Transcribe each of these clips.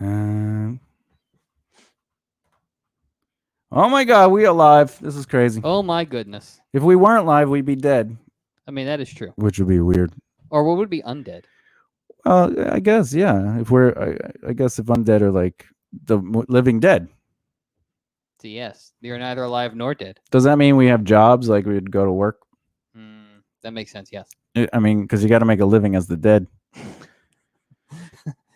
Oh my God, we are live. This is crazy. Oh my goodness. If we weren't live, we'd be dead. I mean, that is true. Which would be weird. Or what would be undead? I guess, yeah. If I guess if undead are like the living dead. So yes, you're neither alive nor dead. Does that mean we have jobs, like we'd go to work? That makes sense, yes. I mean, because you got to make a living as the dead.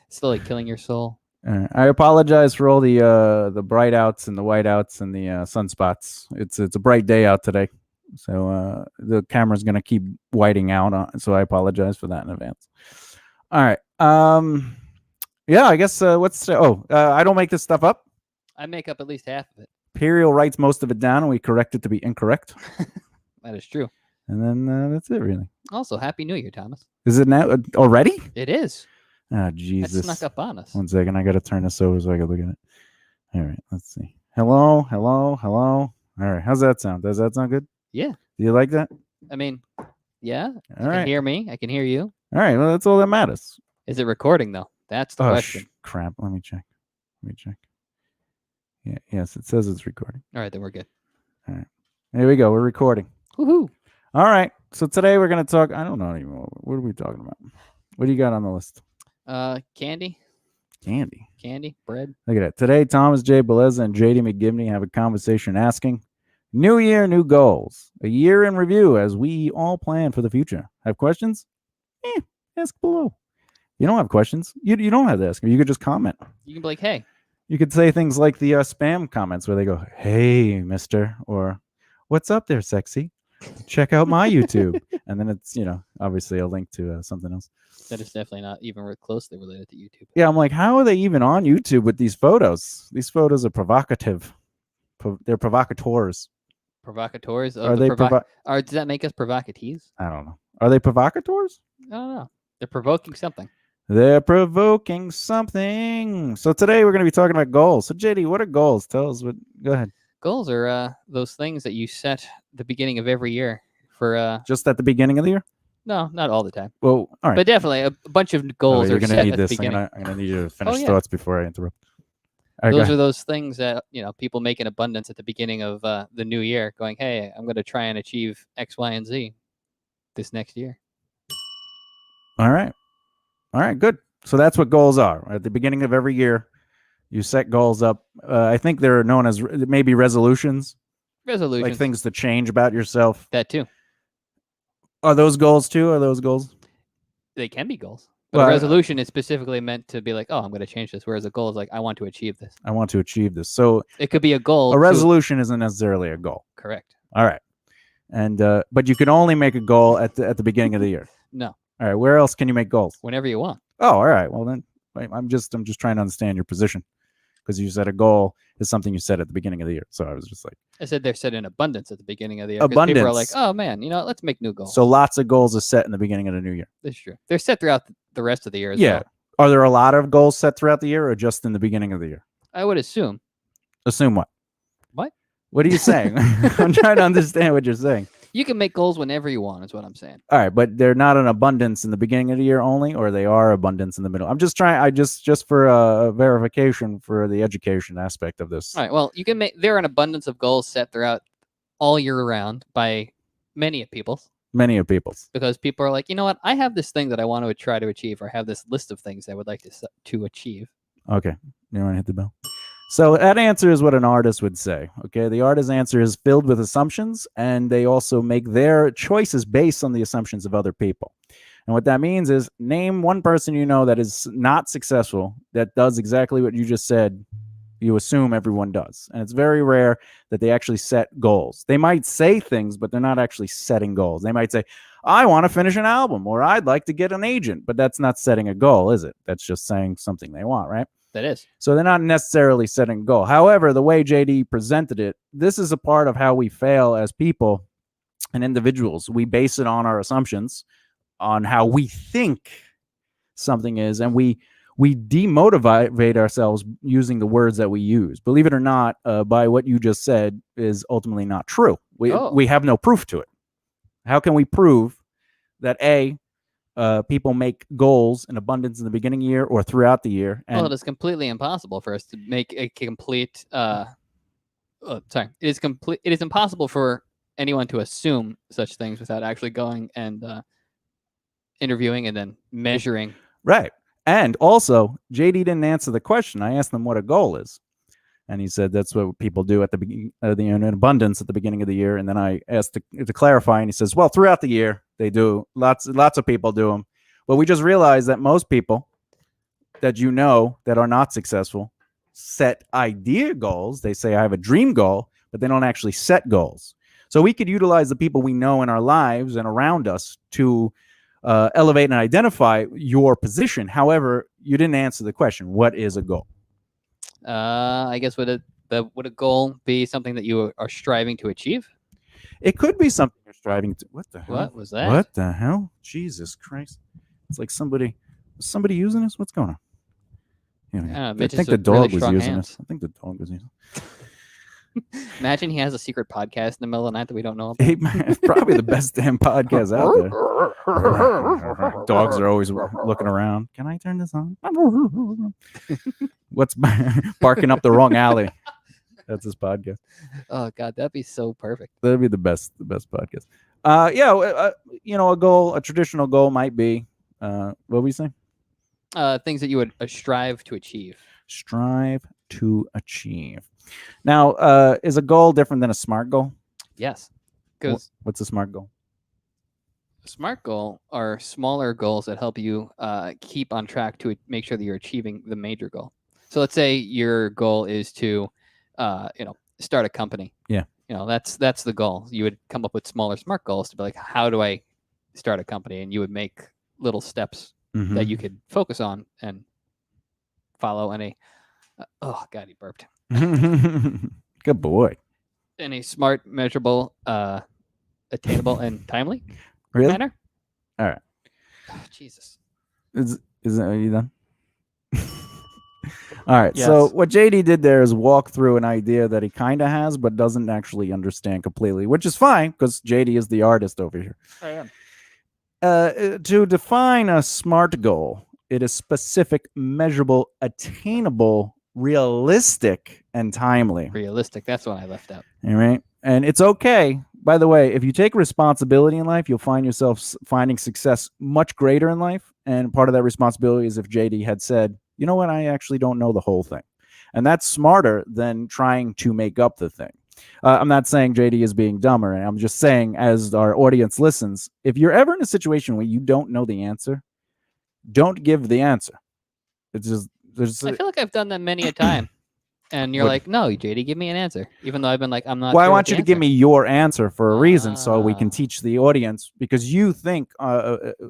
Still like killing your soul. I apologize for all the bright outs and the white outs and the sunspots. It's a bright day out today, so the camera's gonna keep whiting out. So I apologize for that in advance. All right. Yeah, I guess I don't make this stuff up. I make up at least half of it. Imperial writes most of it down, and we correct it to be incorrect. That is true. And then that's it, really. Also, Happy New Year, Thomas. Is it now already? It is. Oh, Jesus. That snuck up on us. 1 second. I got to turn this over so I can look at it. All right. Let's see. Hello. All right. How's that sound? Does that sound good? Yeah. Do you like that? I mean, yeah. All You right. can hear me. I can hear you. All right. Well, that's all that matters. Is it recording, though? That's the question. Crap. Let me check. Yeah. Yes, it says it's recording. All right. Then we're good. All right. Here we go. We're recording. Woohoo. All right. So today we're going to talk. I don't know anymore. What are we talking about? What do you got on the list? Candy, bread. Look at that. Today, Thomas J. Bellezza and JD McGibney have a conversation asking, New year, new goals. A year in review as we all plan for the future. Have questions? Ask below. You don't have questions. You don't have to ask. You could just comment. You can be like, hey. You could say things like the spam comments where they go, hey, mister, or what's up there, sexy? Check out my YouTube. And then it's, obviously a link to something else. That is definitely not even closely related to YouTube. Yeah, I'm like, how are they even on YouTube with these photos? These photos are provocative. They're provocateurs. Provocateurs? Are they does that make us provocatees? I don't know. Are they provocateurs? I don't know. They're provoking something. They're provoking something. So today we're going to be talking about goals. So JD, what are goals? Tell us what. Go ahead. Goals are those things that you set at the beginning of every year for. Just at the beginning of the year? No, not all the time. Well, all right. But definitely a bunch of goals are set at the beginning. I'm going to need you to finish thoughts before I interrupt. Right, those are those things that people make in abundance at the beginning of the new year, going, "Hey, I'm going to try and achieve X, Y, and Z this next year." All right, good. So that's what goals are. At the beginning of every year, you set goals up. I think they're known as maybe resolutions. Resolutions, like things to change about yourself. That too. Are those goals too? Are those goals? They can be goals. But a resolution is specifically meant to be like, oh, I'm going to change this. Whereas a goal is like, I want to achieve this. So it could be a goal. A resolution isn't necessarily a goal. Correct. All right. And but you can only make a goal at the beginning of the year. No. All right. Where else can you make goals? Whenever you want. Oh, all right. Well then, I'm just trying to understand your position, because you said a goal is something you set at the beginning of the year. So I was just like, I said they're set in abundance at the beginning of the year. Abundance. People are like, oh man, let's make new goals. So lots of goals are set in the beginning of the new year. That's true. They're set throughout the rest of the year as well. Are there a lot of goals set throughout the year, or just in the beginning of the year? I would assume. Assume what? What? What are you saying? I'm trying to understand what you're saying. You can make goals whenever you want, is what I'm saying. All right, but they're not an abundance in the beginning of the year only, or they are abundance in the middle. I'm just trying. I just for verification for the education aspect of this. All right. Well, you can make. There are an abundance of goals set throughout all year round by many people. Many of people's. Because people are like, you know what? I have this thing that I want to try to achieve, or I have this list of things I would like to achieve. Okay. You want to hit the bell? So that answer is what an artist would say. Okay. The artist's answer is filled with assumptions, and they also make their choices based on the assumptions of other people. And what that means is name one person that is not successful, that does exactly what you just said. You assume everyone does. And it's very rare that they actually set goals. They might say things, but they're not actually setting goals. They might say, I want to finish an album, or I'd like to get an agent, but that's not setting a goal, is it? That's just saying something they want, right? That is. So they're not necessarily setting a goal. However, the way JD presented it, this is a part of how we fail as people and individuals. We base it on our assumptions, on how we think something is, and we demotivate ourselves using the words that we use. Believe it or not, by what you just said is ultimately not true. We have no proof to it. How can we prove that A, people make goals in abundance in the beginning of the year or throughout the year. And Well, it is completely impossible for us to make a complete. Sorry, it is impossible for anyone to assume such things without actually going and interviewing and then measuring. right. And also, JD didn't answer the question. I asked him what a goal is. And he said that's what people do at the beginning, in abundance at the beginning of the year. And then I asked to clarify, and he says, well, throughout the year, they do. Lots of people do them. But we just realized that most people that you know that are not successful set idea goals. They say, I have a dream goal, but they don't actually set goals. So we could utilize the people we know in our lives and around us to elevate and identify your position. However, you didn't answer the question. What is a goal? I guess would a goal be something that you are striving to achieve? It could be something you're striving to. What the hell? What was that? What the hell? Jesus Christ! It's like somebody using this. What's going on? Yeah, I think the dog was using this. I think the dog was using it. Imagine he has a secret podcast in the middle of the night that we don't know about. It's probably the best damn podcast out there. Dogs are always looking around. Can I turn this on? What's barking up the wrong alley? That's his podcast. Oh God, that'd be so perfect. That'd be the best podcast. A goal, a traditional goal might be, what were we saying? Things that you would strive to achieve. Strive to achieve. Now, is a goal different than a SMART goal? Yes. Because what's a SMART goal? A SMART goal are smaller goals that help you keep on track to make sure that you're achieving the major goal. So let's say your goal is to, start a company. Yeah. That's the goal. You would come up with smaller SMART goals to be like, how do I start a company? And you would make little steps that you could focus on and follow. Oh God, he burped. Good boy. In a smart, measurable, attainable, and timely manner. All right. Oh, Jesus. Are you done? All right. Yes. So what JD did there is walk through an idea that he kind of has, but doesn't actually understand completely, which is fine because JD is the artist over here. I am. To define a SMART goal, it is specific, measurable, attainable, realistic, and timely. Realistic. That's what I left out. All right. And it's okay. By the way, if you take responsibility in life, you'll find yourself finding success much greater in life. And part of that responsibility is if JD had said, you know what, I actually don't know the whole thing. And that's smarter than trying to make up the thing. I'm not saying JD is being dumber. I'm just saying, as our audience listens, if you're ever in a situation where you don't know the answer, don't give the answer. It's just, I feel like I've done that many a time. And you're like, no, JD, give me an answer. Even though I've been like, I'm not. Well, sure I want you to give me your answer for a reason so we can Ah. teach the audience, because you think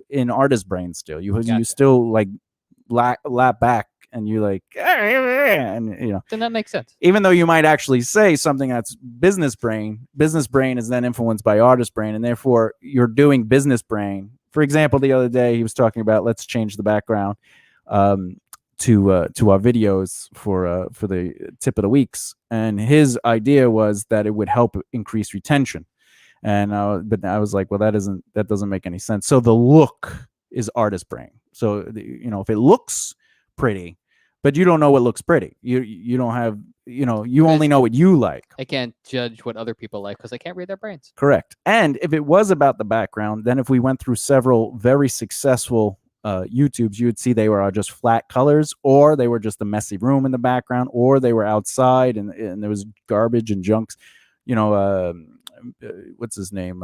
in artist brain still. You Gotcha. still like lap back and you like, and Then that makes sense. even though you might actually say something that's business brain is then influenced by artist brain, and therefore you're doing business brain. For example, the other day he was talking about, let's change the background to our videos for the tip of the weeks, and his idea was that it would help increase retention. And but I was like, well, that doesn't make any sense. So the look is artist brain. So if it looks pretty, but you don't know what looks pretty, you don't have, you only know what you like. I can't judge what other people like because I can't read their brains. Correct. And if it was about the background, then if we went through several very successful YouTubes, you would see they were just flat colors, or they were just a messy room in the background, or they were outside and there was garbage and junks. What's his name?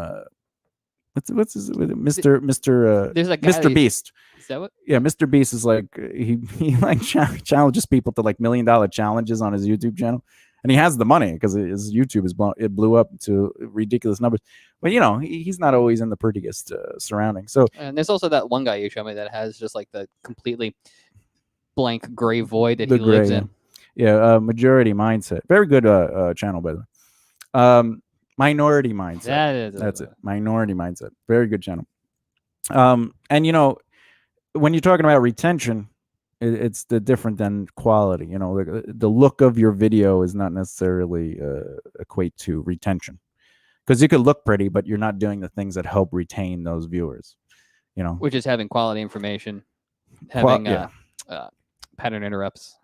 What's his Mr. There's a guy Mr. Beast. Is that what? Yeah, Mr. Beast is like he like challenges people to like $1 million challenges on his YouTube channel, and he has the money because his YouTube it blew up to ridiculous numbers. But he's not always in the prettiest surroundings. So, and there's also that one guy you showed me that has just like the completely blank gray void that he lives in. Yeah, Majority Mindset, very good channel, by the way. Minority Mindset. That's it. Minority Mindset, very good channel. And when you're talking about retention, it's different than quality. The look of your video is not necessarily equate to retention, because you could look pretty, but you're not doing the things that help retain those viewers. you know. Which is having quality information, having yeah. pattern interrupts,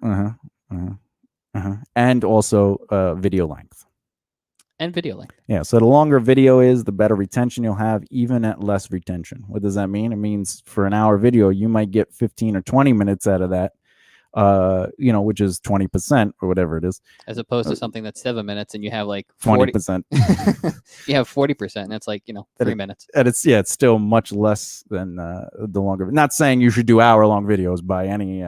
and also video length. and video length. Yeah, so the longer video is, the better retention you'll have, even at less retention. What does that mean? It means for an hour video, you might get 15 or 20 minutes out of that, you know, which is 20% or whatever it is. As opposed to something that's 7 minutes and you have like 20%. You have 40%, and it's like, you know, 3 minutes. And it's still much less than the longer. Not saying you should do hour-long videos by any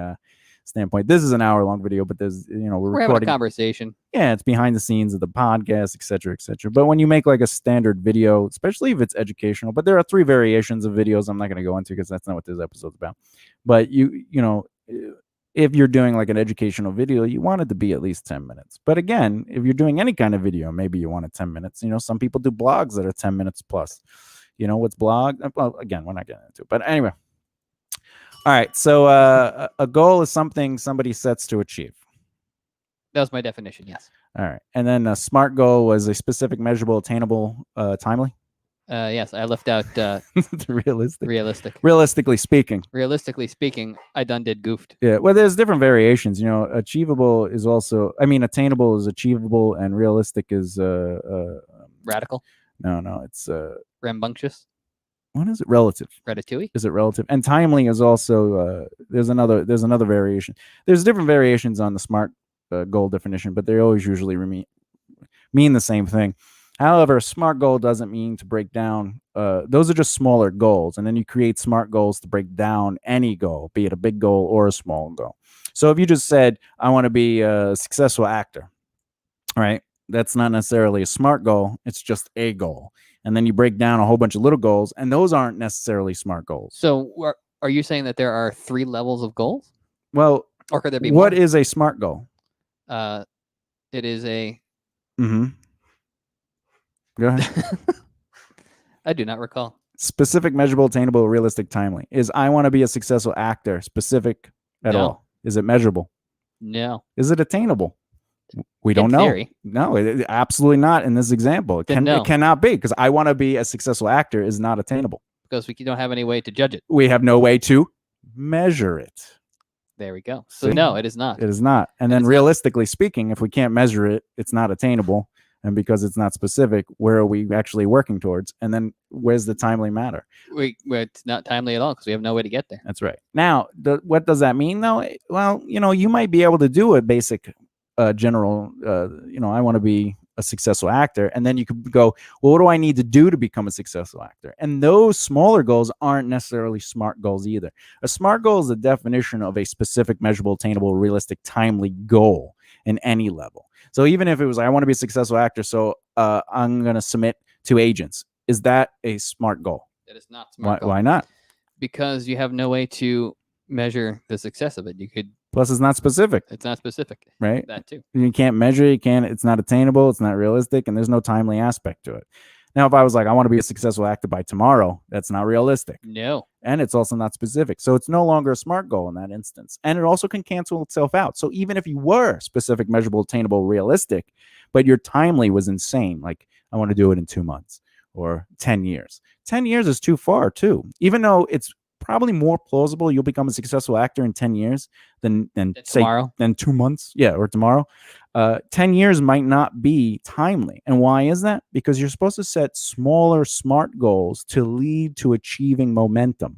standpoint. This is an hour-long video, but there's, you know, we're having recording a conversation. Yeah, it's behind the scenes of the podcast, et cetera, et cetera. But when you make like a standard video, especially if it's educational, but there are 3 variations of videos I'm not going to go into because that's not what this episode's about. But you know, if you're doing like an educational video, you want it to be at least 10 minutes. But again, if you're doing any kind of video, maybe you want it 10 minutes. You know, some people do blogs that are 10 minutes plus. You know, what's blog? Well, again, we're not getting into it. But anyway. All right. So a goal is something somebody sets to achieve. That was my definition, yes. All right. And then a SMART goal was a specific, measurable, attainable, timely. Yes, I left out realistic. Realistically speaking, I done did goofed. Yeah. Well, there's different variations. You know, achievable is also, I mean, attainable is achievable, and realistic is radical. No, it's rambunctious. What is it? Relative. Ratatouille. Is it relative? And timely is also there's another variation. There's different variations on the SMART goal definition, but they always usually mean the same thing. However, a SMART goal doesn't mean to break down. Those are just smaller goals, and then you create SMART goals to break down any goal, be it a big goal or a small goal. So if you just said, I want to be a successful actor, right? That's not necessarily a SMART goal. It's just a goal. And then you break down a whole bunch of little goals, and those aren't necessarily SMART goals. So are you saying that there are 3 levels of goals? Well, or could there be what more? is a SMART goal? It is a... Go ahead. I do not recall. Specific, measurable, attainable, realistic, timely. Is I want to be a successful actor specific at all? Is it measurable? No. Is it attainable? We don't know. Theory. No, absolutely not in this example. It cannot be, because I want to be a successful actor is not attainable. Because we don't have any way to judge it. We have no way to measure it. There we go. So no, it is not. It is not. And then realistically speaking, if we can't measure it, it's not attainable. And because it's not specific, where are we actually working towards? And then where's the timely matter? It's not timely at all because we have no way to get there. That's right. Now, what does that mean, though? Well, you know, you might be able to do a basic general, you know, I want to be a successful actor. And then you could go, well, what do I need to do to become a successful actor? And those smaller goals aren't necessarily SMART goals either. A SMART goal is the definition of a specific, measurable, attainable, realistic, timely goal in any level. So even if it was, I want to be a successful actor, so I'm going to submit to agents. Is that a SMART goal? It is not SMART goal. Why not? Because you have no way to measure the success of it. You could. Plus, it's not specific. It's not specific. Right? That too. You can't measure it. It's not attainable. It's not realistic. And there's no timely aspect to it. Now, if I was like, I want to be a successful actor by tomorrow, that's not realistic. No. And it's also not specific. So it's no longer a SMART goal in that instance. And it also can cancel itself out. So even if you were specific, measurable, attainable, realistic, but your timely was insane, like I want to do it in 2 months or 10 years. 10 years is too far too. Even though it's probably more plausible you'll become a successful actor in 10 years than say tomorrow. Than 2 months. Yeah, or tomorrow. 10 years might not be timely. And why is that? Because you're supposed to set smaller SMART goals to lead to achieving momentum.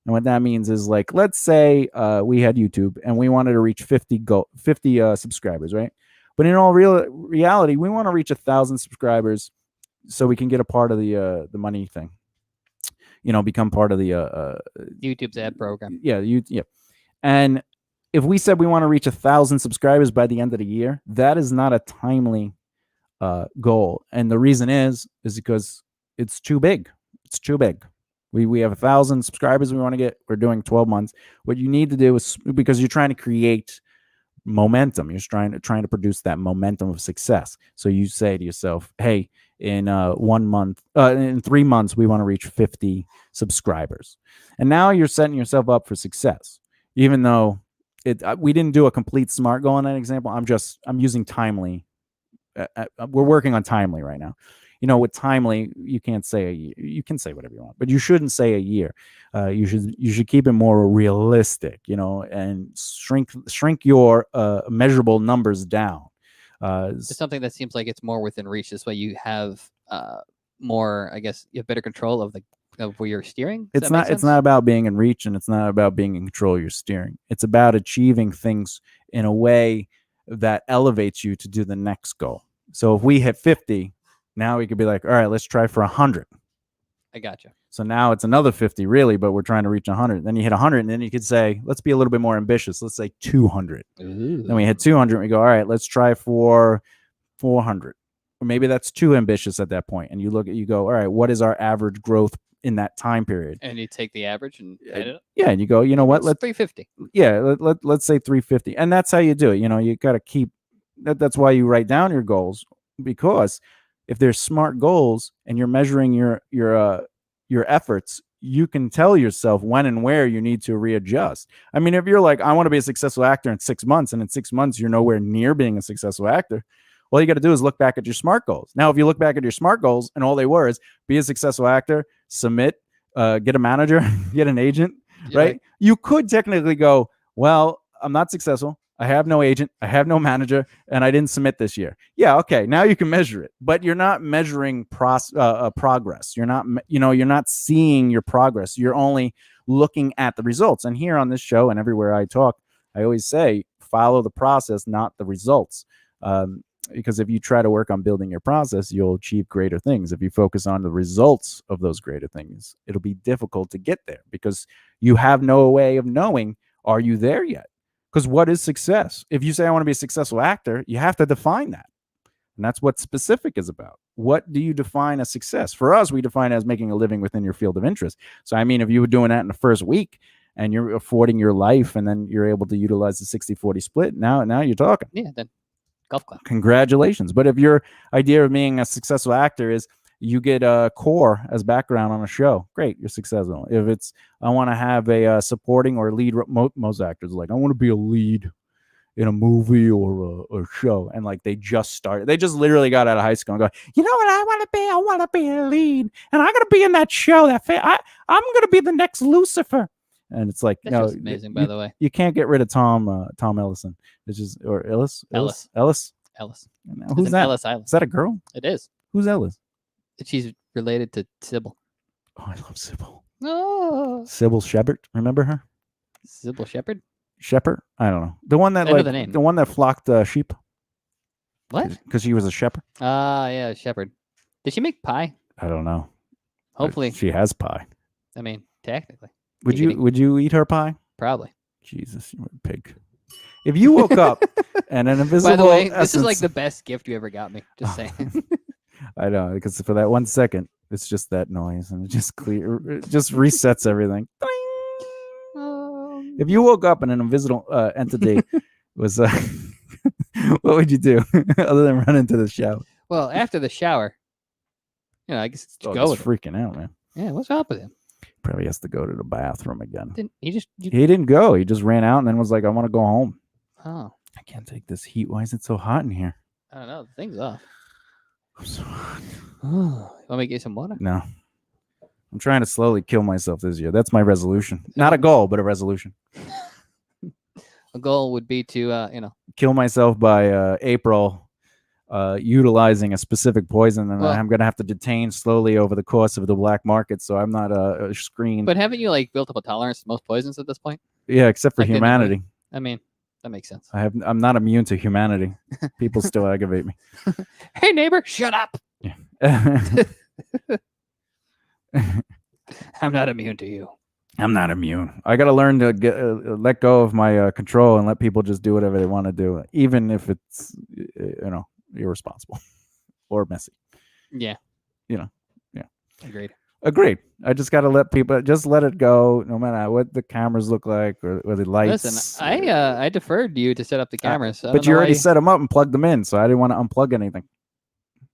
And what that means is, like, let's say we had YouTube and we wanted to reach 50 subscribers, right? But in all reality, we want to reach 1,000 subscribers so we can get a part of the money thing. You know, become part of the YouTube's ad program. Yeah, yeah. And if we said we want to reach 1,000 subscribers by the end of the year, that is not a timely goal. And the reason is because it's too big. It's too big. We have 1,000 subscribers we want to get. We're doing 12 months. What you need to do is, because you're trying to create momentum, you're trying to produce that momentum of success. So you say to yourself, hey, in 1 month, in 3 months, we want to reach 50 subscribers. And now you're setting yourself up for success, even though we didn't do a complete SMART goal in that example. I'm using timely. We're working on timely right now. with timely, you can't say a year. You can say whatever you want, but you shouldn't say a year. You should keep it more realistic, and shrink your measurable numbers down. It's something that seems like it's more within reach. This way you have more, I guess, you have better control of where you're steering. Does that make It's sense? not about being in reach, and it's not about being in control of your steering. It's about achieving things in a way that elevates you to do the next goal. So if we hit 50, now we could be like, all right, let's try for 100. I gotcha. So now it's another 50 really, but we're trying to reach 100. Then you hit 100, and then you could say, let's be a little bit more ambitious. Let's say 200. Ooh. Then we hit 200, and we go, all right, let's try for 400. Or maybe that's too ambitious at that point. And you go, all right, what is our average growth in that time period? And you take the average and add it up. Yeah, and you go, you know what? Let's 350. Yeah, let's say 350. And that's how you do it. You got to keep that's why you write down your goals, because if there's smart goals and you're measuring your efforts, you can tell yourself when and where you need to readjust. I mean, if you're like, I want to be a successful actor in 6 months, and in 6 months you're nowhere near being a successful actor, all you got to do is look back at your SMART goals. Now, if you look back at your SMART goals and all they were is be a successful actor, submit, get a manager, get an agent, right? You could technically go, well, I'm not successful. I have no agent. I have no manager, and I didn't submit this year. Yeah, okay. Now you can measure it, but you're not measuring progress. You're not seeing your progress. You're only looking at the results. And here on this show and everywhere I talk, I always say, follow the process, not the results. Because if you try to work on building your process, you'll achieve greater things. If you focus on the results of those greater things, it'll be difficult to get there because you have no way of knowing, are you there yet? Because what is success? If you say, I want to be a successful actor, you have to define that. And that's what specific is about. What do you define as success? For us, we define it as making a living within your field of interest. So, I mean, if you were doing that in the first week and you're affording your life and then you're able to utilize the 60-40 split, now you're talking. Yeah, then golf club. Congratulations. But if your idea of being a successful actor is you get a core as background on a show, great, you're successful. If it's, I want to have a supporting or lead, most actors are like, I want to be a lead in a movie or a show. And like, they just literally got out of high school and go, you know what I want to be? I want to be a lead. And I'm going to be in that show. I'm going to be the next Lucifer. And it's like, that's just amazing, by the way. You can't get rid of Tom Ellison. It's just, or Ellis. Who's that? Ellis Island. Is that a girl? It is. Who's Ellis? She's related to Sybil. Oh, I love Sybil. Oh. Sybil Shepherd. Remember her? Sybil Shepherd? Shepherd? I don't know. The one that the one that flocked sheep. What? Because she was a shepherd. Yeah, shepherd. Did she make pie? I don't know. Hopefully. She has pie. I mean, technically. Would you eat her pie? Probably. Jesus, you're a pig. If you woke up and an invisible By the way, essence... this is like the best gift you ever got me. Just saying. I know, because for that 1 second, it's just that noise, and it just resets everything. If you woke up and an invisible entity was, what would you do other than run into the shower? Well, after the shower, I guess it's go. He's freaking out, man. Yeah, what's up with him? Probably has to go to the bathroom again. He didn't go. He just ran out and then was like, I want to go home. Oh. I can't take this heat. Why is it so hot in here? I don't know. The thing's off. I'm so hot. Want me to get some water? No. I'm trying to slowly kill myself this year. That's my resolution. Not a goal, but a resolution. A goal would be to, kill myself by April, utilizing a specific poison, and I'm going to have to detain slowly over the course of the black market, so I'm not a screen. But haven't you built up a tolerance to most poisons at this point? Yeah, except for humanity. I mean, that makes sense. I'm not immune to humanity. People still aggravate me. Hey, neighbor, shut up. Yeah. I'm not immune to you. I'm not immune. I got to learn to let go of my control and let people just do whatever they want to do, even if it's irresponsible or messy. Yeah. Yeah. Agreed. I just got to let people just let it go, no matter what the cameras look like or the lights. Listen, I deferred to you to set up the cameras. But you already set them up and plugged them in, so I didn't want to unplug anything.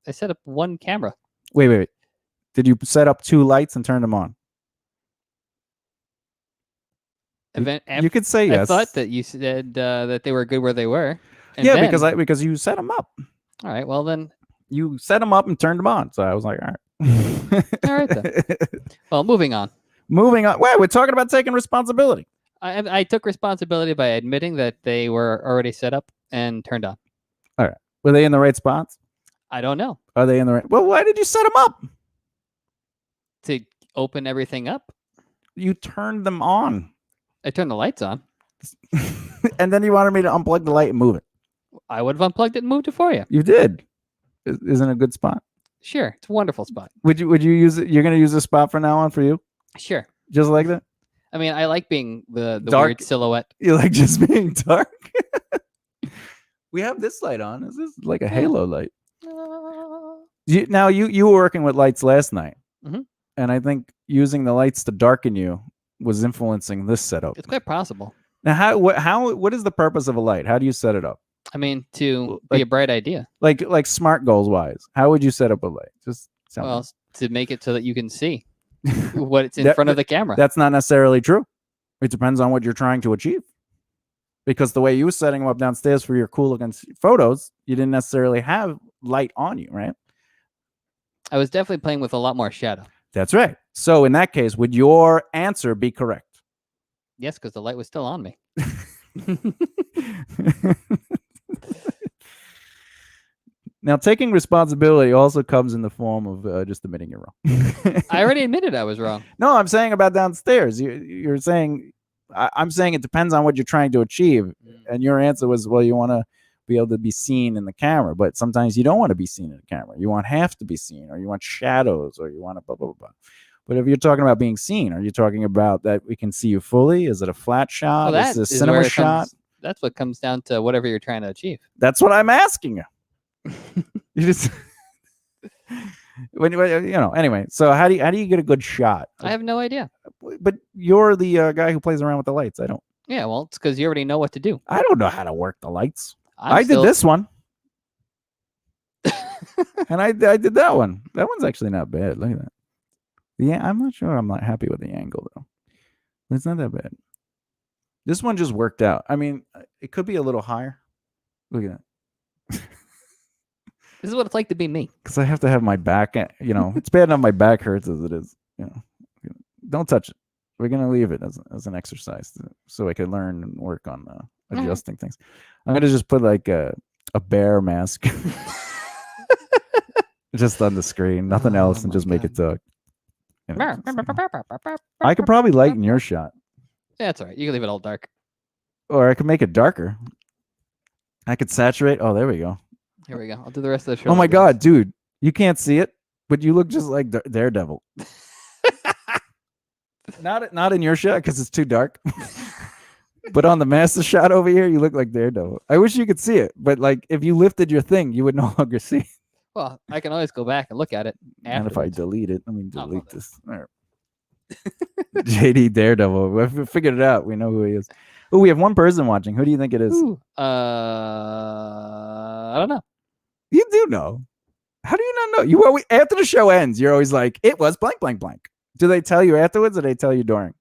I set up one camera. Wait. Did you set up 2 lights and turn them on? You could say yes. I thought that you said that they were good where they were. Yeah, because you set them up. All right. Well, then You set them up and turned them on. So I was like, all right. All right then. Well, moving on. Moving on. Wait, we're talking about taking responsibility. I took responsibility by admitting that they were already set up and turned on. Were they in the right spots? I don't know. Are they in the right? Well, why did you set them up? To open everything up, You turned them on. I turned the lights on. And then you wanted me to unplug the light and move it. I would have unplugged it and moved it for you. You did. Isn't it a good spot? Sure. It's a wonderful spot. Would you use it? You're going to use this spot from now on for you? Sure. Just like that? I mean, I like being the Dark. weird silhouette. You like just being dark? We have this light on. Is this like a halo light? You were working with lights last night. Mhm. And I think using the lights to darken you was influencing this setup. It's quite possible. Now, what is the purpose of a light? How do you set it up? I mean, to Like- be a bright idea. Like smart goals wise, how would you set up a light? Just tell Well, me. to make it so that you can see what's in That- front of the camera. That's not necessarily true. It depends on what you're trying to achieve. Because the way you were setting them up downstairs for your cool looking photos, you didn't necessarily have light on you, right? I was definitely playing with a lot more shadow. That's right. So in that case, would your answer be correct? Yes, because the light was still on me. Now, taking responsibility also comes in the form of just admitting you're wrong. I already admitted I was wrong. No, I'm saying about downstairs. You're saying, I'm saying it depends on what you're trying to achieve. And your answer was, well, you want to be able to be seen in the camera, but sometimes you don't want to be seen in the camera. You want half to be seen, or you want shadows, or you want to blah, blah, blah. But if you're talking about being seen, are you talking about that we can see you fully? Is it a flat shot? Well, is it a is where cinema it shot? comes- that's what comes down to whatever you're trying to achieve. That's what I'm asking you. You just anyway. So how do you get a good shot? I have no idea. But you're the guy who plays around with the lights. I don't. Yeah, well, it's because you already know what to do. I don't know how to work the lights. I'm I still- did this one, and I did that one. That one's actually not bad. Look at that. Yeah, I'm not sure. I'm not happy with the angle though. But it's not that bad. This one just worked out. I mean, it could be a little higher. Look at that. This is what it's like to be me. Because I have to have my back. It's bad enough my back hurts as it is. Don't touch it. We're gonna leave it as an exercise so I can learn and work on adjusting things. I'm gonna just put like a bear mask just on the screen, nothing else, and my just make God. it talk. Yeah, I could probably lighten your shot, it's all right. You can leave it all dark. or I could make it darker. I could saturate. Oh, there we go. Here we go. I'll do the rest of the show. Oh my like this. God, dude, you can't see it, but you look just like Daredevil. Not in your shot because it's too dark. But on the master shot over here, you look like Daredevil. I wish you could see it, but like if you lifted your thing, you would no longer see it. Well, I can always go back and look at it. And if I afterwards. delete it, let me Oh, well delete then. this. All right. JD Daredevil. We figured it out. We know who he is. Oh, we have one person watching. Who do you think it is? Ooh, I don't know. You do know. How do you not know? You always, after the show ends, you're always like, it was blank, blank, blank. Do they tell you afterwards or they tell you during?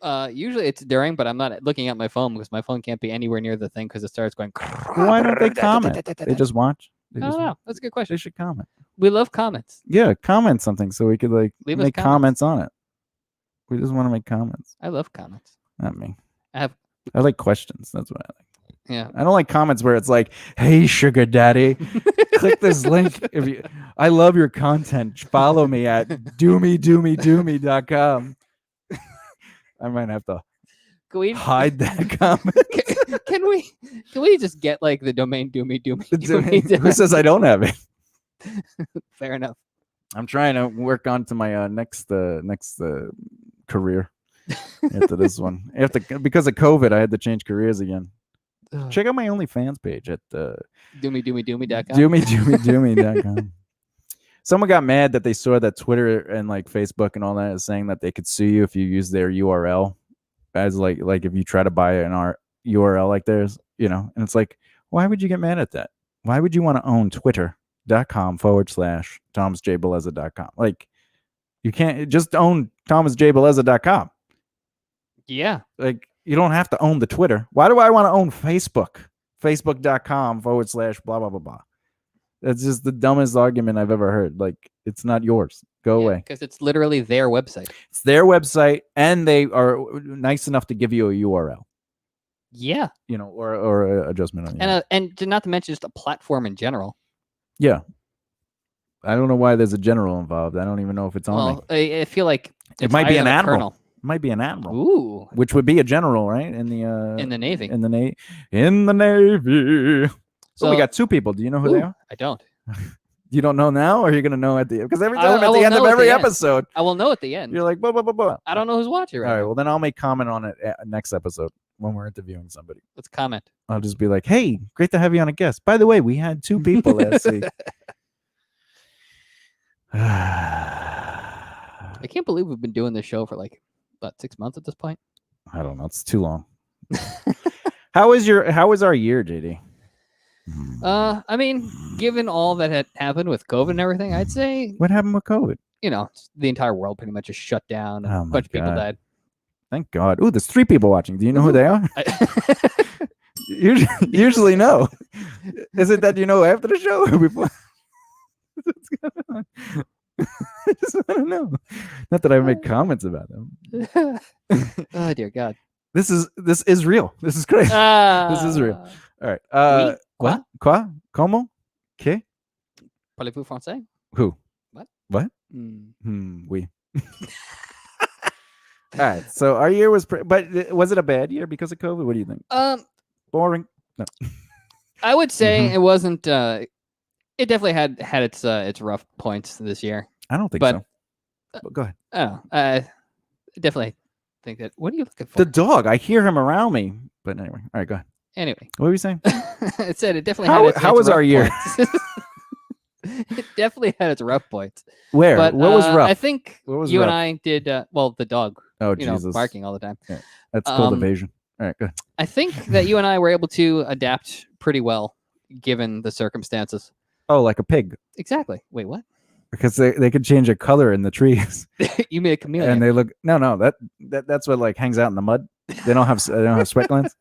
Usually it's during, but I'm not looking at my phone because my phone can't be anywhere near the thing because it starts going. Why don't they comment? They just watch. I don't know. That's a good question. They should comment. We love comments. Yeah, comment something so we could like Leave us make comments on it. We just want to make comments. I love comments. Not me. I like questions. That's what I like. Yeah. I don't like comments where it's like, "Hey, sugar daddy, click this link if you. I love your content. Follow me at doomy.com." I might have to Can we hide that comment. can we just get like the domain doomy Who says I don't have it? Fair enough. I'm trying to work on to my next career after this one. Because of COVID, I had to change careers again. Check out my OnlyFans page at Doomy.com. doomy.com. Someone got mad that they saw that Twitter and like Facebook and all that is saying that they could sue you if you use their URL as like if you try to buy an URL like theirs, and it's like, why would you get mad at that? Why would you want to own twitter.com/thomasjbellezza.com? Like, you can't just own thomasjbellezza.com. Yeah. Like, you don't have to own the Twitter. Why do I want to own Facebook? Facebook.com/blah, blah, blah, blah. That's just the dumbest argument I've ever heard. Like, it's not yours. Go away. Because it's literally their website. It's their website, and they are nice enough to give you a URL. Yeah. You know, or a adjustment on you. And not to mention just a platform in general. Yeah. I don't know why there's a general involved. I don't even know if it's on there. I feel like It might be an admiral. It might be an admiral. Ooh. Which would be a general, right? In the Navy. In the Navy. So we got two people. Do you know who they are? I don't. You don't know now, or are you gonna know at the end? Because every time I at the end of every end. episode, I will know at the end. you're like, blah, blah, blah, blah. I don't know who's watching right All right, now. well then I'll make comment on it next episode when we're interviewing somebody. Let's comment. I'll just be like, hey, great to have you on a guest. By the way, we had two people last week. I can't believe we've been doing this show for like about 6 months at this point. I don't know. It's too long. How was our year, JD? I mean, given all that had happened with COVID and everything, I'd say, What happened with COVID? you know, the entire world pretty much just shut down and Oh a my bunch of people God. died. Thank God. Ooh, there's 3 people watching. Do you know who they are? Usually no. Is it that you know after the show or before? What's going on? I just want to know. Not that I make comments about them. Oh dear God. This is real. This is crazy. This is real. All right. Oui? What? Quoi? Comment? Que? Parlez-vous français? Who? What? What? Mm. We. All right. So our year was, but was it a bad year because of COVID? What do you think? Boring. No. I would say Mhm. it wasn't. It definitely had its rough points this year. I don't think But- so. But go ahead. I don't know. I definitely think that. What are you looking for? The dog. I hear him around me. But anyway. All right. Go ahead. Anyway, What were you saying? it said it definitely How- had its how was rough our year? points. It definitely had its rough points. Where? But what was rough? I think What was you rough? and I did. Well, the dog, Oh, you know, Jesus. barking all the time. That's called um, evasion. All right. Go ahead. I think that you and I were able to adapt pretty well given the circumstances. Oh, like a pig. Exactly. Wait, what? Because they could change a color in the trees. You made a chameleon. And they look that's what like hangs out in the mud. They don't have sweat glands.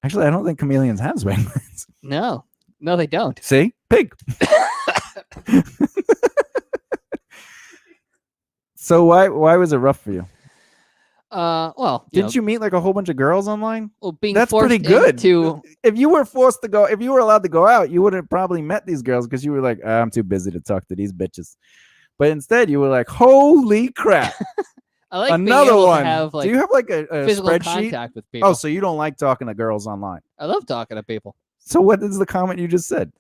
Actually, I don't think chameleons have sweat glands. No, they don't. See? Pig. So why was it rough for you? Well, Didn't you meet like a whole bunch of girls online? Well, being That's forced pretty good. into If you were allowed to go out, you would have probably met these girls because you were like, I'm too busy to talk to these bitches. But instead, you were like, holy crap. I like being Another able one. to have like Do you have like a physical spreadsheet? contact with people. Oh, so you don't like talking to girls online. I love talking to people. So what is the comment you just said?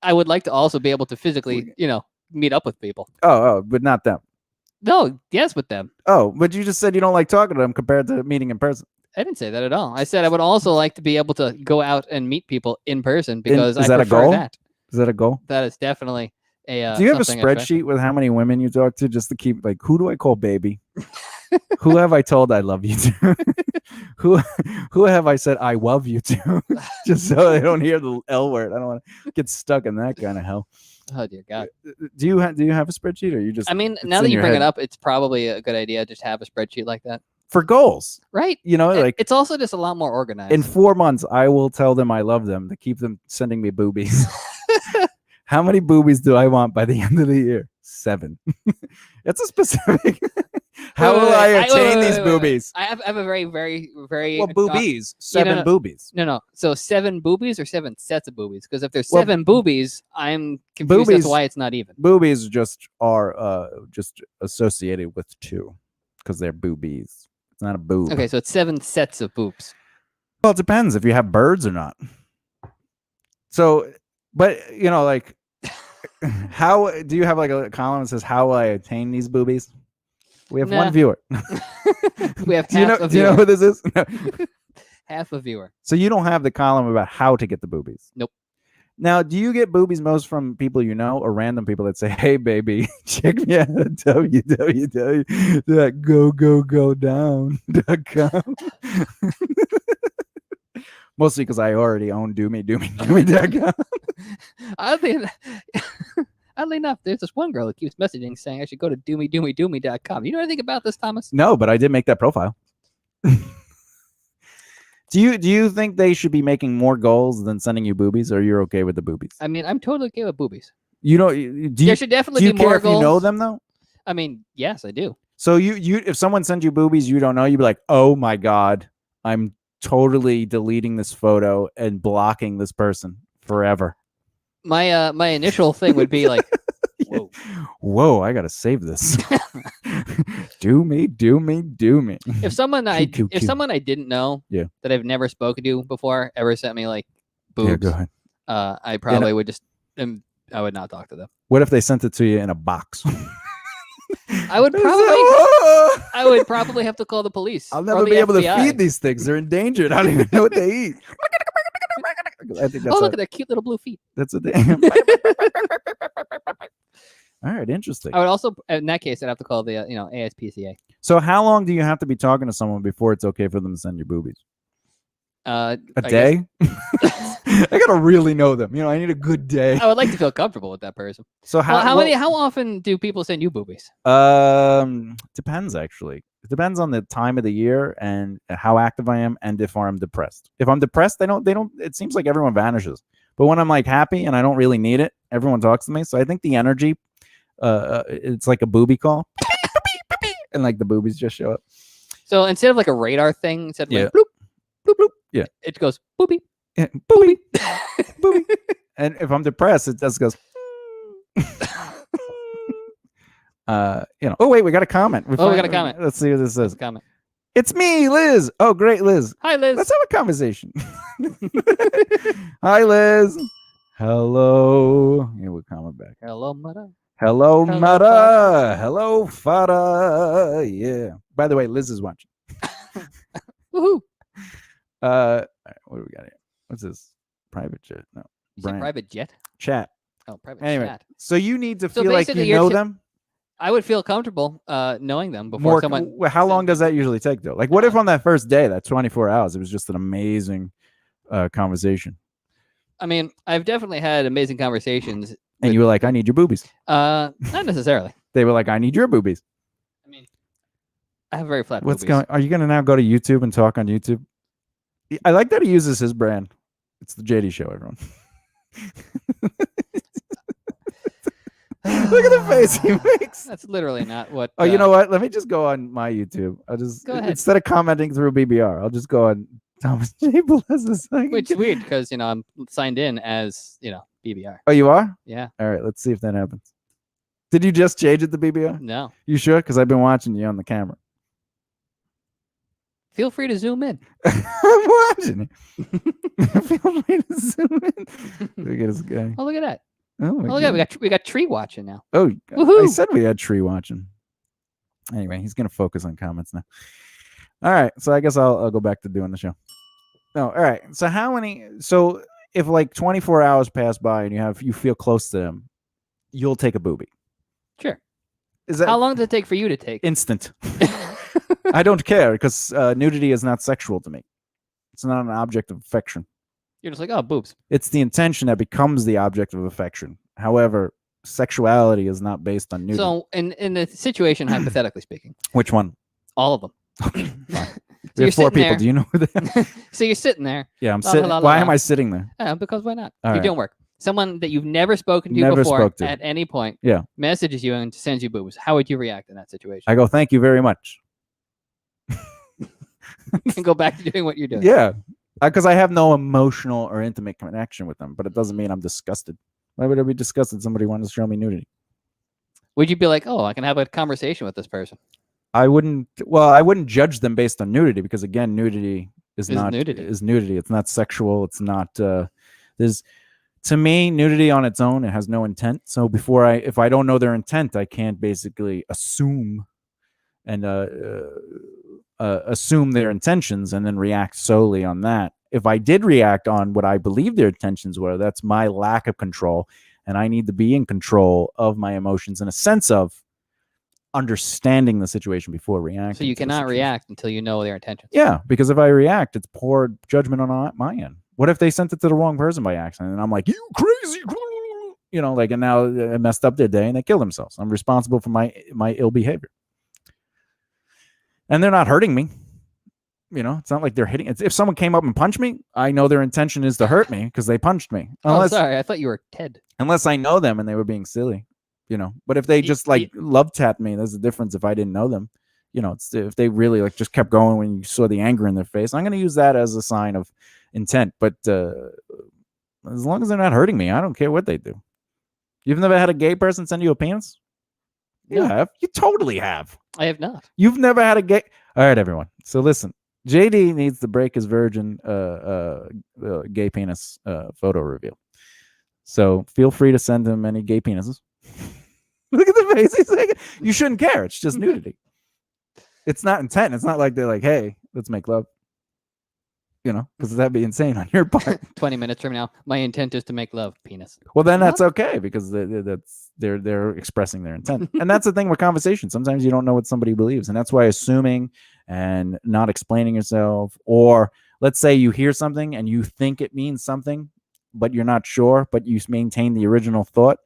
I would like to also be able to physically, meet up with people. Oh, but not them. No, yes, with them. Oh, but you just said you don't like talking to them compared to meeting in person. I didn't say that at all. I said I would also like to be able to go out and meet people in person because is I that a prefer goal? that. Is that a goal? That is definitely a. Do you have a something I prefer. spreadsheet with how many women you talk to just to keep like, who do I call baby? Who have I told I love you to? who have I said I love you to? Just so they don't hear the L word. I don't want to get stuck in that kind of hell. Oh dear God. Do you have a spreadsheet or you just I mean, it's now in that you your bring head? it up, it's probably a good idea to just have a spreadsheet like that. For goals? Right. Like It's also just a lot more organized. in 4 months, I will tell them I love them to keep them sending me boobies. How many boobies do I want by the end of the year? 7. It's a specific. How will I attain these boobies? I have a very, very, very. Well, boobies. 7 no. boobies. No. So 7 boobies or 7 sets of boobies? Because if there's Well, 7 boobies, I'm confused as boobies- to why it's not even. Boobies just are just associated with 2 because they're boobies. It's not a boob. Okay, so it's 7 sets of boobs. Well, it depends if you have birds or not. So, but like, how do you have like a column that says how I attain these boobies? We have Nah. one viewer. We have do you half know? a Do you viewer. know who this is? No. Half a viewer. So you don't have the column about how to get the boobies. Nope. Now, do you get boobies most from people you know or random people that say, "Hey, baby, check me out at www.gogogodown.com." Mostly because I already own doomydoomy.com. Oddly enough, there's this one girl that keeps messaging saying I should go to doomydoomy.com. You know anything about this, Thomas? No, but I did make that profile. Do you think they should be making more goals than sending you boobies, or you're okay with the boobies? I mean, I'm totally okay with boobies. You know, There should definitely do you be care more if you know goals. them though? I mean, yes, I do. So you if someone sends you boobies you don't know, you'd be like, oh my god, I'm totally deleting this photo and blocking this person forever. My initial thing would be like, whoa. Whoa, I gotta save this. do me. If someone I Cute. someone I didn't know, Yeah. that I've never spoken to before, ever sent me like boobs, Yeah, go ahead. I probably would just I would not talk to them. What if they sent it to you in a box? I would probably have to call the police. I'll or never the be able to FBI. feed these things. They're endangered. I don't even know what they eat. I think that's Oh, look at their cute little blue feet. That's a All right, interesting. I would also, in that case, I'd have to call the ASPCA. So how long do you have to be talking to someone before it's okay for them to send you boobies? A day? I gotta really know them. I need a good day. I would like to feel comfortable with that person. So how often do people send you boobies? Depends actually. It depends on the time of the year and how active I am and if I'm depressed. If I'm depressed, they don't it seems like everyone vanishes. But when I'm like happy and I don't really need it, everyone talks to me. So I think the energy it's like a booby call. And like the boobies just show up. So instead of like a radar thing, instead of like bloop, bloop, bloop, yeah, it goes boopy. Yeah, boopy. Boopy. And if I'm depressed, it just goes. Oh wait, we got a comment. We got a comment. Let's see what this says. Comment. It's me, Liz. Oh, great, Liz. Hi, Liz. Let's have a conversation. Hi, Liz. Hello. Yeah, we'll comment back. Hello, mother. Hello, mother. Hello, father. Yeah. By the way, Liz is watching. Woohoo. What do we got here? What's this? Private jet? No. Private jet? Chat. Oh, private anyway, chat. So you need to feel like you know them? I would feel comfortable knowing them before someone. How long does that usually take, though? Like, what if on that first day, that 24 hours, it was just an amazing conversation? I mean, I've definitely had amazing conversations. And you were like, I need your boobies. Not necessarily. They were like, I need your boobies. I mean, I have very flat What's boobies. going? Are you going to now go to YouTube and talk on YouTube? I like that he uses his brand. It's the JD Show, everyone. Look at the face he makes. That's literally not what. Oh, you know what? Let me just go on my YouTube. I'll just go ahead. Instead of commenting through BBR, I'll just go on Thomas J. Bellezza. Which is weird because I'm signed in as BBR. Oh, you are? Yeah. All right. Let's see if that happens. Did you just change it to BBR? No. You sure? Because I've been watching you on the camera. Feel free to zoom in. I'm watching it. Feel free to zoom in. Look at this guy. Oh, look at that. Oh, look at that. We got tree watching now. Oh, woohoo. I said we had tree watching. Anyway, he's gonna focus on comments now. All right, so I guess I'll go back to doing the show. No, all right. So how many? So if like 24 hours pass by and you feel close to them, you'll take a boobie. Sure. Is that how long does it take for you to take? Instant. I don't care because nudity is not sexual to me. It's not an object of affection. You're just like, oh, boobs. It's the intention that becomes the object of affection. However, sexuality is not based on nudity. So in the situation, hypothetically speaking. Which one? All of them. We have 4 people. There. Do you know who they are? So you're sitting there. Yeah, I'm sitting. Why am I sitting there? Because why not? All you're doing work. Someone that you've never spoken to before at any point messages you and sends you boobs. How would you react in that situation? I go, thank you very much. You can go back to doing what you're doing. Yeah, because I have no emotional or intimate connection with them, but it doesn't mean I'm disgusted. Why would I be disgusted? Somebody wanted to show me nudity. Would you be like, oh, I can have a conversation with this person? I wouldn't. Well, I wouldn't judge them based on nudity because again, nudity is not nudity. It's not sexual. It's not. There's to me, nudity on its own, it has no intent. So if I don't know their intent, I can't basically assume and assume their intentions and then react solely on that. If I did react on what I believe their intentions were, that's my lack of control, and I need to be in control of my emotions in a sense of understanding the situation before reacting. So you cannot react until you know their intentions. Yeah, because if I react, it's poor judgment on my end. What if they sent it to the wrong person by accident, and I'm like, you crazy, and now I messed up their day and they kill themselves. I'm responsible for my ill behavior. And they're not hurting me. You know, it's not like they're hitting. If someone came up and punched me, I know their intention is to hurt me because they punched me. Oh, sorry, I thought you were Ted. Unless I know them and they were being silly, you know. But if they just like love tapped me, there's a difference. If I didn't know them, you know, it's if they really like just kept going when you saw the anger in their face. I'm going to use that as a sign of intent. But as long as they're not hurting me, I don't care what they do. You've never had a gay person send you a penis? You have. You totally have. I have not. You've never had a gay. All right, everyone. So listen. JD needs to break his virgin gay penis photo reveal. So feel free to send him any gay penises. Look at the face he's making. You shouldn't care. It's just nudity. It's not intent. It's not like they're like, hey, let's make love. You know, because that'd be insane on your part. 20 minutes from now, my intent is to make love, penis. Well, then that's okay because they're expressing their intent. And that's the thing with conversation. Sometimes you don't know what somebody believes. And that's why assuming and not explaining yourself, or let's say you hear something and you think it means something, but you're not sure, but you maintain the original thought.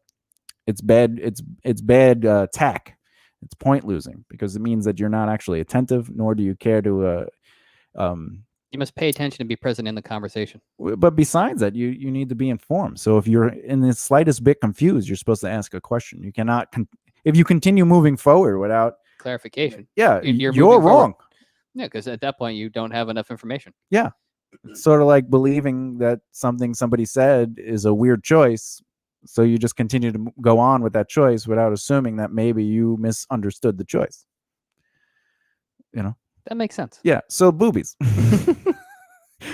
It's bad. It's bad tack. It's point losing because it means that you're not actually attentive, nor do you care to. You must pay attention and be present in the conversation. But besides that, you need to be informed. So if you're in the slightest bit confused, you're supposed to ask a question. You cannot, if you continue moving forward without clarification. Yeah, you're wrong. Yeah, because at that point you don't have enough information. Yeah, it's sort of like believing that something somebody said is a weird choice. So you just continue to go on with that choice without assuming that maybe you misunderstood the choice. You know? That makes sense. Yeah. So boobies.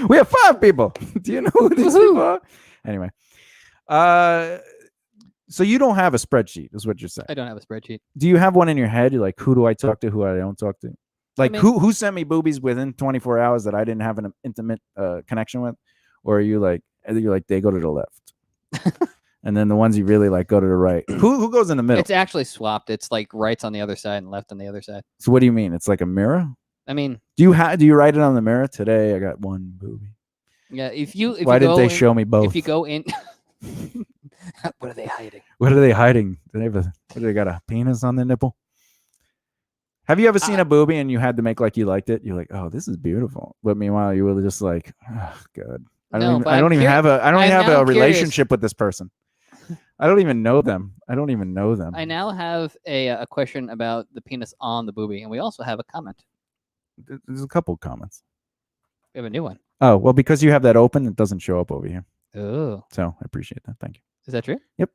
We have 5 people. Do you know who these people are? Anyway. So you don't have a spreadsheet, is what you're saying. I don't have a spreadsheet. Do you have one in your head? You're like, who do I talk to? Who I don't talk to? Like, who sent me boobies within 24 hours that I didn't have an intimate connection with? Or are you like, they go to the left? And then the ones you really like go to the right. Who goes in the middle? It's actually swapped. It's like right's on the other side and left on the other side. So what do you mean? It's like a mirror? I mean, do you write it on the mirror? Today I got one boobie. Yeah, why didn't they show me both? If you go in, what are they hiding? What are they hiding? Do they got a penis on the nipple? Have you ever seen a boobie and you had to make like you liked it? You're like, oh, this is beautiful. But meanwhile, you were just like, oh, God. I don't even have a relationship with this person. I don't even know them. I now have a question about the penis on the boobie, and we also have a comment. There's a couple comments. We have a new one. Oh, well, because you have that open, it doesn't show up over here. Oh. So I appreciate that. Thank you. Is that true? Yep.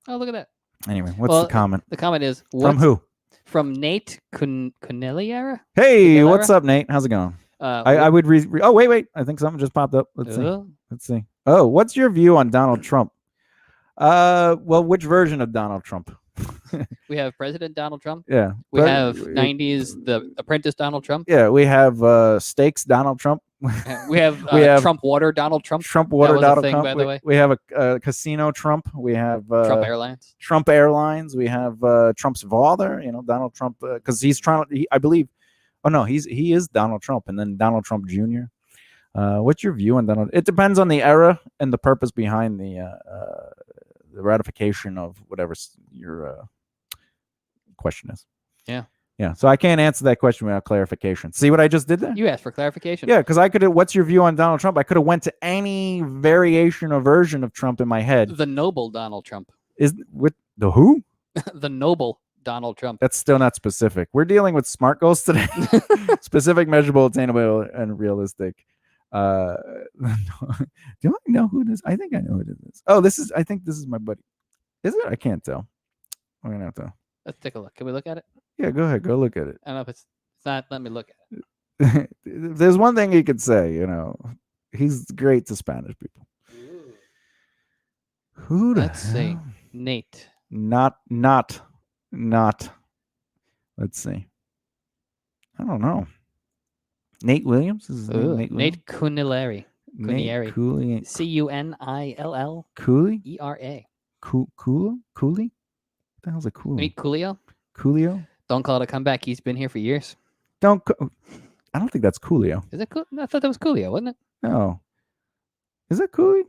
Oh, look at that. Anyway, what's the comment? The comment is from who? From Nate Cunelliera. Hey, what's up, Nate? How's it going? I would read. Oh, wait. I think something just popped up. Let's see. Oh, what's your view on Donald Trump? Well, which version of Donald Trump? We have President Donald Trump. Yeah. We have 90s The Apprentice Donald Trump. Yeah, we have Steaks Donald Trump. we have Trump Water Donald Trump. Trump Water Donald thing, Trump. By the way. We have a casino Trump. We have Trump Airlines. Trump Airlines. We have Trump's father. You know, Donald Trump, because he's trying. I believe. Oh no, he is Donald Trump, and then Donald Trump Jr. What's your view on Donald? It depends on the era and the purpose behind the ratification of whatever your question is. Yeah. Yeah. So I can't answer that question without clarification. See what I just did there? You asked for clarification. Yeah, because I could have. What's your view on Donald Trump? I could have went to any variation or version of Trump in my head. The noble Donald Trump. Is with the who? The noble Donald Trump. That's still not specific. We're dealing with SMART goals today. Specific, measurable, attainable, and realistic. Do I know who this? I think I know who this is. Oh, I think this is my buddy. Is it? I can't tell. I'm gonna have to. Let's take a look. Can we look at it? Yeah, go ahead. Go look at it. I don't know if it's not. Let me look at it. There's one thing he could say. You know, he's great to Spanish people. Ooh. Who? Let's see. Nate. Not. Let's see. I don't know. Nate Williams? Is Nate Cunileri. Cunieri. Cunill. Cooley? ERA. Cooley? What the hell's a Cooley? Nate Coolio? Coolio? Don't call it a comeback. He's been here for years. I don't think that's Coolio. Is it cool? I thought that was Coolio, wasn't it? No. Is that Cooley?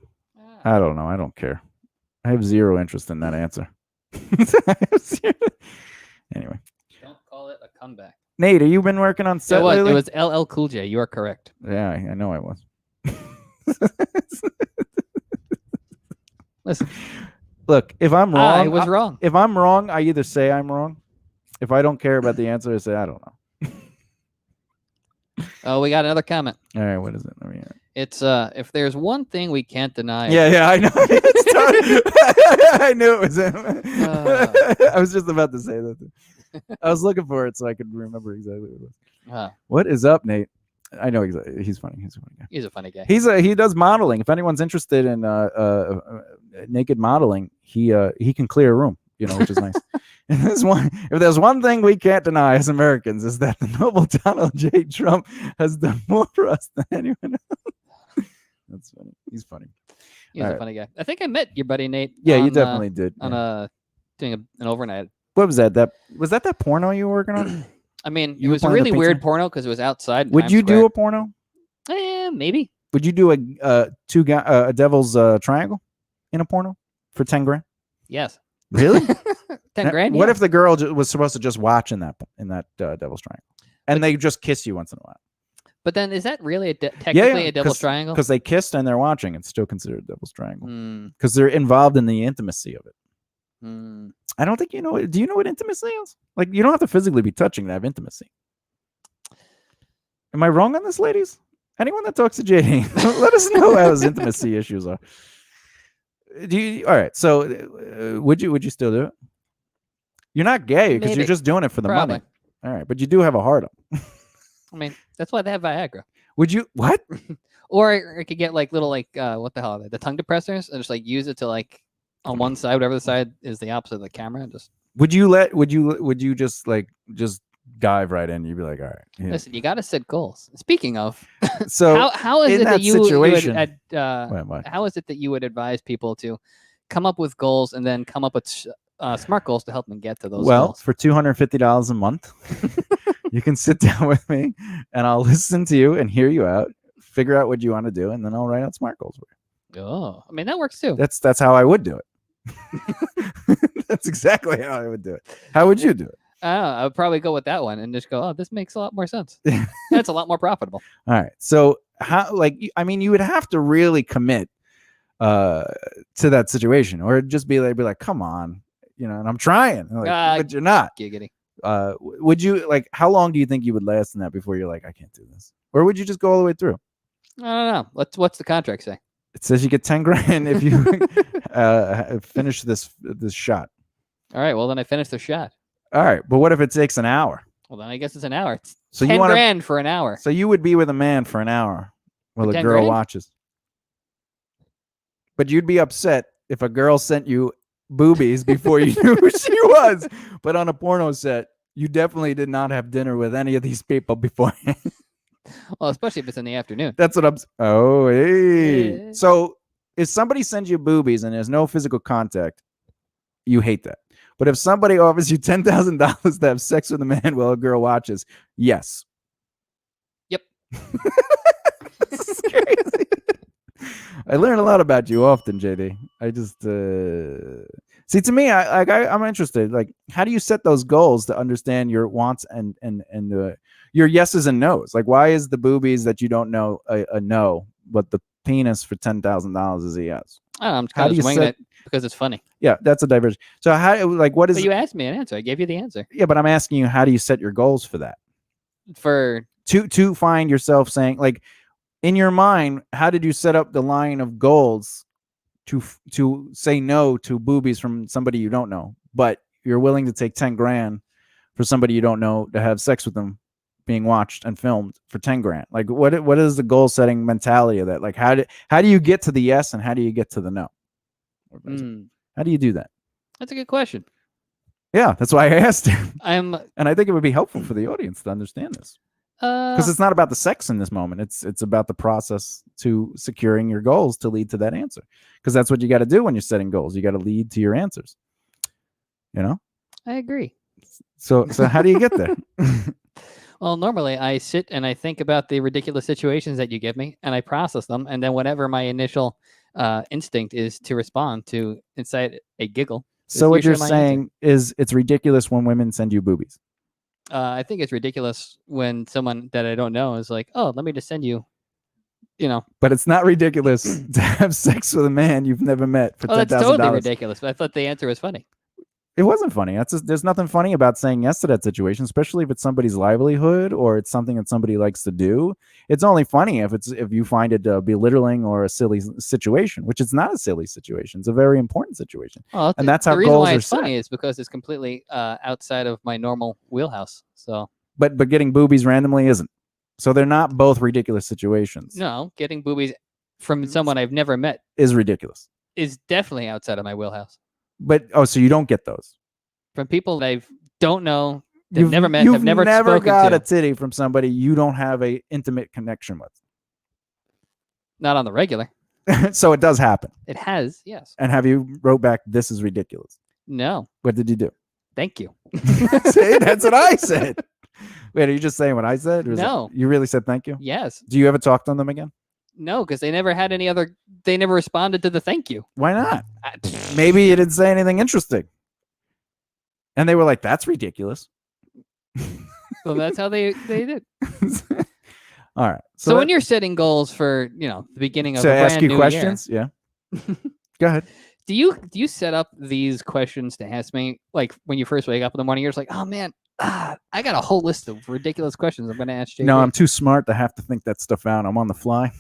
I don't know. I don't care. I have zero interest in that answer. Anyway. Don't call it a comeback. Nate, have you been working on set It lately? was LL Cool J. You are correct. Yeah, I know I was. Listen, Look, if I'm wrong, I was wrong. If I'm wrong, I either say I'm wrong. If I don't care about the answer, I say I don't know. Oh, we got another comment. All right, what is it? Let me hear it. It's if there's one thing we can't deny. Yeah, I know. I knew it was him. I was just about to say that. I was looking for it so I could remember exactly what it was. What is up, Nate? I know exactly. He's funny. He's a funny guy. He's a funny guy. He does modeling. If anyone's interested in naked modeling, he can clear a room, which is nice. And if there's one thing we can't deny as Americans, is that the noble Donald J. Trump has done more for us than anyone else. That's funny. He's funny. He's a funny guy. I think I met your buddy Nate. Yeah, you definitely did. On doing an overnight. What was that? Was that porno you were working on? I mean, it was a really weird porno because it was outside. Would you do a porno? Maybe. Would you do a devil's triangle in a porno for 10 grand? Yes. Really? 10 grand. What if the girl was supposed to just watch in that devil's triangle, and they just kiss you once in a while? But then, is that really technically a devil's triangle? Because they kissed and they're watching, it's still considered a devil's triangle because they're involved in the intimacy of it. I don't think you know it. Do you know what intimacy is? Like, you don't have to physically be touching to have intimacy. Am I wrong on this, ladies? Anyone that talks to JD, let us know how his intimacy issues are. All right. So, would you still do it? You're not gay because you're just doing it for the money. All right, but you do have a heart up. I mean, that's why they have Viagra. Would you what? Or I could get like little what the hell are they? The tongue depressors, and just like use it to like on one side, whatever the side is the opposite of the camera. Just would you just dive right in? You'd be like, all right. Yeah. Listen, you got to set goals. Speaking of, so how is it that you would, how is it that you would advise people to come up with goals and then come up with smart goals to help them get to those goals? For $250 a month, you can sit down with me and I'll listen to you and hear you out, figure out what you want to do, and then I'll write out smart goals for you. Oh, I mean, that works too. That's how I would do it. That's exactly how I would do it. How would you do it? I would probably go with that one and just go, oh, this makes a lot more sense. That's a lot more profitable. All right. So you would have to really commit to that situation, or it'd just be like, come on, and I'm trying. But you're not. Giggity. Would you how long do you think you would last in that before you're like, I can't do this? Or would you just go all the way through? I don't know. What's the contract say? It says you get 10 grand if you finish this shot. All right. Well, then I finish the shot. All right. But what if it takes an hour? Well, then I guess it's an hour. It's so 10 grand for an hour. So you would be with a man for an hour while a girl watches. But you'd be upset if a girl sent you boobies before you knew who she was. But on a porno set, you definitely did not have dinner with any of these people beforehand. Well, especially if it's in the afternoon. That's what I'm. Oh, hey. Yeah. So if somebody sends you boobies and there's no physical contact, you hate that. But if somebody offers you $10,000 to have sex with a man while a girl watches, yes. Yep. This is crazy. I learn a lot about you often, JD. I just see. To me, I'm interested. Like, how do you set those goals to understand your wants and your yeses and nos? Like, why is the boobies that you don't know a no, but the penis for $10,000 is a yes? I don't know, I'm kind of just winging it because it's funny. Yeah, that's a diversion. So what is? But you asked me an answer. I gave you the answer. Yeah, but I'm asking you, how do you set your goals for that? To find yourself saying, like, in your mind, how did you set up the line of goals to say no to boobies from somebody you don't know, but you're willing to take 10 grand for somebody you don't know to have sex with them being watched and filmed for 10 grand? Like, what is the goal setting mentality of that? Like, how do you get to the yes and how do you get to the no? How do you do that? That's a good question. Yeah, that's why I asked him. And I think it would be helpful for the audience to understand this. Because it's not about the sex in this moment. It's about the process to securing your goals to lead to that answer. Because that's what you got to do when you're setting goals. You got to lead to your answers. I agree. So how do you get there? Well, normally I sit and I think about the ridiculous situations that you give me, and I process them, and then whatever my initial instinct is to respond to incite a giggle. So what you're saying is it's ridiculous when women send you boobies. I think it's ridiculous when someone that I don't know is like, "Oh, let me just send you," you know. But it's not ridiculous to have sex with a man you've never met for Oh, that's $10,000. totally ridiculous. But I thought the answer was funny. It wasn't funny. There's nothing funny about saying yes to that situation, especially if it's somebody's livelihood or it's something that somebody likes to do. It's only funny if you find it belittling or a silly situation, which it's not a silly situation. It's a very important situation, Oh, and that's how the reason goals why are it's set. funny is because it's completely outside of my normal wheelhouse. So, But getting boobies randomly isn't. So they're not both ridiculous situations. no, getting boobies from someone I've never met Is ridiculous. is definitely outside of my wheelhouse. But so you don't get those. From people that I don't know, they've never met, have never spoken got to. a titty from somebody you don't have a intimate connection with. Not on the regular. So it does happen. It has, yes. And have you wrote back, "This is ridiculous"? No. What did you do? Thank you. See, that's what I said. Wait, are you just saying what I said? No. You really said thank you? Yes. Do you ever talk to them again? No, because they never had any other. They never responded to the thank you. Why not? Maybe you didn't say anything interesting. And they were like, "That's ridiculous." So that's how they did. All right. So when you're setting goals for the beginning of to a brand ask you new questions, year, yeah. Go ahead. do you set up these questions to ask me like when you first wake up in the morning? You're just like, oh man, I got a whole list of ridiculous questions I'm going to ask JD. No, I'm too smart to have to think that stuff out. I'm on the fly.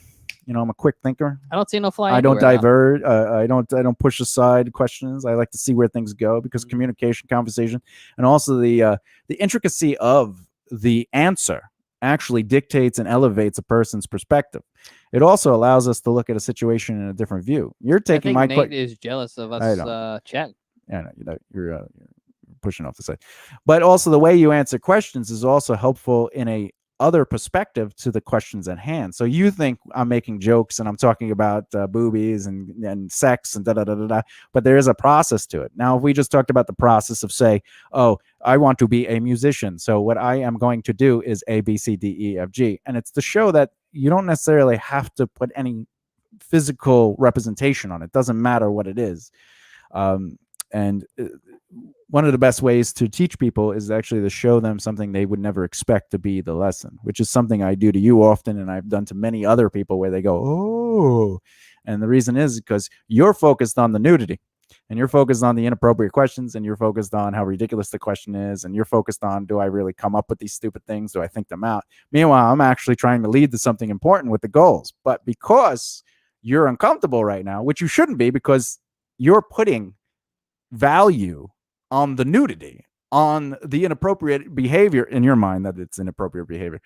I'm a quick thinker. I don't see no fly. I don't anywhere, divert. I don't push aside questions. I like to see where things go because communication, conversation, and also the intricacy of the answer actually dictates and elevates a person's perspective. It also allows us to look at a situation in a different view. You're taking I think Nate is jealous of us chatting. Yeah, no, you're pushing off the side. But also the way you answer questions is also helpful in a other perspective to the questions at hand. So you think I'm making jokes and I'm talking about boobies and sex and da-da-da-da-da, but there is a process to it. Now, if we just talked about the process of say, oh, I want to be a musician, so what I am going to do is A, B, C, D, E, F, G. And it's to show that you don't necessarily have to put any physical representation on it. Doesn't matter what it is. And one of the best ways to teach people is actually to show them something they would never expect to be the lesson, which is something I do to you often, and I've done to many other people where they go, oh. And the reason is because you're focused on the nudity, and you're focused on the inappropriate questions, and you're focused on how ridiculous the question is, and you're focused on, do I really come up with these stupid things? Do I think them out? Meanwhile, I'm actually trying to lead to something important with the goals. But because you're uncomfortable right now, which you shouldn't be, because you're putting value on the nudity, on the inappropriate behavior in your mind, that it's inappropriate behavior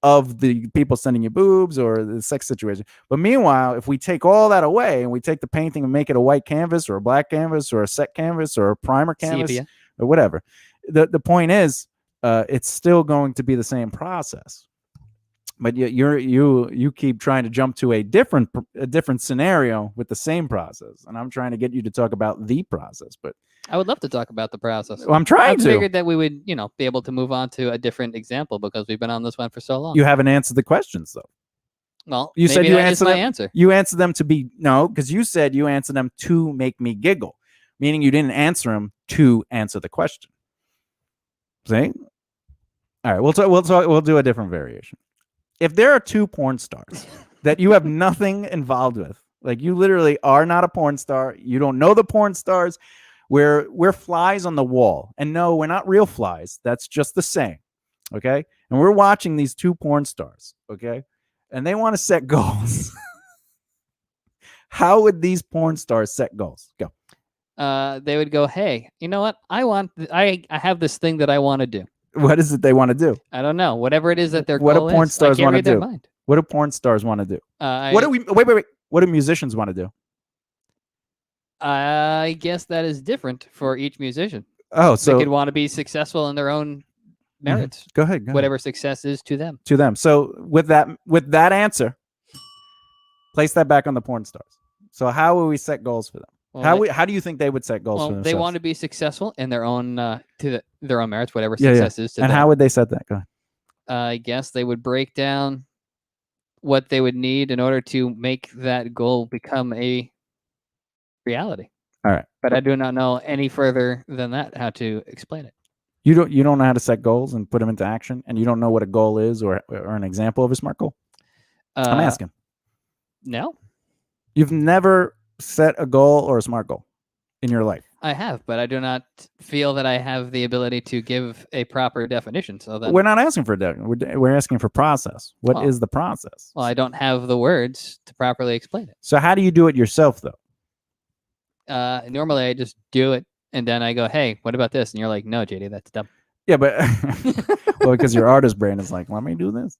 of the people sending you boobs or the sex situation. But meanwhile, if we take all that away and we take the painting and make it a white canvas or a black canvas or a set canvas or a primer canvas Sepia. or whatever, the point is it's still going to be the same process. But you keep trying to jump to a different scenario with the same process, and I'm trying to get you to talk about the process. But I would love to talk about the process. I'm trying to. I figured that we would, be able to move on to a different example because we've been on this one for so long. You haven't answered the questions though. Well, you said you answered my answer. You answered them to be because you said you answered them to make me giggle, meaning you didn't answer them to answer the question. See? All right, we'll do a different variation. If there are two porn stars that you have nothing involved with, like you literally are not a porn star, you don't know the porn stars, we're flies on the wall. And no, we're not real flies. That's just the saying. Okay? And we're watching these two porn stars, okay? And they want to set goals. How would these porn stars set goals? Go. They would go, hey, you know what? I have this thing that I want to do. What is it they want to do? I don't know. Whatever it is that their what goal do porn is, stars want to do? Mind. What do porn stars want to do? Wait. What do musicians want to do? I guess that is different for each musician. Oh, so they could want to be successful in their own merits. Go ahead. Whatever success is to them. To them. So with that answer, place that back on the porn stars. So how will we set goals for them? Well, how do you think they would set goals for themselves? They want to be successful in their own their own merits, whatever success is to them. And how would they set that? Go ahead. I guess they would break down what they would need in order to make that goal become a reality. All right. But I do not know any further than that how to explain it. You don't know how to set goals and put them into action, and you don't know what a goal is or an example of a SMART goal? I'm asking. No, You've never set a goal or a SMART goal in your life. I have, but I do not feel that I have the ability to give a proper definition. So then, We're not asking for that. We're asking for process. What is the process? well, I don't have the words to properly explain it. So how do you do it yourself, though? Normally, I just do it, and then I go, "Hey, what about this?" And you're like, "No, JD, that's dumb." Yeah, but well, because your artist brain is like, let me do this.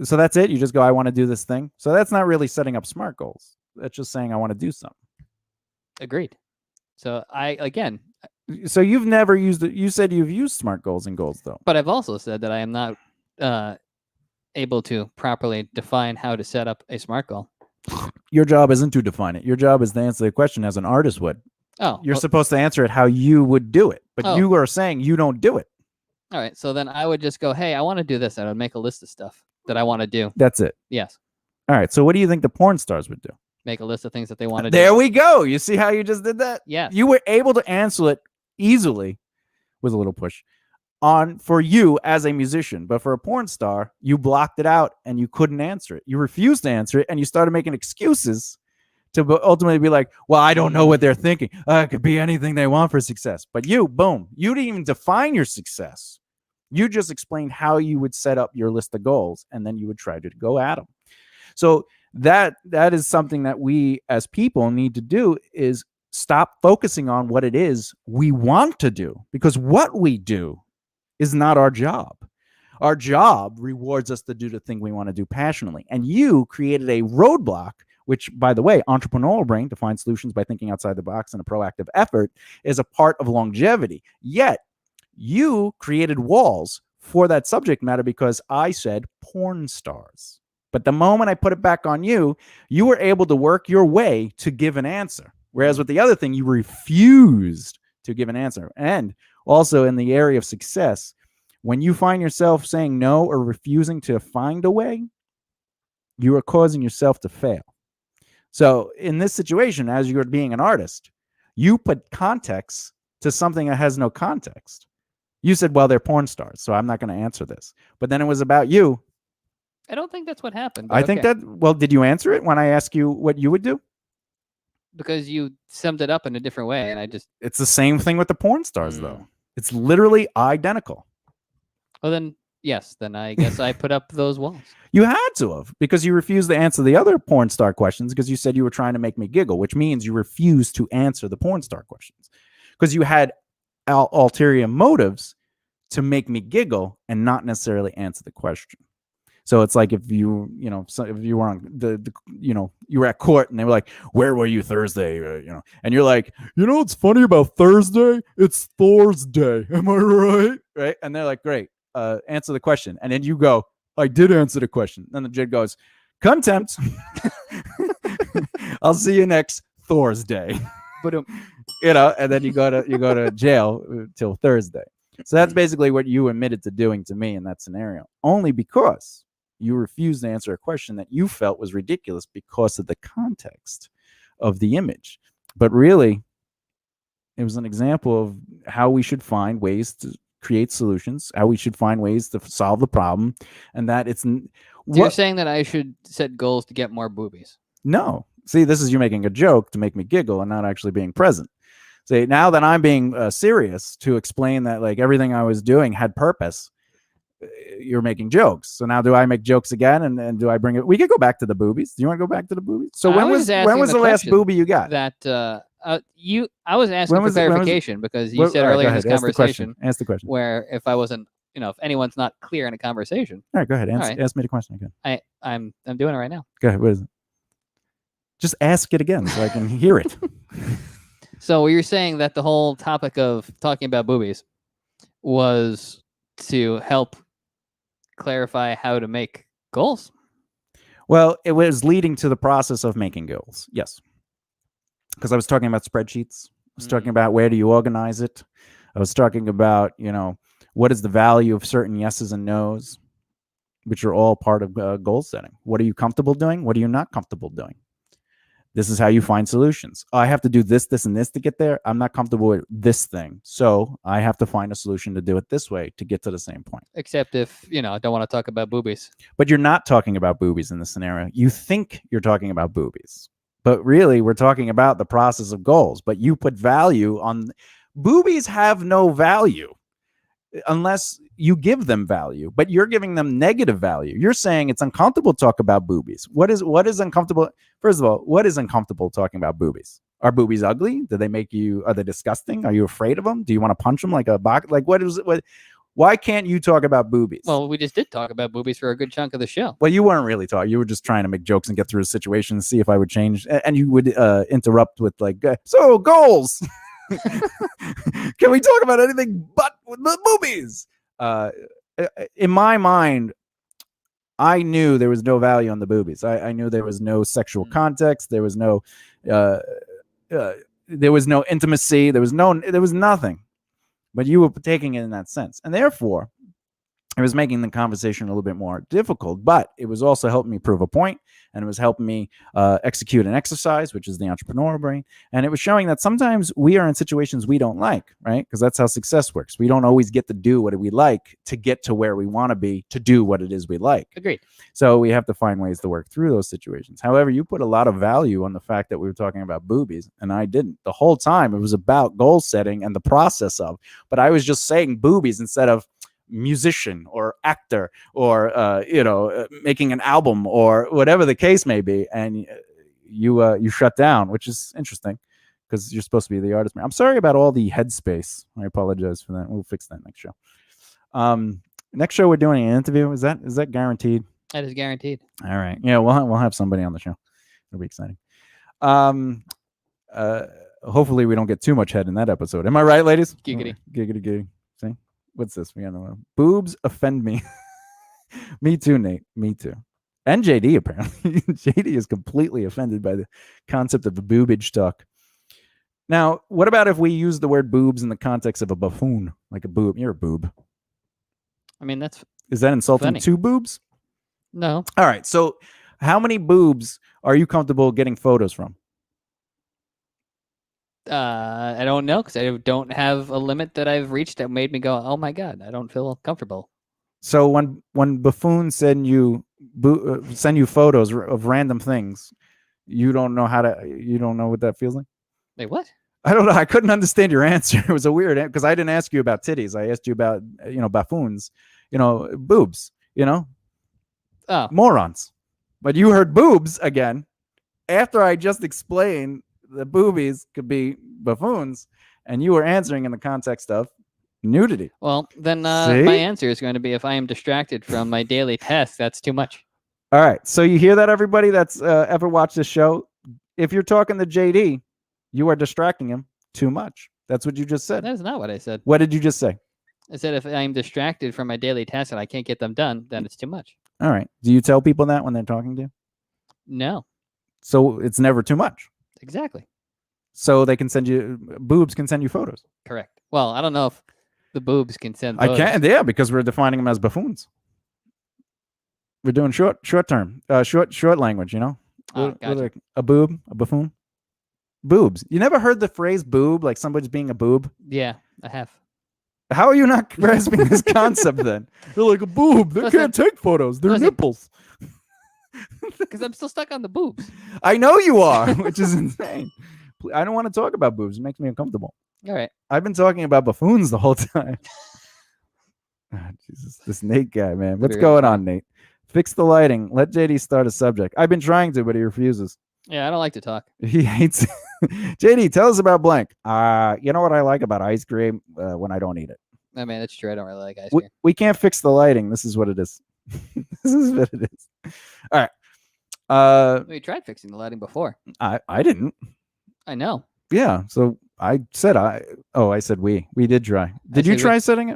So that's it. You just go, I want to do this thing. So that's not really setting up SMART goals. That's just saying I want to do something. Agreed. So So you've never used it. You said you've used SMART goals and goals, though. but I've also said that I am not able to properly define how to set up a SMART goal. Your job isn't to define it. Your job is to answer the question as an artist would. Oh, You're supposed to answer it how you would do it, but Oh. you are saying you don't do it. all right. So then I would just go, "Hey, I want to do this." I would make a list of stuff that I want to do. That's it. Yes. All right. So what do you think the porn stars would do? Make a list of things that they want to do. There we go. You see how you just did that? Yes. You were able to answer it easily with a little push for you as a musician. But for a porn star, you blocked it out and you couldn't answer it. You refused to answer it and you started making excuses to ultimately be like, well, I don't know what they're thinking. It could be anything they want for success. But boom, you didn't even define your success. You just explained how you would set up your list of goals and then you would try to go at them. So that is something that we as people need to do, is stop focusing on what it is we want to do, because what we do is not our job. Our job rewards us to do the thing we want to do passionately. And you created a roadblock, which, by the way, entrepreneurial brain to find solutions by thinking outside the box and a proactive effort is a part of longevity. Yet you created walls for that subject matter because I said porn stars. But the moment I put it back on you, you were able to work your way to give an answer. Whereas with the other thing, you refused to give an answer. And also in the area of success, when you find yourself saying no or refusing to find a way, you are causing yourself to fail. So in this situation, as you're being an artist, you put context to something that has no context. You said, well, they're porn stars, so I'm not going to answer this. But then it was about you. I don't think that's what happened. I think that, well, did you answer it when I asked you what you would do? Because you summed it up in a different way, and I just... It's the same thing with the porn stars, though. It's literally identical. Well, then, yes, then I guess I put up those walls. You had to have, because you refused to answer the other porn star questions because you said you were trying to make me giggle, which means you refused to answer the porn star questions because you had ulterior motives to make me giggle and not necessarily answer the question. So it's like if you were on you were at court and they were like, where were you Thursday? And you're like, what's funny about Thursday? It's Thor's Day. Am I right? Right. And they're like, great. Answer the question. And then you go, I did answer the question. Then the judge goes, contempt. I'll see you next Thor's Day. And then you go to jail till Thursday. So that's basically what you admitted to doing to me in that scenario, only because you refused to answer a question that you felt was ridiculous because of the context of the image. But really, it was an example of how we should find ways to create solutions, how we should find ways to solve the problem, and that it's... You're saying that I should set goals to get more boobies? No. See, this is you making a joke to make me giggle and not actually being present. See, now that I'm being serious to explain that like everything I was doing had purpose, you're making jokes. So now do I make jokes again? And do I bring it? We could go back to the boobies. Do you want to go back to the boobies? So when was the last boobie you got? That I was asking for clarification because you said earlier in this conversation. Ask the question. Where if I wasn't, if anyone's not clear in a conversation. All right, go ahead. Ask me the question again. I'm doing it right now. Go ahead. What is it? Just ask it again so I can hear it. So you're saying that the whole topic of talking about boobies was to help clarify how to make goals? Well, it was leading to the process of making goals. Yes. Because I was talking about spreadsheets. I was talking about where do you organize it. I was talking about, what is the value of certain yeses and nos, which are all part of goal setting. What are you comfortable doing? What are you not comfortable doing? This is how you find solutions. Oh, I have to do this, this, and this to get there. I'm not comfortable with this thing. So I have to find a solution to do it this way to get to the same point. Except if, I don't want to talk about boobies. But you're not talking about boobies in this scenario. You think you're talking about boobies. But really, we're talking about the process of goals. But you put value on... Boobies have no value unless you give them value, but you're giving them negative value. You're saying it's uncomfortable to talk about boobies. What is uncomfortable? First of all, what is uncomfortable talking about boobies? Are boobies ugly? Do they make you? Are they disgusting? Are you afraid of them? Do you want to punch them like a box? Like what is it? Why can't you talk about boobies? Well, we just did talk about boobies for a good chunk of the show. Well, you weren't really talking. You were just trying to make jokes and get through a situation and see if I would change. And you would interrupt with like, so goals. Can we talk about anything but the boobies? In my mind, I knew there was no value on the boobies. I knew there was no sexual context. There was no intimacy. There was nothing. But you were taking it in that sense, and therefore, it was making the conversation a little bit more difficult. But it was also helping me prove a point, and it was helping me execute an exercise, which is the entrepreneurial brain. And it was showing that sometimes we are in situations we don't like, right? Because that's how success works. We don't always get to do what we like to get to where we want to be to do what it is we like. Agreed. So we have to find ways to work through those situations. However, you put a lot of value on the fact that we were talking about boobies, and I didn't. The whole time it was about goal setting and the process of, but I was just saying boobies instead of musician or actor or making an album or whatever the case may be. And you shut down, which is interesting because you're supposed to be the artist. I'm sorry about all the headspace. I apologize for that. We'll fix that next show. Next show we're doing an interview. Is that guaranteed? That is guaranteed. All right. Yeah, we'll have somebody on the show. It'll be exciting. Hopefully we don't get too much head in that episode. Am I right, ladies? Giggity. Giggity. See? What's this? We got no boobs offend me. Me too, Nate. Me too. And JD apparently. JD is completely offended by the concept of the boobage talk. Now, what about if we use the word boobs in the context of a buffoon, like a boob? You're a boob. I mean, is that insulting funny. to boobs? No. All right. So, how many boobs are you comfortable getting photos from? I don't know because I don't have a limit that I've reached that made me go, oh my God, I don't feel comfortable. So when buffoons send you photos of random things, you don't know what that feels like? Wait, what? I don't know. I couldn't understand your answer. It was a weird because I didn't ask you about titties. I asked you about buffoons, boobs, Oh, morons. But you heard boobs again after I just explained the boobies could be buffoons, and you were answering in the context of nudity. Well, then my answer is going to be if I am distracted from my daily task, that's too much. All right. So you hear that, everybody that's ever watched this show? If you're talking to JD, you are distracting him too much. That's what you just said. That is not what I said. What did you just say? I said if I'm distracted from my daily tasks and I can't get them done, then it's too much. All right. Do you tell people that when they're talking to you? No. So it's never too much. Exactly. So boobs can send you photos. Correct. Well, I don't know if the boobs can send I those. can't. Yeah, because we're defining them as buffoons. We're doing short term, short language. Gotcha. A boob, a buffoon, boobs. You never heard the phrase "boob" like somebody's being a boob? Yeah, I have. How are you not grasping this concept then? They're like a boob. They can't take photos. They're nipples. Because I'm still stuck on the boobs. I know you are, which is insane. I don't want to talk about boobs. It makes me uncomfortable. All right. I've been talking about buffoons the whole time. Jesus, this Nate guy, man. What's going on, Nate? Fix the lighting. Let JD start a subject. I've been trying to, but he refuses. Yeah, I don't like to talk. He hates it. JD, tell us about blank. You know what I like about ice cream when I don't eat it? I mean, that's true. I don't really like ice cream. We can't fix the lighting. This is what it is. This is what it is. All right. We tried fixing the lighting before. I didn't. I know. Yeah. So I said I said we did try. Did you try resetting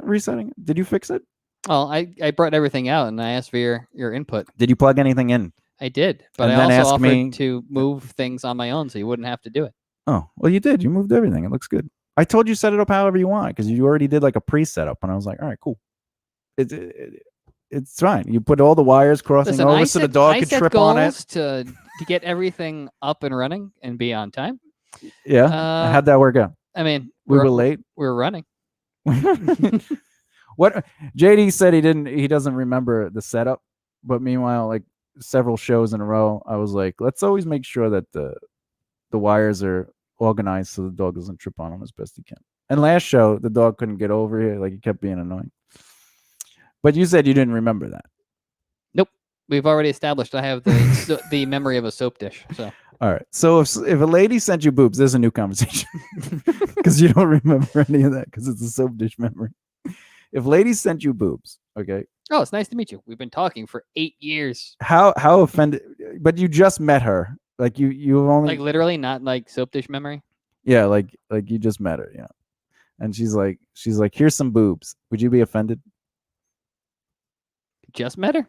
it? Did you fix it? Well, I brought everything out and I asked for your input. Did you plug anything in? I did, but And I then also ask me- offered to move things on my own so you wouldn't have to do it. Oh, well, you did. You moved everything. It looks good. I told you set it up however you want because you already did like a pre-setup, and I was like, all right, cool. It's fine. You put all the wires crossing Listen, over so the dog I could set trip on it. goals to get everything up and running and be on time. Yeah. How'd that work out? I mean, We were late. We were running. What JD said he doesn't remember the setup, but meanwhile, like several shows in a row, I was like, let's always make sure that the wires are organized so the dog doesn't trip on them as best he can. And last show, the dog couldn't get over here, like he kept being annoying. But you said you didn't remember that. Nope, we've already established I have the memory of a soap dish. So all right. So if a lady sent you boobs, there's a new conversation because you don't remember any of that because it's a soap dish memory. If ladies sent you boobs, okay. Oh, it's nice to meet you. We've been talking for 8 years. How offended? But you just met her. Like you only like literally not like soap dish memory. Yeah, like you just met her, and she's like, here's some boobs. Would you be offended? Just met her.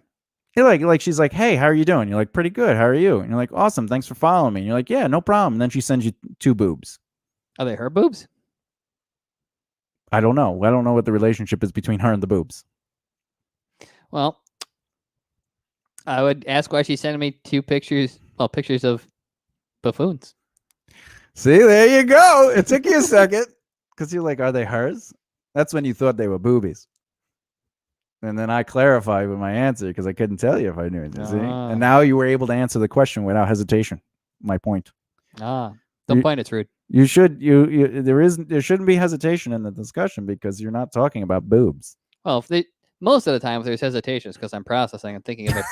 You're like she's like, hey, how are you doing? You're like, pretty good. How are you? And you're like, awesome. Thanks for following me. And you're like, yeah, no problem. And then she sends you 2 boobs. Are they her boobs? I don't know. I don't know what the relationship is between her and the boobs. Well, I would ask why she's sending me 2 pictures. Well, pictures of buffoons. See, there you go. It took you a second because you're like, are they hers? That's when you thought they were boobies. And then I clarified with my answer because I couldn't tell you if I knew it. See? And now you were able to answer the question without hesitation. My point. Don't point. It's rude. You should. There shouldn't be hesitation in the discussion because you're not talking about boobs. Well, most of the time there's hesitations because I'm processing and thinking of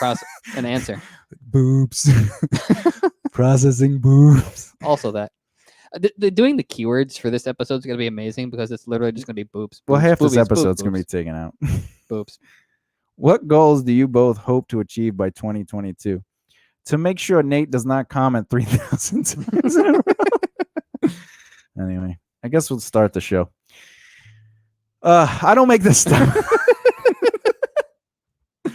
an answer. Boobs. Processing boobs. Also that. Doing the keywords for this episode is going to be amazing because it's literally just going to be boobs. Well, half boobies, this episode is boobs, going to be taken out. Boobs. What goals do you both hope to achieve by 2022? To make sure Nate does not comment 3,000 times in a row. Anyway, I guess we'll start the show. I don't make this stuff. It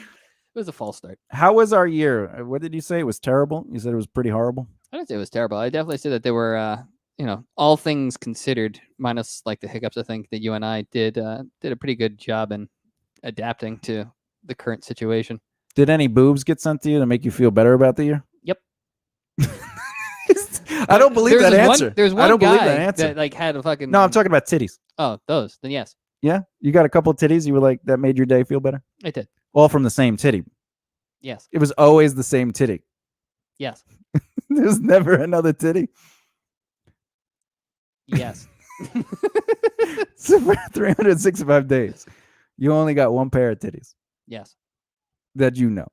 was a false start. How was our year? What did you say? It was terrible? You said it was pretty horrible? I didn't say it was terrible. I definitely said that there were, all things considered, minus like the hiccups, I think that you and I did a pretty good job in adapting to the current situation. Did any boobs get sent to you to make you feel better about the year? Yep. I don't believe that answer. There's one guy that like had a fucking... No, I'm talking about titties. Oh, those. Then yes. Yeah? You got a couple of titties you were like, that made your day feel better? I did. All from the same titty? Yes. It was always the same titty? Yes. There's never another titty? Yes. So for 365 days, you only got one pair of titties? Yes. That you know?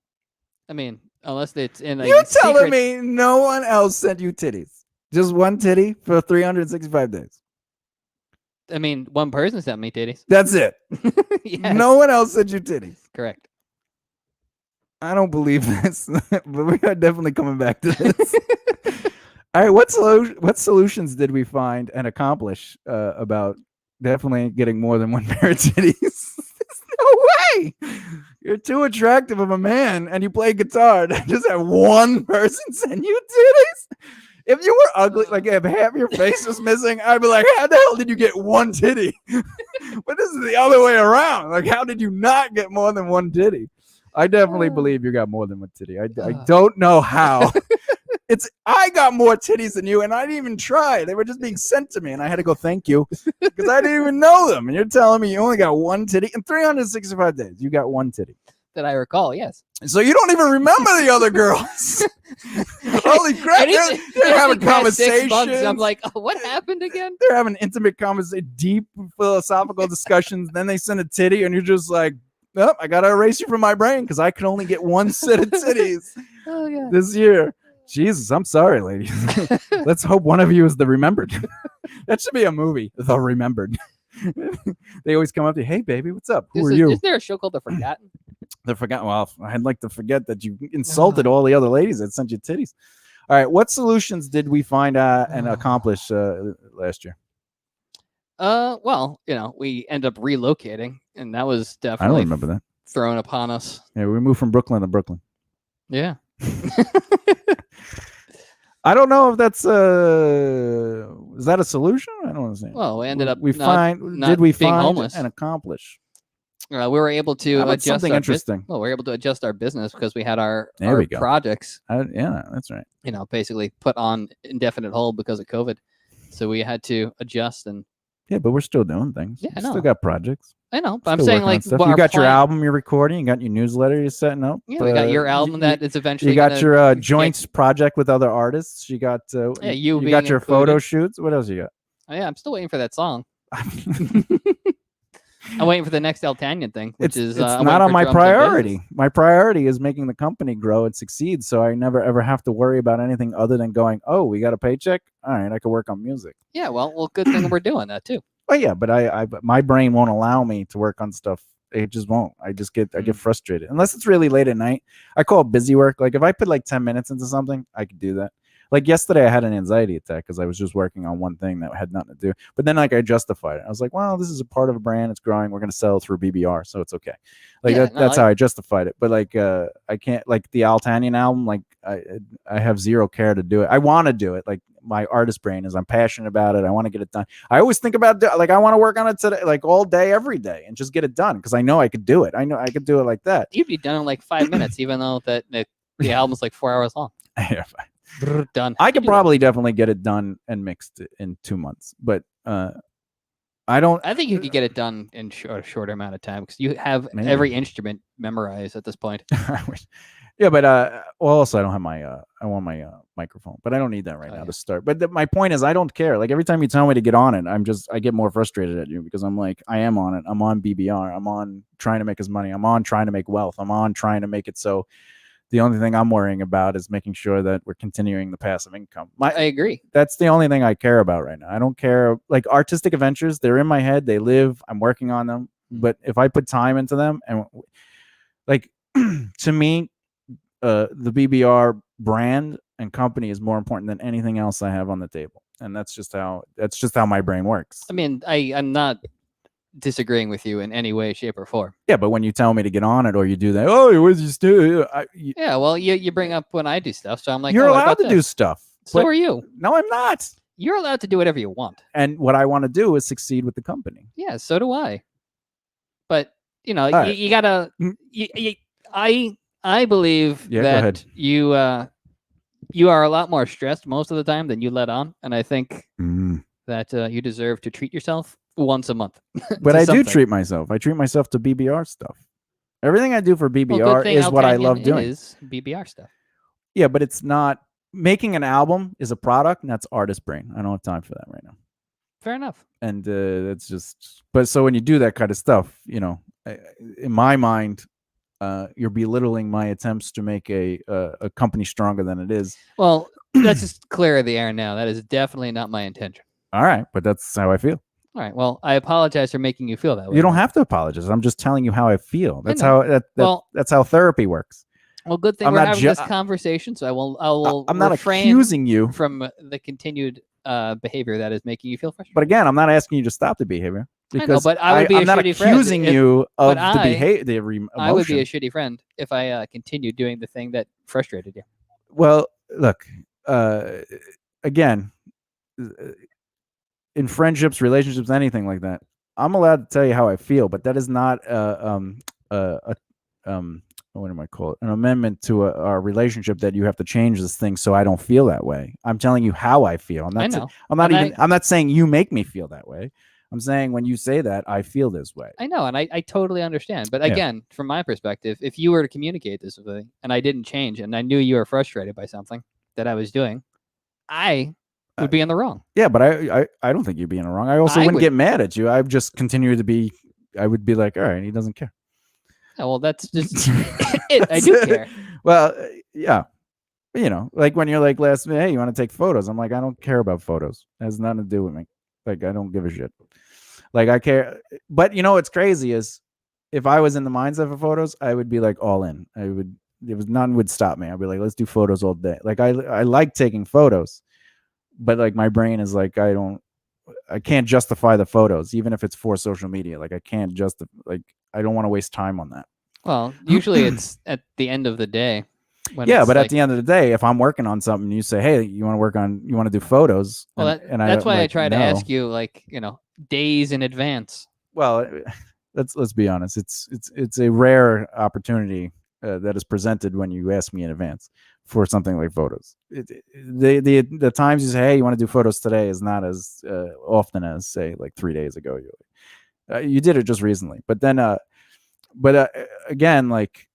I mean, unless it's in You're telling me no one else sent you titties? Just one titty for 365 days? I mean, one person sent me titties. That's it? Yes. No one else sent you titties? Correct. I don't believe this, but we are definitely coming back to this. All right, what solutions did we find and accomplish about definitely getting more than one pair of titties? There's no way. You're too attractive of a man, and you play guitar to just have one person send you titties. If you were ugly, like if half your face was missing, I'd be like, how the hell did you get one titty? But this is the other way around. Like, how did you not get more than one titty? I definitely believe you got more than one titty. I don't know how. I got more titties than you, and I didn't even try. They were just being sent to me, and I had to go thank you because I didn't even know them. And you're telling me you only got one titty in 365 days. You got one titty. That I recall, yes. So you don't even remember the other girls. Holy crap! They're having conversations. I'm like, oh, what happened again? They're having intimate conversation, deep philosophical discussions. Then they send a titty, and you're just like, "Oh, I gotta erase you from my brain because I can only get one set of titties this year." Jesus, I'm sorry, ladies. Let's hope one of you is the remembered. That should be a movie, The Remembered. They always come up to you, hey, baby, what's up? Who are you? Is there a show called The Forgotten? The Forgotten. Well, I'd like to forget that you insulted all the other ladies that sent you titties. All right, what solutions did we find and accomplish last year? Well, we end up relocating, and that was definitely I don't remember that. Thrown upon us. Yeah, we moved from Brooklyn to Brooklyn. Yeah. I don't know if that's is that a solution? I don't understand. Well, we ended up did we find and accomplish? we were able to How about adjust something our interesting? we were able to adjust our business because we had our There we go. projects, Yeah, that's right. basically put on indefinite hold because of COVID. So we had to adjust and. Yeah, but we're still doing things. Yeah, I We know. still got projects. I know, but I'm Still saying working on like stuff. what You our got your plan- album you're recording. You got your newsletter you're setting up. Yeah, we got your album that is eventually. You got gonna your get- joints project with other artists. You got you you being got your photo included. shoots. What else you got? Oh, yeah, I'm still waiting for that song. I'm waiting for the next El Tanyan thing, which it's I'm not waiting on for my drums and basses. priority. My priority is making the company grow and succeed, so I never ever have to worry about anything other than going, oh, we got a paycheck. All right, I can work on music. Yeah, well, good thing we're doing that too. Oh yeah, but my brain won't allow me to work on stuff. It just won't. I get frustrated unless it's really late at night. I call it busy work. Like if I put like 10 minutes into something, I could do that. Like yesterday, I had an anxiety attack because I was just working on one thing that had nothing to do. But then like I justified it. I was like, well, this is a part of a brand. It's growing. We're going to sell it through BBR, so it's okay. Like that's how I justified it. But like I can't, like the Al Tanyan album. Like I have zero care to do it. I want to do it. Like my artist brain is. I'm passionate about it. I want to get it done. I always think about like I want to work on it today, like all day, every day, and just get it done because I know I could do it. I know I could do it like that. You'd be done in like 5 minutes, even though that the album's like 4 hours long. Done. I could probably definitely get it done and mixed in 2 months, but I don't. I think you could get it done in a shorter amount of time because you have every instrument memorized at this point. Yeah, but also I don't have my I want my microphone, but I don't need that right now to start. But my point is, I don't care. Like every time you tell me to get on it, I get more frustrated at you because I'm like, I am on it. I'm on BBR. I'm on trying to make his money. I'm on trying to make wealth. I'm on trying to make it so. The only thing I'm worrying about is making sure that we're continuing the passive income. I agree. That's the only thing I care about right now. I don't care. Like artistic adventures, they're in my head. They live. I'm working on them. But if I put time into them, and like to me, the BBR brand and company is more important than anything else I have on the table. And that's just how my brain works. I mean, I'm not disagreeing with you in any way, shape, or form. Yeah, but when you tell me to get on it or you do that, oh, what's you do? Yeah, well, you bring up when I do stuff, so I'm like, you're allowed to do stuff. So are you? No, I'm not. You're allowed to do whatever you want. And what I want to do is succeed with the company. Yeah, so do I. But you gotta. I believe that you are a lot more stressed most of the time than you let on, and I think that you deserve to treat yourself once a month. But I do treat myself. I treat myself to BBR stuff. Everything I do for BBR is what I love doing. Is BBR stuff. Yeah, but it's not. Making an album is a product, and that's artist brain. I don't have time for that right now. Fair enough. And it's just. But so when you do that kind of stuff, in my mind, you're belittling my attempts to make a company stronger than it is. Well, let's just clear the air now. That is definitely not my intention. All right, but that's how I feel. All right. Well, I apologize for making you feel that way. You don't have to apologize. I'm just telling you how I feel. That's that's how therapy works. Well, good thing we're having this conversation, so I will. I'm not accusing you from the continued behavior that is making you feel frustrated. But again, I'm not asking you to stop the behavior. Because I know, but I would be I'm not accusing you of the behavior, the emotion. I would be a shitty friend if I continued doing the thing that frustrated you. Well, look, again, in friendships, relationships, anything like that, I'm allowed to tell you how I feel, but that is not what am I call it? An amendment to our relationship that you have to change this thing so I don't feel that way. I'm telling you how I feel. I'm not saying you make me feel that way. I'm saying when you say that, I feel this way. I know, and I totally understand. But again, from my perspective, if you were to communicate this with me and I didn't change and I knew you were frustrated by something that I was doing, I would be in the wrong. Yeah, but I don't think you'd be in the wrong. I also wouldn't get mad at you. I would just continue to be, I would be like, all right, he doesn't care. Yeah, well, that's just it. I do care. Well, yeah. Like when you're like last minute, hey, you want to take photos? I'm like, I don't care about photos. It has nothing to do with me. Like, I don't give a shit. Like, I care. But what's crazy is if I was in the mindset for photos, I would be like all in. Nothing would stop me. I'd be like, let's do photos all day. Like, I like taking photos, but like my brain is like, I can't justify the photos, even if it's for social media. Like, I can't I don't want to waste time on that. Well, usually it's at the end of the day. But at the end of the day, if I'm working on something, you say, "Hey, you want to do photos?" Well, that's why I try to ask you, days in advance. Well, let's be honest. It's a rare opportunity that is presented when you ask me in advance for something like photos. The times you say, hey, you want to do photos today is not as often as say like 3 days ago. You did it just recently, but then again, like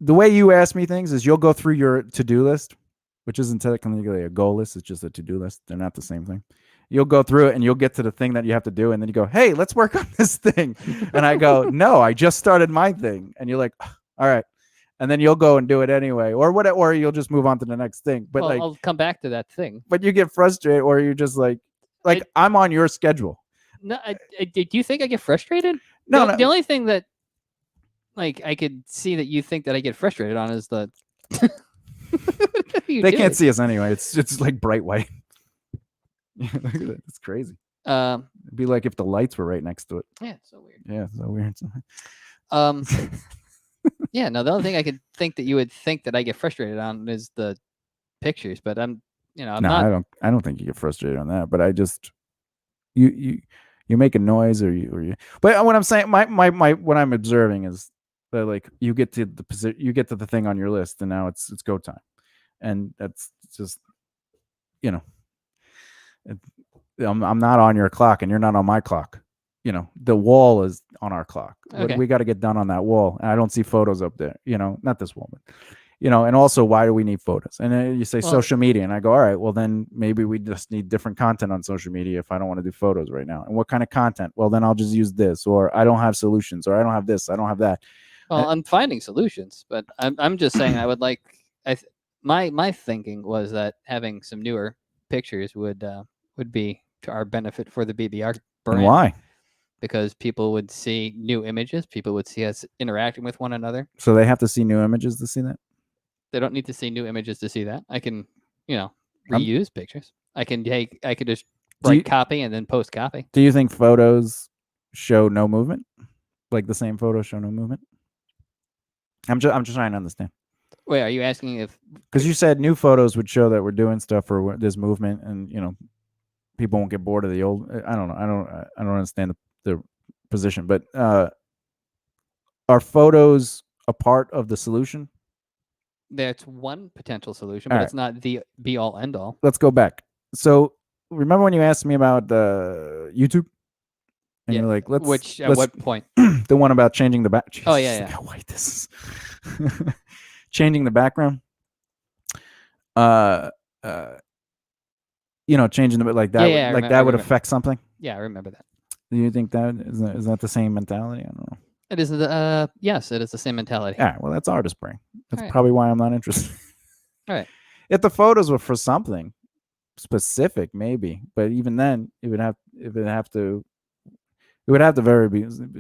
the way you ask me things is you'll go through your to-do list, which isn't technically a goal list. It's just a to-do list. They're not the same thing. You'll go through it and you'll get to the thing that you have to do. And then you go, hey, let's work on this thing. And I go, no, I just started my thing. And you're like, all right. And then you'll go and do it anyway. Or what? Or you'll just move on to the next thing. But well, like, I'll come back to that thing. but you get frustrated or you're just like I'm on your schedule. No, do you think I get frustrated? No, The only thing that like I could see that you think that I get frustrated on is the they can't see us anyway. It's like bright white. Look at that. It's crazy. It'd be like if the lights were right next to it. Yeah, so weird. Yeah, so weird. Yeah, no, the only thing I could think that you would think that I get frustrated on is the pictures, but I'm not. I don't think you get frustrated on that, but I just you make a noise or you. But what I'm saying, my what I'm observing is that like you get to the position, you get to the thing on your list, and now it's go time, and that's just I'm not on your clock, and you're not on my clock. The wall is on our clock. Okay. We got to get done on that wall. And I don't see photos up there. Not this wall, but and also why do we need photos? And then you say social media, and I go, all right, well then maybe we just need different content on social media if I don't want to do photos right now. And what kind of content? Well, then I'll just use this, or I don't have solutions, or I don't have this, I don't have that. Well, I'm finding solutions, but I'm just saying I would like my thinking was that having some newer pictures would be to our benefit for the BBR brand. And why? Because people would see new images, people would see us interacting with one another. So they have to see new images to see that? They don't need to see new images to see that. I can, reuse pictures. I could just write copy and then post copy. Do you think photos show no movement? Like the same photos show no movement? I'm just trying to understand. Wait, are you asking if? Because you said new photos would show that we're doing stuff or there's movement, and people won't get bored of the old. I don't know. I don't understand the position, but are photos a part of the solution? That's one potential solution, but it's not the be all end all. Let's go back. So remember when you asked me about YouTube? And you're like, at what point? The one about changing the back. Oh yeah. Look how white this is. Changing the background. Changing the like that. Yeah, that would affect something. Yeah, I remember that. Do you think that is that the same mentality? I don't know. It is yes, it is the same mentality. Yeah, well, that's artist brain. That's probably why I'm not interested. All right. If the photos were for something specific, maybe, but even then, it would have to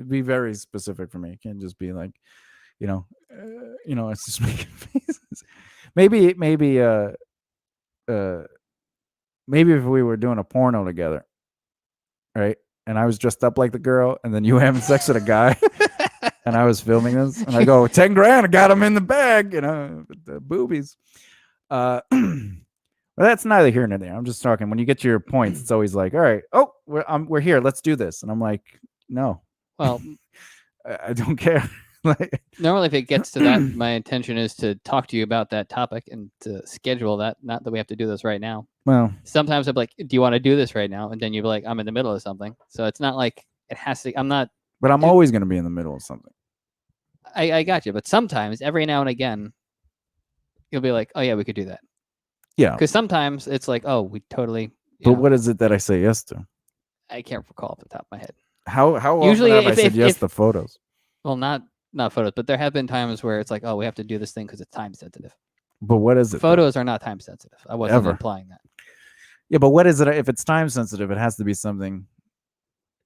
be very specific for me. It can't just be like, it's just making faces. Maybe if we were doing a porno together, right? And I was dressed up like the girl, and then you were having sex with a guy, and I was filming this, and I go, 10 grand, I got him in the bag, with the boobies. Well, that's neither here nor there. I'm just talking. When you get to your points, it's always like, all right, we're here, let's do this, and I'm like, no. Well, I don't care. Normally, if it gets to that, my intention is to talk to you about that topic and to schedule that. Not that we have to do this right now. Well, sometimes I'm like, do you want to do this right now? And then you're like, I'm in the middle of something. So it's not like it has to. I'm not. But I'm always going to be in the middle of something. I got you. But sometimes, every now and again, you'll be like, oh yeah, we could do that. Yeah. Because sometimes it's like, oh, we totally. But what is it that I say yes to? I can't recall off the top of my head. How usually often have I said yes to photos? Well, not photos, but there have been times where it's like, oh, we have to do this thing because it's time sensitive. But what is it? Photos are not time sensitive. I wasn't implying that. Yeah, but what is it? If it's time sensitive, it has to be something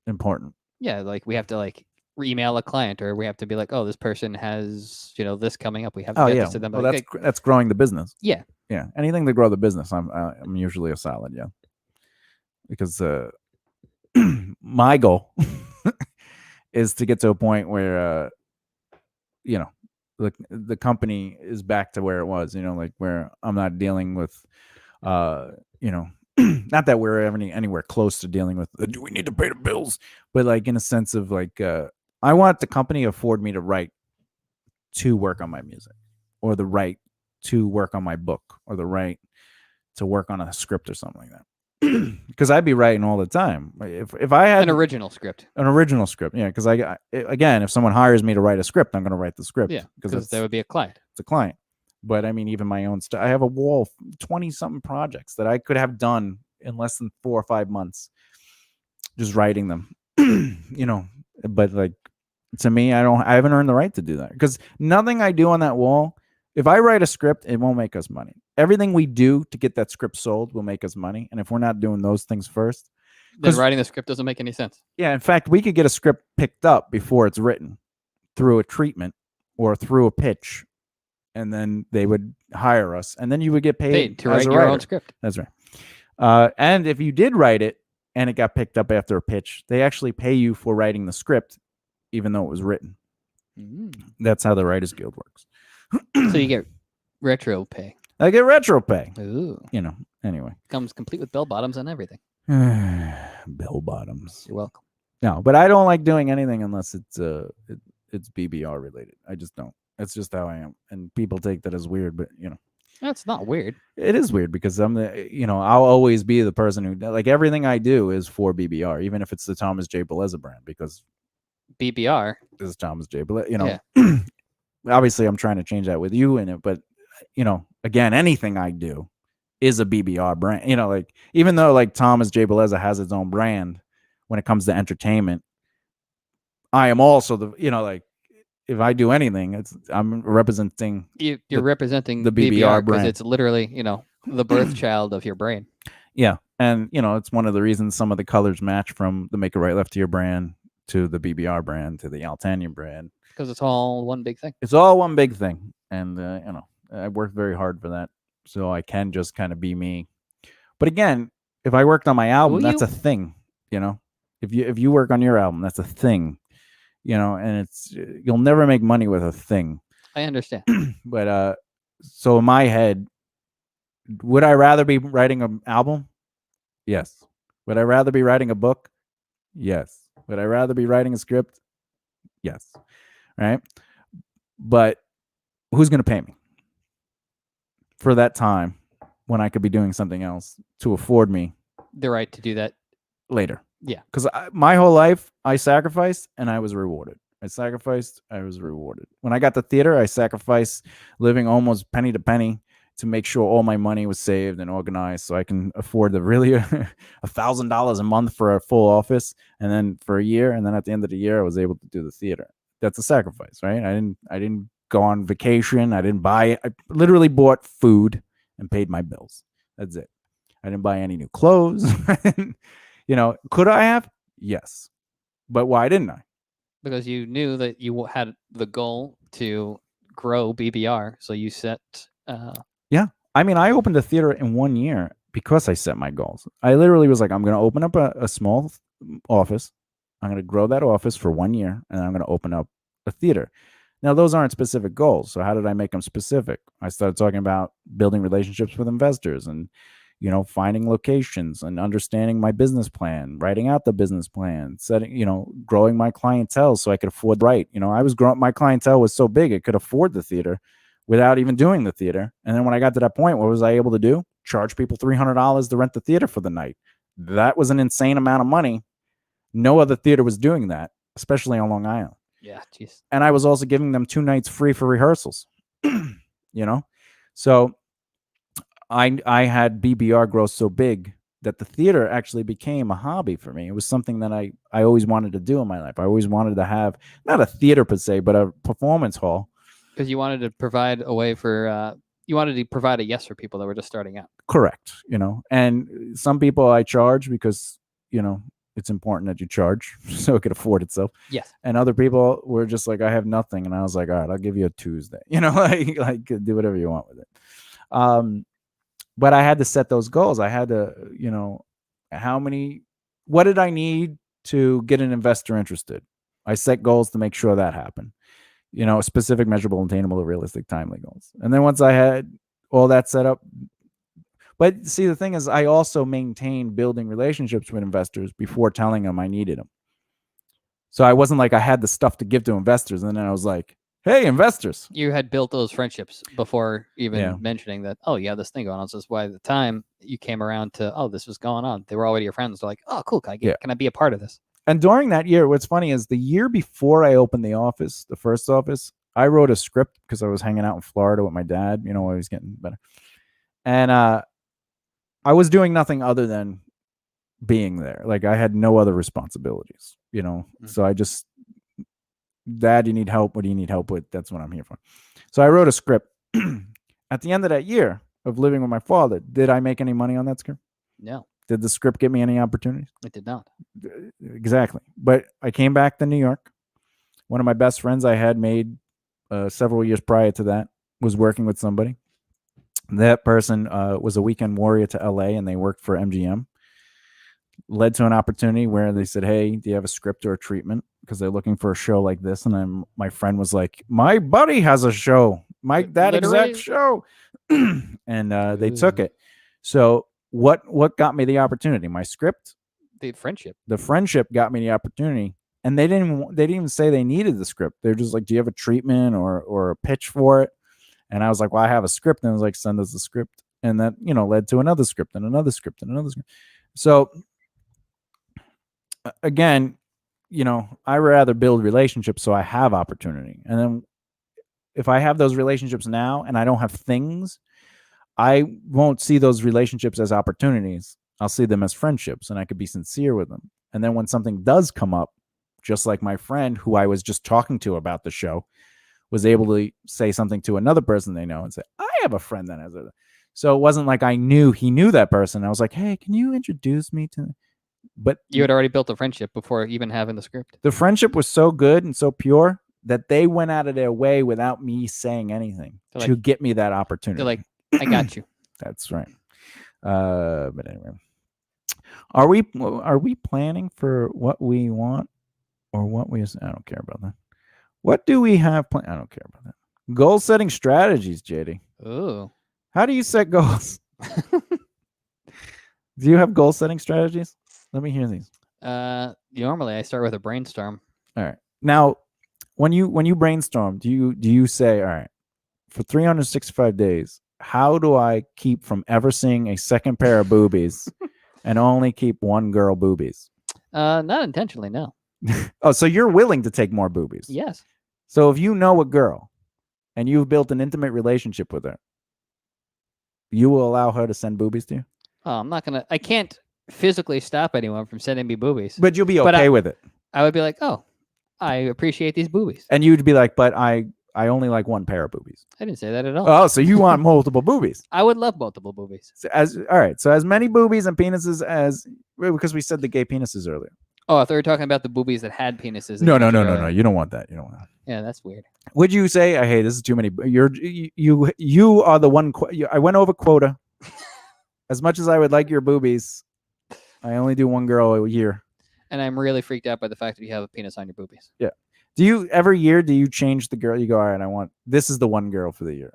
important. Yeah, like we have to email a client, or we have to be like, oh, this person has this coming up. We have to get this to them. Well, that's growing the business. Yeah. Yeah. Anything to grow the business, I'm usually a solid, yeah. Because my goal is to get to a point where the company is back to where it was, like where I'm not dealing with not that we're anywhere close to dealing with do we need to pay the bills, but like in a sense of like I want the company to afford me to write to work on my music, or the right to work on my book, or the right to work on a script or something like that. Because I'd be writing all the time. If I had An original script. an original script, yeah. Because again, if someone hires me to write a script, I'm going to write the script. Yeah, because because there would be a client. it's a client. But I mean, even my own stuff. I have a wall, 20-something projects that I could have done in less than 4 or 5 months, just writing them. But like to me, I haven't earned the right to do that, because nothing I do on that wall. If I write a script, it won't make us money. Everything we do to get that script sold will make us money. And if we're not doing those things first, then writing the script doesn't make any sense. Yeah, in fact, we could get a script picked up before it's written through a treatment or through a pitch, and then they would hire us, and then you would get paid to write your own script. That's right. And if you did write it and it got picked up after a pitch, they actually pay you for writing the script, even though it was written. That's how the Writers Guild works. So you get retro pay. I get retro pay. Ooh. Anyway. Comes complete with bell bottoms and everything. Bell bottoms. You're welcome. No, but I don't like doing anything unless it's BBR related. I just don't. It's just how I am. And people take that as weird, but That's not weird. It is weird, because I'm I'll always be the person who, like, everything I do is for BBR, even if it's the Thomas J. Bellezza brand, because BBR is Thomas J. Bellezza. Obviously I'm trying to change that with you in it, but again, anything I do is a BBR brand. Like, even though like Thomas J. Bellezza has its own brand when it comes to entertainment, I am also the like, if I do anything, I'm representing. You're representing the BBR because brand. it's literally the birth child of your brain. Yeah, and it's one of the reasons some of the colors match, from the Make It Right Left to Your brand to the BBR brand to the Altania brand, because it's all one big thing. It's all one big thing, and I worked very hard for that, so I can just kind of be me. But again, if I worked on my album, that's a thing. If you work on your album, that's a thing. And you'll never make money with a thing. I understand. But so in my head, would I rather be writing an album? Yes. Would I rather be writing a book? Yes. Would I rather be writing a script? Yes. Right? But who's going to pay me for that time when I could be doing something else to afford me the right to do that later? Yeah. Because my whole life, I sacrificed and I was rewarded. I sacrificed, I was rewarded. When I got to theater, I sacrificed living almost penny to penny to make sure all my money was saved and organized so I can afford the really $1,000 a month for a full office, and then for a year, and then at the end of the year I was able to do the theater. That's a sacrifice, right? I didn't go on vacation. I didn't buy it. I literally bought food and paid my bills. That's it. I didn't buy any new clothes. Could I have? Yes. But why didn't I? Because you knew that you had the goal to grow BBR, so you set yeah. I mean, I opened a theater in 1 year because I set my goals. I literally was like, I'm going to open up a small office. I'm going to grow that office for 1 year, and I'm going to open up a theater. Now, those aren't specific goals. So how did I make them specific? I started talking about building relationships with investors and, finding locations and understanding my business plan, writing out the business plan, setting, growing my clientele so I could afford I was growing, my clientele was so big it could afford the theater without even doing the theater. And then when I got to that point, what was I able to do? Charge people $300 to rent the theater for the night. That was an insane amount of money. No other theater was doing that, especially on Long Island. Yeah, jeez. And I was also giving them 2 nights free for rehearsals. So I had BBR grow so big that the theater actually became a hobby for me. It was something that I always wanted to do in my life. I always wanted to have, not a theater per se, but a performance hall. Because you wanted to provide a way for, you wanted to provide a yes for people that were just starting out. Correct. And some people I charge because, it's important that you charge so it could afford itself. Yes. And other people were just like, I have nothing. And I was like, all right, I'll give you a Tuesday, like do whatever you want with it. But I had to set those goals. I had to, what did I need to get an investor interested? I set goals to make sure that happened. Specific, measurable, attainable, realistic, timely goals. And then once I had all that set up, But see, the thing is, I also maintained building relationships with investors before telling them I needed them. So I wasn't like I had the stuff to give to investors, and then I was like, "Hey, investors!" You had built those friendships before even Yeah. mentioning that. Oh, yeah, this thing going on. So that's why the time you came around to, oh, this was going on. They were already your friends. They're like, oh, cool. Can I be a part of this? And during that year, what's funny is the year before I opened the office, the first office, I wrote a script because I was hanging out in Florida with my dad. You know, I was getting better, and I was doing nothing other than being there. Like I had no other responsibilities. You know, so I just, Dad, you need help. What do you need help with? That's what I'm here for. So I wrote a script. At the end of that year of living with my father, did I make any money on that script? No, Did the script get me any opportunities? it did not. Exactly. But I came back to New York. One of my best friends I had made several years prior to that was working with somebody. That person was a weekend warrior to LA, and they worked for MGM. Led to an opportunity where they said, "Hey, do you have a script or a treatment?" Because they're looking for a show like this. And then my friend was like, "My buddy has a show, that Literally? exact show," and they took it. So what got me the opportunity? My script, The friendship. the friendship got me the opportunity. And they didn't even say they needed the script. They're just like, "Do you have a treatment or a pitch for it?" And I was like, "Well, I have a script." And I was like, "Send us the script." And that, led to another script and another script and another script. So again, I rather build relationships so I have opportunity. And then if I have those relationships now and I don't have things, I won't see those relationships as opportunities. I'll see them as friendships, and I could be sincere with them. And then when something does come up, just like my friend who I was just talking to about the show was able to say something to another person they know and say, "I have a friend that has a." So it wasn't like he knew that person. I was like, "Hey, can you introduce me to?" But You had already built a friendship before even having the script. the friendship was so good and so pure that they went out of their way without me saying anything to get me that opportunity. They're like, I got you. That's right. But anyway, are we planning for what we want or what we? I don't care about that. What do we have planned? I don't care about that. Goal setting strategies, JD. Ooh. How do you set goals? Do you have goal setting strategies? Let me hear these. Normally I start with a brainstorm. All right. Now, when you brainstorm, do you say, "All right, for 365 days, how do I keep from ever seeing a second pair of boobies and only keep one girl boobies?" Not intentionally, no. Oh, so you're willing to take more boobies? Yes. So if you know a girl and you've built an intimate relationship with her, you will allow her to send boobies to you? Oh, I can't physically stop anyone from sending me boobies. But you'll be okay with it. I would be like, oh, I appreciate these boobies. And you'd be like, "But I only like one pair of boobies." I didn't say that at all. Oh, so you want multiple boobies? I would love multiple boobies. So all right. So as many boobies and penises as, because we said the gay penises earlier. Oh, I thought we were talking about the boobies that had penises. No. You don't want that. You don't want that. Yeah, that's weird. Would you say, "Hey, this is too many"? You are the one. I went over quota. As much as I would like your boobies, I only do one girl a year. And I'm really freaked out by the fact that you have a penis on your boobies. Yeah. Do you every year? Do you change the girl? You go, "All right, this is the one girl for the year."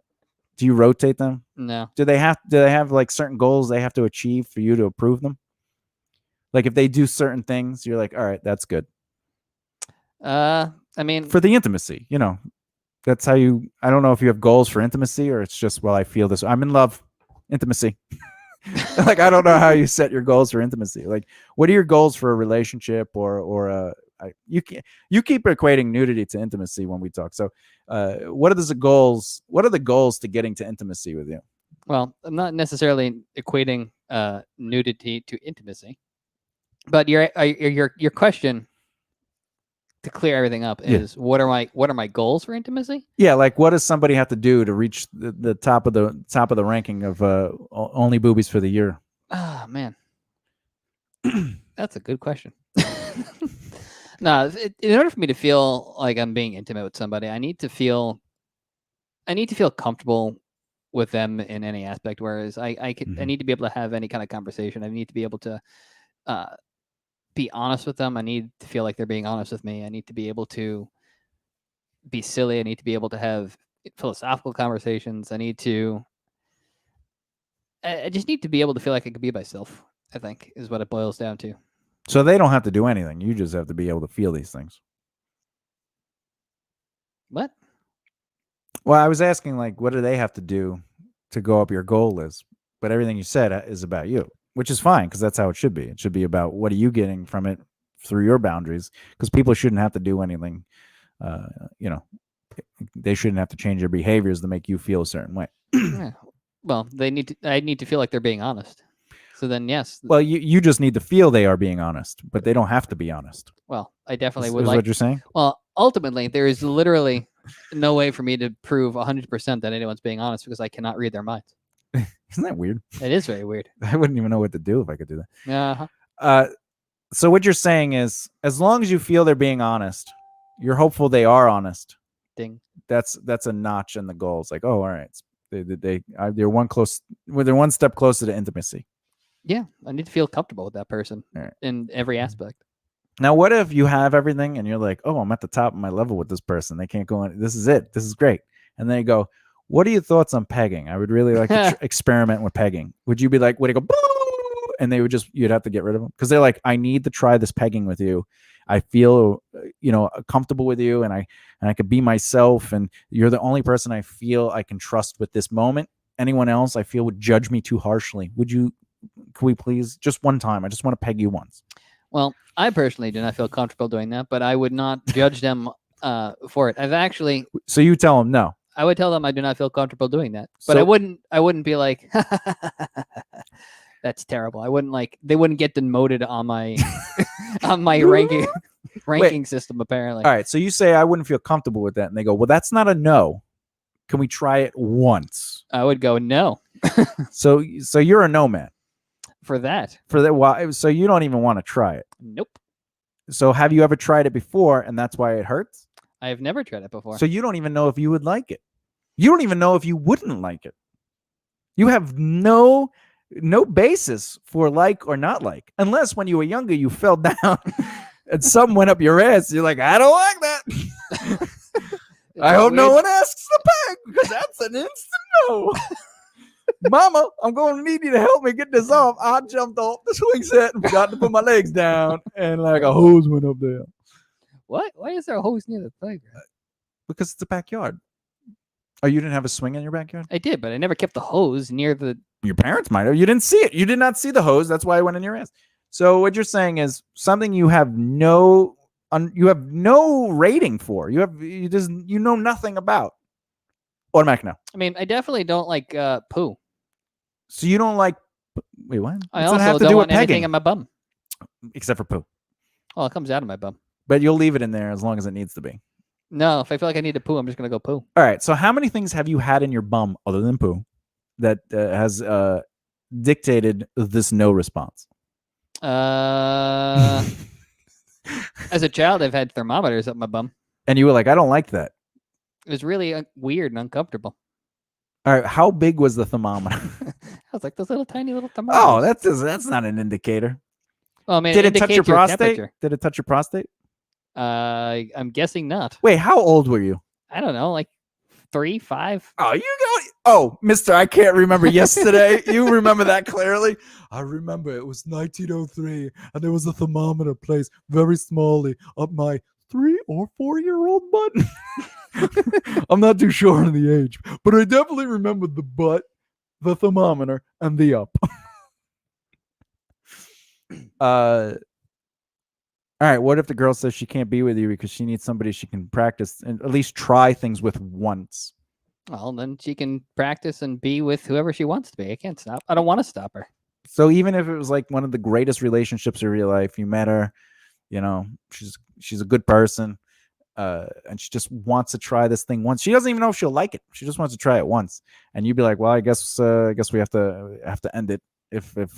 Do you rotate them? No. Do they have like certain goals they have to achieve for you to approve them? Like if they do certain things, you're like, "All right, that's good." I mean, For the intimacy, that's how you. I don't know if you have goals for intimacy or it's just, well, I feel this. I'm in love. Intimacy. Like, I don't know how you set your goals for intimacy. Like, what are your goals for a relationship or you keep equating nudity to intimacy when we talk. So, what are the goals? What are the goals to getting to intimacy with you? Well, I'm not necessarily equating nudity to intimacy, but your question, to clear everything up, is what are my goals for intimacy? Yeah, like what does somebody have to do to reach the top of the ranking of only boobies for the year? Oh man, that's a good question. No, in order for me to feel like I'm being intimate with somebody, I need to feel comfortable with them in any aspect. Whereas I need to be able to have any kind of conversation. I need to be able to be honest with them. I need to feel like they're being honest with me. I need to be able to be silly. I need to be able to have philosophical conversations. I need to I just need to be able to feel like I can be myself, I think, is what it boils down to. So they don't have to do anything. You just have to be able to feel these things. What? Well, I was asking, like, what do they have to do to go up your goal list? But everything you said is about you, which is fine because that's how it should be. It should be about what are you getting from it through your boundaries, because people shouldn't have to do anything. They shouldn't have to change their behaviors to make you feel a certain way. Yeah. Well, I need to feel like they're being honest. So then, yes. Well, you just need to feel they are being honest, but they don't have to be honest. Well, I definitely Is would like. what you're saying? Well, ultimately, there is literally no way for me to prove 100% that anyone's being honest because I cannot read their minds. Isn't that weird? It is very weird. I wouldn't even know what to do if I could do that. Uh-huh. So what you're saying is, as long as you feel they're being honest, you're hopeful they are honest. Ding. That's a notch in the goal. It's like, oh, all right, they're one step closer to intimacy. Yeah, I need to feel comfortable with that person in every aspect. Now, what if you have everything and you're like, oh, I'm at the top of my level with this person. They can't go on. This is it. This is great. And then you go, what are your thoughts on pegging? I would really like to experiment with pegging. Would you be like, would it go, and you'd have to get rid of them? Because they're like, I need to try this pegging with you. I feel, comfortable with you, and I could be myself, and you're the only person I feel I can trust with this moment. Anyone else I feel would judge me too harshly. Can we please, just one time, I just want to peg you once. Well, I personally do not feel comfortable doing that, but I would not judge them for it. I've actually. So you tell them no. I would tell them I do not feel comfortable doing that, but I wouldn't be like, that's terrible. I wouldn't they wouldn't get demoted on my on my ranking system, apparently. All right. So you say I wouldn't feel comfortable with that, and they go, well, that's not a no. Can we try it once? I would go no. So you're a no man. For that. Why? So you don't even want to try it. Nope. So have you ever tried it before, and that's why it hurts? I have never tried it before. So you don't even know if you would like it. You don't even know if you wouldn't like it. You have no basis for like or not like, unless when you were younger you fell down and something went up your ass. You're like, I don't like that. I hope no one asks the peg, because that's an instant no. Mama, I'm going to need you to help me get this off. I jumped off the swing set and forgot to put my legs down, and like a hose went up there. What? Why is there a hose near the playground? Because it's a backyard. Oh, you didn't have a swing in your backyard? I did, but I never kept the hose near the... Your parents might have. You didn't see it. You did not see the hose. That's why it went in your ass. So what you're saying is something you have no rating for. You know nothing about. Automatic no. I mean, I definitely don't like poo. So you don't like... Wait, what? I also don't want anything in my bum. Except for poo. Well, it comes out of my bum. But you'll leave it in there as long as it needs to be. No, if I feel like I need to poo, I'm just going to go poo. All right. So how many things have you had in your bum other than poo that has dictated this no response? As a child, I've had thermometers up my bum. And you were like, I don't like that. It was really weird and uncomfortable. All right. How big was the thermometer? I was like, those little tiny little thermometers. Oh, that's not an indicator. Well, I mean, did it touch your prostate? Temperature. Did it touch your prostate? I'm guessing not. Wait, how old were you? I don't know, like 3, 5. Oh, you go. Oh, mister, I can't remember yesterday. You remember that clearly? I remember it was 1903, and there was a thermometer placed very smallly up my 3 or 4-year-old butt. I'm not too sure on the age, but I definitely remember the butt, the thermometer, and the up. All right, what if the girl says she can't be with you because she needs somebody she can practice and at least try things with once? Well, then she can practice and be with whoever she wants to be. I can't stop. I don't want to stop her. So even if it was like one of the greatest relationships of your life, you met her, she's a good person, and she just wants to try this thing once. She doesn't even know if she'll like it. She just wants to try it once, and you'd be like, "Well, I guess we have to end it."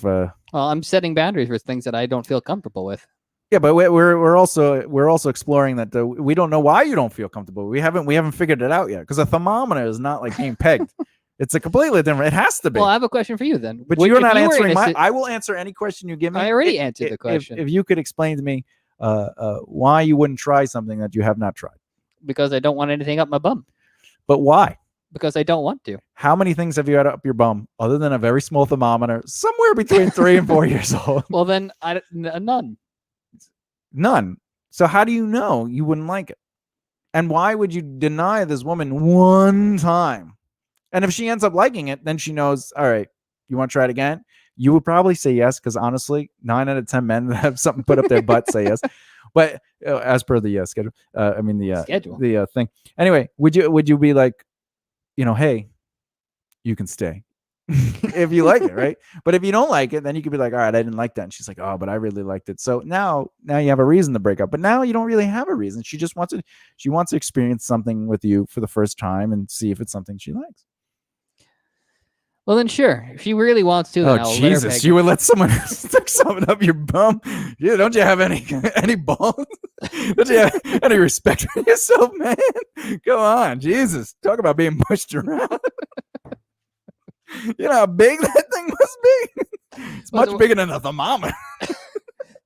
Well, I'm setting boundaries for things that I don't feel comfortable with. Yeah, but we're also exploring that we don't know why you don't feel comfortable. We haven't figured it out yet, because a thermometer is not like being pegged. It's a completely different. It has to be. Well, I have a question for you then. But you're not answering my. I will answer any question you give me. I already answered the question. If you could explain to me why you wouldn't try something that you have not tried. Because I don't want anything up my bum. But why? Because I don't want to. How many things have you had up your bum other than a very small thermometer, somewhere between 3 and 4 years old? Well, then none. None. So how do you know you wouldn't like it? And why would you deny this woman one time? And if she ends up liking it, then she knows, all right, you want to try it again? You would probably say yes, because honestly, 9 out of 10 men that have something put up their butt say yes. But as per the schedule, Schedule. the thing. Anyway, would you be like, hey, you can stay if you like it, right? But if you don't like it, then you could be like, all right, I didn't like that. And she's like, oh, but I really liked it. So now you have a reason to break up. But now you don't really have a reason. She just wants to experience something with you for the first time and see if it's something she likes. Well, then sure. If she really wants to, then I'll Jesus, let her you would let someone stick something up your bum? Yeah, don't you have any balls? Don't you have any respect for yourself, man? Go on, Jesus. Talk about being pushed around. You know how big that thing must be? It's much bigger than a thermometer.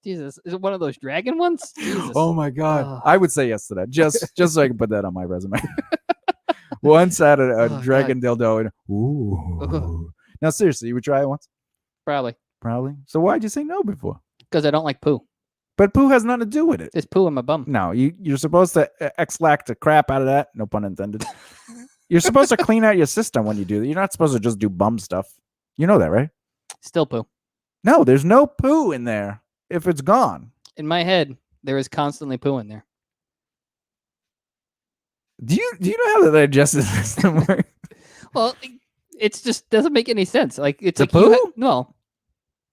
Jesus, is it one of those dragon ones? Jesus. Oh my God. I would say yes to that. Just so I can put that on my resume. Once had a dragon dildo. And, ooh. Now, seriously, you would try it once? Probably. So why'd you say no before? Because I don't like poo. But poo has nothing to do with it. There's poo in my bum. No, you're supposed to exlact the crap out of that. No pun intended. You're supposed to clean out your system when you do that. You're not supposed to just do bum stuff. You know that, right? Still poo. No, there's no poo in there if it's gone. In my head, there is constantly poo in there. Do you know how the digestive system works? Well, it's just doesn't make any sense. Like it's The like poo? no,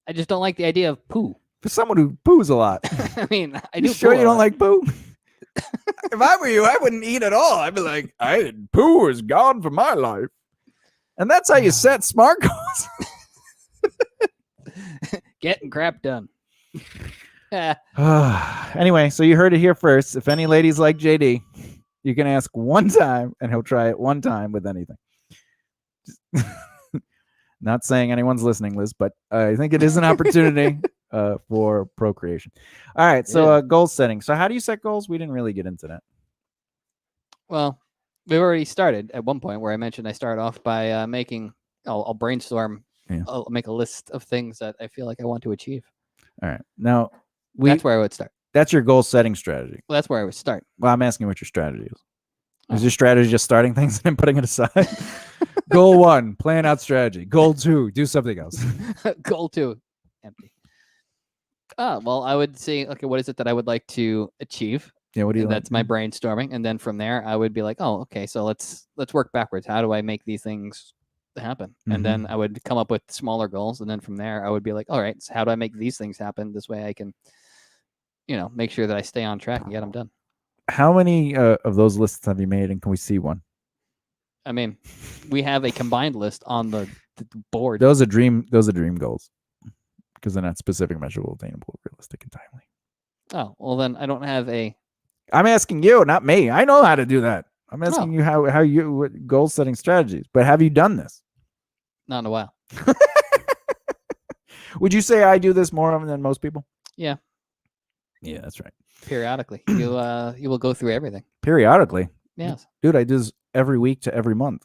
I just don't like the idea of poo. For someone who poos a lot. I mean, I You do. sure poo you a don't lot. like poo? If I were you, I wouldn't eat at all. I'd be like, poo is gone from my life. And that's how you set SMART goals. Getting crap done. Anyway, so you heard it here first. If any ladies like JD, you can ask one time and he'll try it one time with anything. Not saying anyone's listening, Liz, but I think it is an opportunity for procreation. All right, so goal setting. So how do you set goals? We didn't really get into that. Well, we already started at one point where I mentioned I start off by making. I'll brainstorm. Yeah. I'll make a list of things that I feel like I want to achieve. All right. Now, that's where I would start. That's your goal setting strategy. Well, that's where I would start. Well, I'm asking what your strategy is. Is your strategy just starting things and then putting it aside? Goal 1, plan out strategy. Goal 2, do something else. Goal 2, empty. Well, I would say, okay, what is it that I would like to achieve? Yeah, what do you That's my brainstorming. And then from there, I would be like, oh, okay, so let's work backwards. How do I make these things happen? Mm-hmm. And then I would come up with smaller goals. And then from there, I would be like, all right, so how do I make these things happen? This way I can, make sure that I stay on track and get them done. How many of those lists have you made, and can we see one? I mean, we have a combined list on the board. Those are dream goals, because they're not specific, measurable, attainable, realistic, and timely. Oh, well then I don't have a. I'm asking you, not me. I know how to do that. I'm asking you how you goal setting strategies. But have you done this? Not in a while. Would you say I do this more often than most people? Yeah. Yeah, that's right. Periodically, you will go through everything. Periodically. Yes. Dude, I do this every week to every month.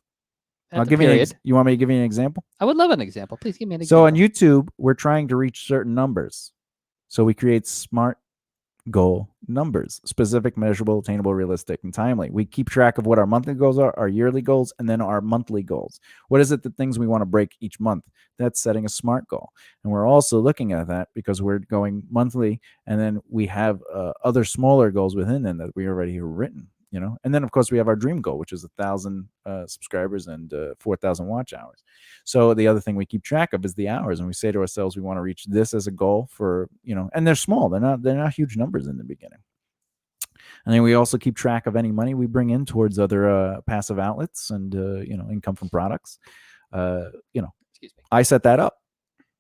That's I'll give you you want me to give you an example? I would love an example. Please give me an example. So on YouTube, we're trying to reach certain numbers. So we create SMART goal numbers: specific, measurable, attainable, realistic, and timely. We keep track of what our monthly goals are, our yearly goals, and then our monthly goals. What is it, the things we want to break each month? That's setting a SMART goal. And we're also looking at that because we're going monthly, and then we have other smaller goals within them that we already have written. And then of course we have our dream goal, which is 1,000 subscribers and 4,000 watch hours. So the other thing we keep track of is the hours, and we say to ourselves, we want to reach this as a goal for, and they're small. They're not huge numbers in the beginning. And then we also keep track of any money we bring in towards other passive outlets and, income from products. Excuse me. I set that up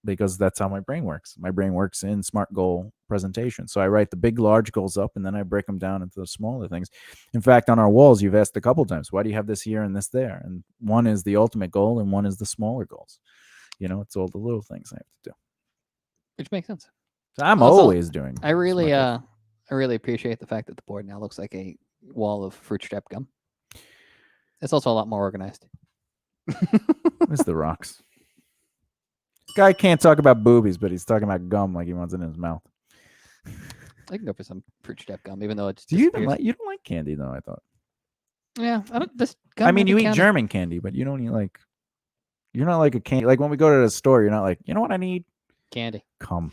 because that's how my brain works. My brain works in SMART goal presentation. So I write the big, large goals up, and then I break them down into the smaller things. In fact, on our walls, you've asked a couple times, why do you have this here and this there? And one is the ultimate goal, and one is the smaller goals. It's all the little things I have to do. Which makes sense. So I'm always doing. I really appreciate the fact that the board now looks like a wall of fruit strap gum. It's also a lot more organized. It's the rocks. Guy can't talk about boobies, but he's talking about gum like he wants it in his mouth. I can go for some fruit strap gum, even though it's. Do you even like? You don't like candy though? I thought. Yeah, I don't. This gum I mean, you really eat counted. German candy, but you don't eat like. You're not like a candy. Like when we go to the store, you're not like, you know what I need? Candy. Cum.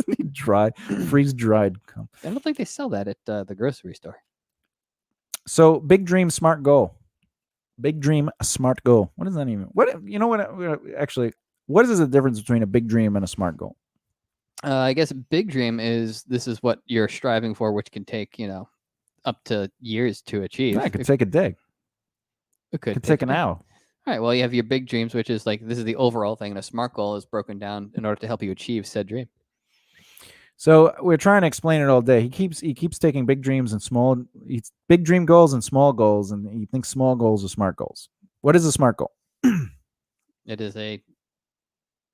Need dry, freeze dried cum. I don't think they sell that at the grocery store. So big dream, smart goal. Big dream, a smart goal. What does that even? What you know? What actually? What is the difference between a big dream and a smart goal? I guess a big dream is this is what you're striving for, which can take up to years to achieve. Yeah, it could take a day. It could take an hour. All right. Well, you have your big dreams, which is like this is the overall thing, and a smart goal is broken down in order to help you achieve said dream. So we're trying to explain it all day. He keeps taking big dreams and big dream goals and small goals, and he thinks small goals are smart goals. What is a smart goal? It is a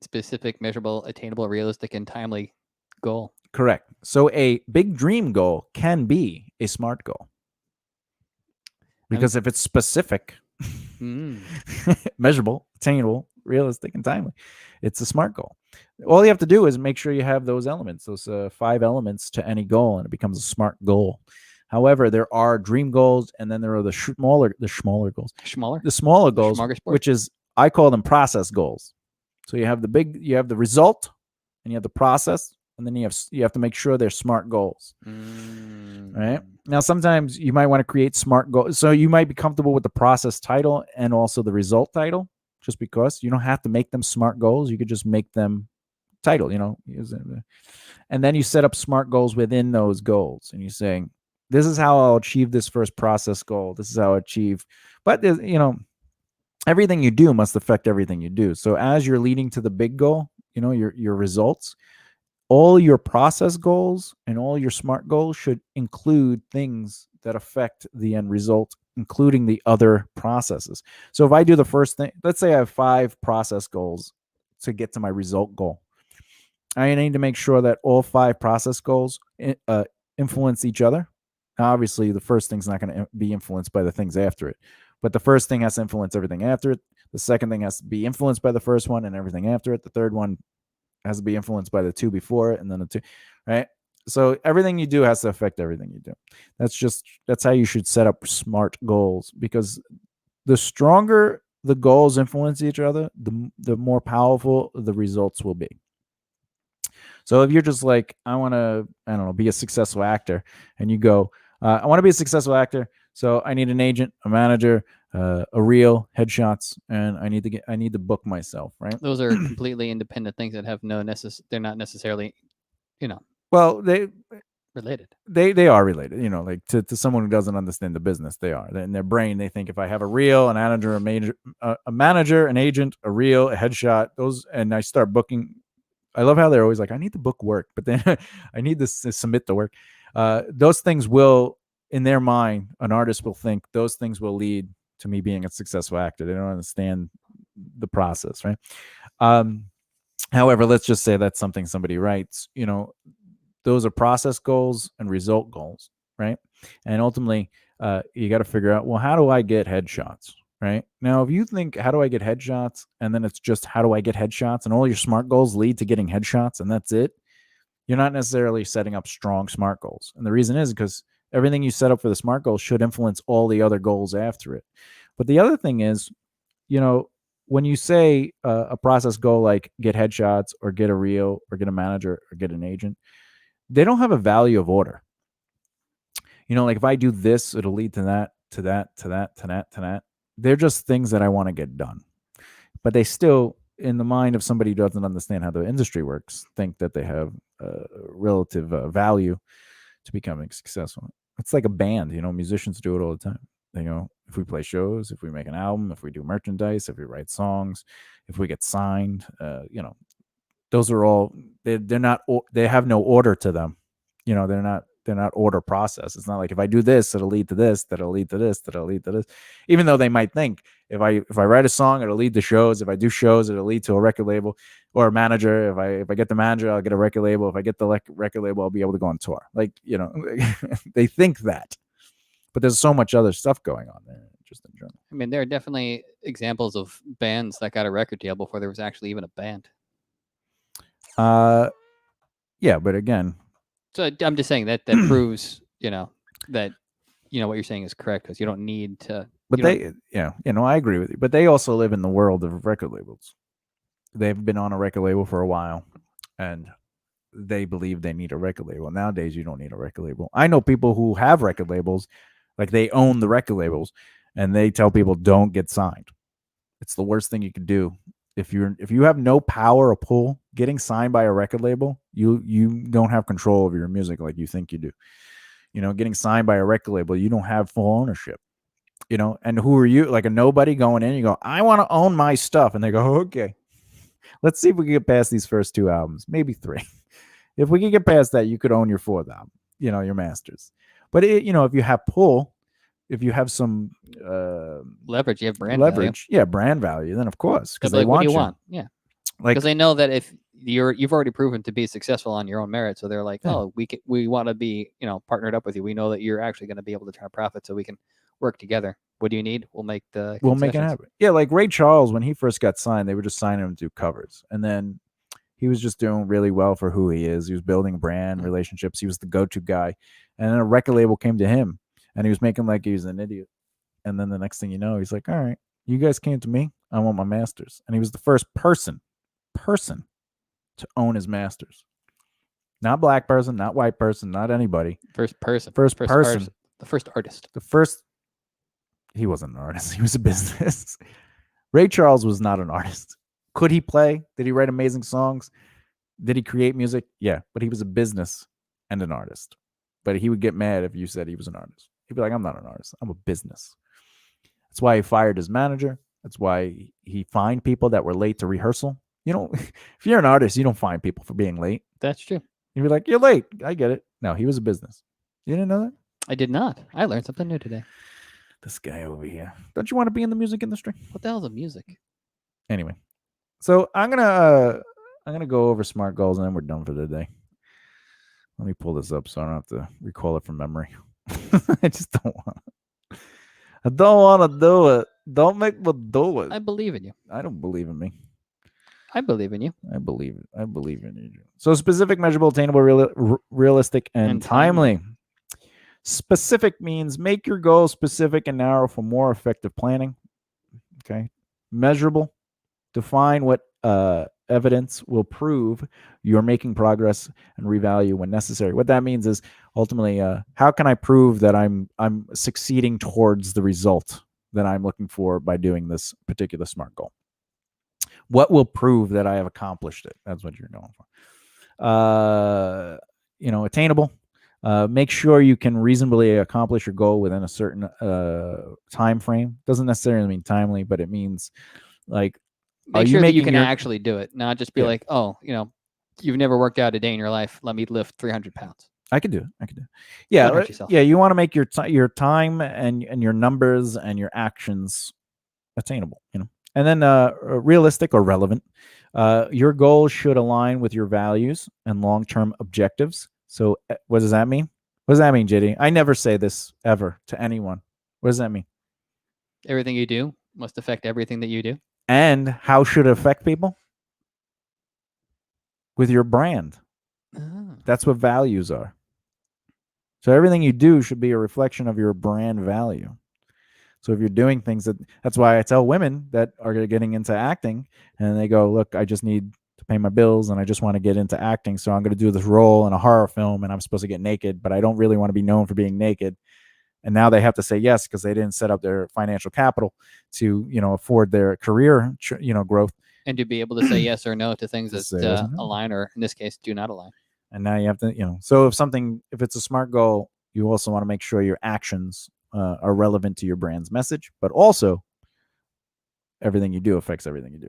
specific, measurable, attainable, realistic, and timely goal. Correct. So a big dream goal can be a smart goal. Because if it's specific, measurable, attainable, realistic, and timely, it's a smart goal. All you have to do is make sure you have those elements, those 5 elements to any goal, and it becomes a smart goal. However, there are dream goals, and then there are the smaller goals. The smaller goals, which is, I call them process goals. So you have the result, and you have the process, and then you have to make sure they're smart goals. Right? Now, sometimes you might want to create smart goals. So you might be comfortable with the process title and also the result title, just because you don't have to make them smart goals. You could just make them title, and then you set up smart goals within those goals, and you're saying, this is how I'll achieve this first process goal. This is how I achieve. But, everything you do must affect everything you do. So as you're leading to the big goal, your results, all your process goals and all your smart goals should include things that affect the end result, including the other processes. So if I do the first thing, let's say I have 5 process goals to get to my result goal. I need to make sure that all 5 process goals influence each other. Now, obviously, the first thing's not going to be influenced by the things after it, but the first thing has to influence everything after it. The second thing has to be influenced by the first one and everything after it. The third one has to be influenced by the 2 before it, and then the 2, right? So everything you do has to affect everything you do. That's how you should set up smart goals, because the stronger the goals influence each other, the more powerful the results will be. So if you're just like, I want to, be a successful actor, and you go, I want to be a successful actor, so I need an agent, a manager, a reel, headshots, and I need to book myself, right? Those are completely independent things that have they're not necessarily, Well, they related. They are related, like to someone who doesn't understand the business. They are. In their brain, they think if I have a reel, an manager, a manager, an agent, a reel, a headshot, those, and I start booking. I love how they're always like, I need to book work, but then I need to submit the work. Those things will, in their mind, an artist will think those things will lead to me being a successful actor. They don't understand the process, right? However, let's just say that's something somebody writes. Those are process goals and result goals, right? And ultimately, you got to figure out, well, how do I get headshots? Right now, if you think, how do I get headshots? And then it's just, how do I get headshots? And all your smart goals lead to getting headshots, and that's it. You're not necessarily setting up strong smart goals. And the reason is because everything you set up for the smart goals should influence all the other goals after it. But the other thing is, when you say a process goal like get headshots or get a reel or get a manager or get an agent, they don't have a value of order. Like if I do this, it'll lead to that, to that, to that, to that, to that. They're just things that I want to get done. But they still, in the mind of somebody who doesn't understand how the industry works, think that they have relative value to becoming successful. It's like a band, musicians do it all the time. If we play shows, if we make an album, if we do merchandise, if we write songs, if we get signed, those are all, they're not, they have no order to them. They're not order process. It's not like if I do this, it'll lead to this, that'll lead to this, that'll lead to this. Even though they might think if I write a song, it'll lead to shows. If I do shows, it'll lead to a record label or a manager. If I get the manager, I'll get a record label. If I get the record label, I'll be able to go on tour. They think that, but there's so much other stuff going on there. interest in general. I mean, there are definitely examples of bands that got a record deal before there was actually even a band. Yeah, but again, So I'm just saying that proves, that what you're saying is correct, because you don't need to. but I agree with you. But they also live in the world of record labels. They've been on a record label for a while, and they believe they need a record label. Nowadays, you don't need a record label. I know people who have record labels, like they own the record labels, and they tell people don't get signed. It's the worst thing you can do. If you have no power or pull, getting signed by a record label, you don't have control of your music like you think you do. Getting signed by a record label, you don't have full ownership. And who are you? Like a nobody going in, you go, I want to own my stuff. And they go, okay, let's see if we can get past these first 2 albums, maybe 3. If we can get past that, you could own your 4th album, your masters. But if you have pull, if you have some leverage, you have brand leverage, value. Yeah, brand value, then of course, because They'll they be like, want what do you. you want? Yeah, Like, because they know that if you've already proven to be successful on your own merit, so they're like, Yeah. oh, we want to be partnered up with you. We know that you're actually going to be able to turn a profit, so we can work together. What do you need? We'll make the we'll make it concessions. happen. Yeah, like Ray Charles, when he first got signed, they were just signing him to do covers, and then he was just doing really well for who he is. He was building brand relationships. He was the go-to guy, and then a record label came to him, and he was making like he was an idiot. And then the next thing you know, he's like, all right, you guys came to me. I want my masters. And he was the first person to own his masters. Not black person, not white person, not anybody. First person. The first artist. He wasn't an artist. He was a business. Ray Charles was not an artist. Could he play? Did he write amazing songs? Did he create music? Yeah, but he was a business and an artist. But he would get mad if you said he was an artist. He'd be like, I'm not an artist. I'm a business. That's why he fired his manager. That's why he fined people that were late to rehearsal. If you're an artist, you don't fine people for being late. That's true. You'd be like, you're late. I get it. No, he was a business. You didn't know that? I did not. I learned something new today. This guy over here. Don't you want to be in the music industry? What the hell's a music? Anyway, so I'm gonna go over SMART goals and then we're done for the day. Let me pull this up so I don't have to recall it from memory. I just don't want. I don't want to do it. Don't make me do it. I believe in you. I don't believe in me. I believe in you. I believe in you. So specific, measurable, attainable, realistic, and timely. Specific means make your goals specific and narrow for more effective planning. Okay. Measurable, define what evidence will prove you're making progress and revalue when necessary. What that means is ultimately, how can I prove that I'm succeeding towards the result that I'm looking for by doing this particular SMART goal? What will prove that I have accomplished it? That's what you're going for. Attainable. Make sure you can reasonably accomplish your goal within a certain time frame. Doesn't necessarily mean timely, but it means like, make sure that you can actually do it, not just be like, oh, you've never worked out a day in your life. Let me lift 300 pounds. I could do it. Yeah, yeah. You want to make your time and your numbers and your actions attainable. And then realistic or relevant. Your goals should align with your values and long-term objectives. So what does that mean? What does that mean, JD? I never say this ever to anyone. What does that mean? Everything you do must affect everything that you do. And how should it affect people? With your brand. Oh. That's what values are. So everything you do should be a reflection of your brand value. So if you're doing things that's why I tell women that are getting into acting and they go, look, I just need to pay my bills and I just want to get into acting. So I'm going to do this role in a horror film and I'm supposed to get naked, but I don't really want to be known for being naked. And now they have to say yes because they didn't set up their financial capital to, afford their career, growth. And to be able to say yes or no to things that align, or in this case, do not align. And now you have to, so if it's a SMART goal, you also want to make sure your actions are relevant to your brand's message, but also everything you do affects everything you do.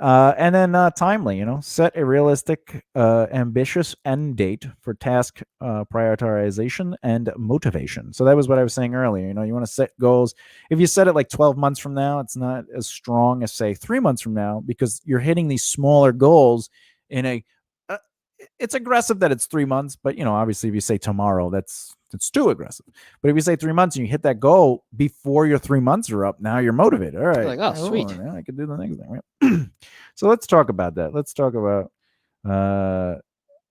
And then timely, set a realistic, ambitious end date for task prioritization and motivation. So that was what I was saying earlier. You want to set goals. If you set it like 12 months from now, it's not as strong as say 3 months from now, because you're hitting these smaller goals in it's aggressive that it's 3 months, but obviously if you say tomorrow, it's too aggressive. But if you say 3 months and you hit that goal before your 3 months are up, now you're motivated. All right, like, oh, sweet. Now I can do the next thing. Right? So let's talk about that. Let's talk about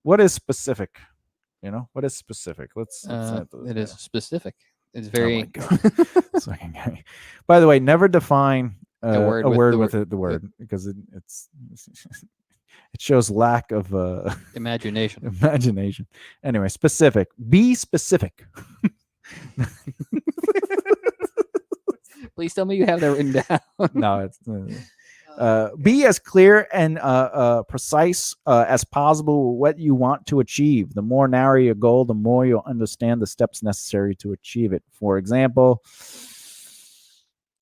what is specific. What is specific? It is specific. It's Oh very. my God. By the way, never define A word a with word the with word- the word because it shows lack of Imagination. imagination. Anyway, specific. Be specific. Please tell me you have that written down. No, it's be as clear and precise as possible what you want to achieve. The more narrow your goal, the more you'll understand the steps necessary to achieve it. For example,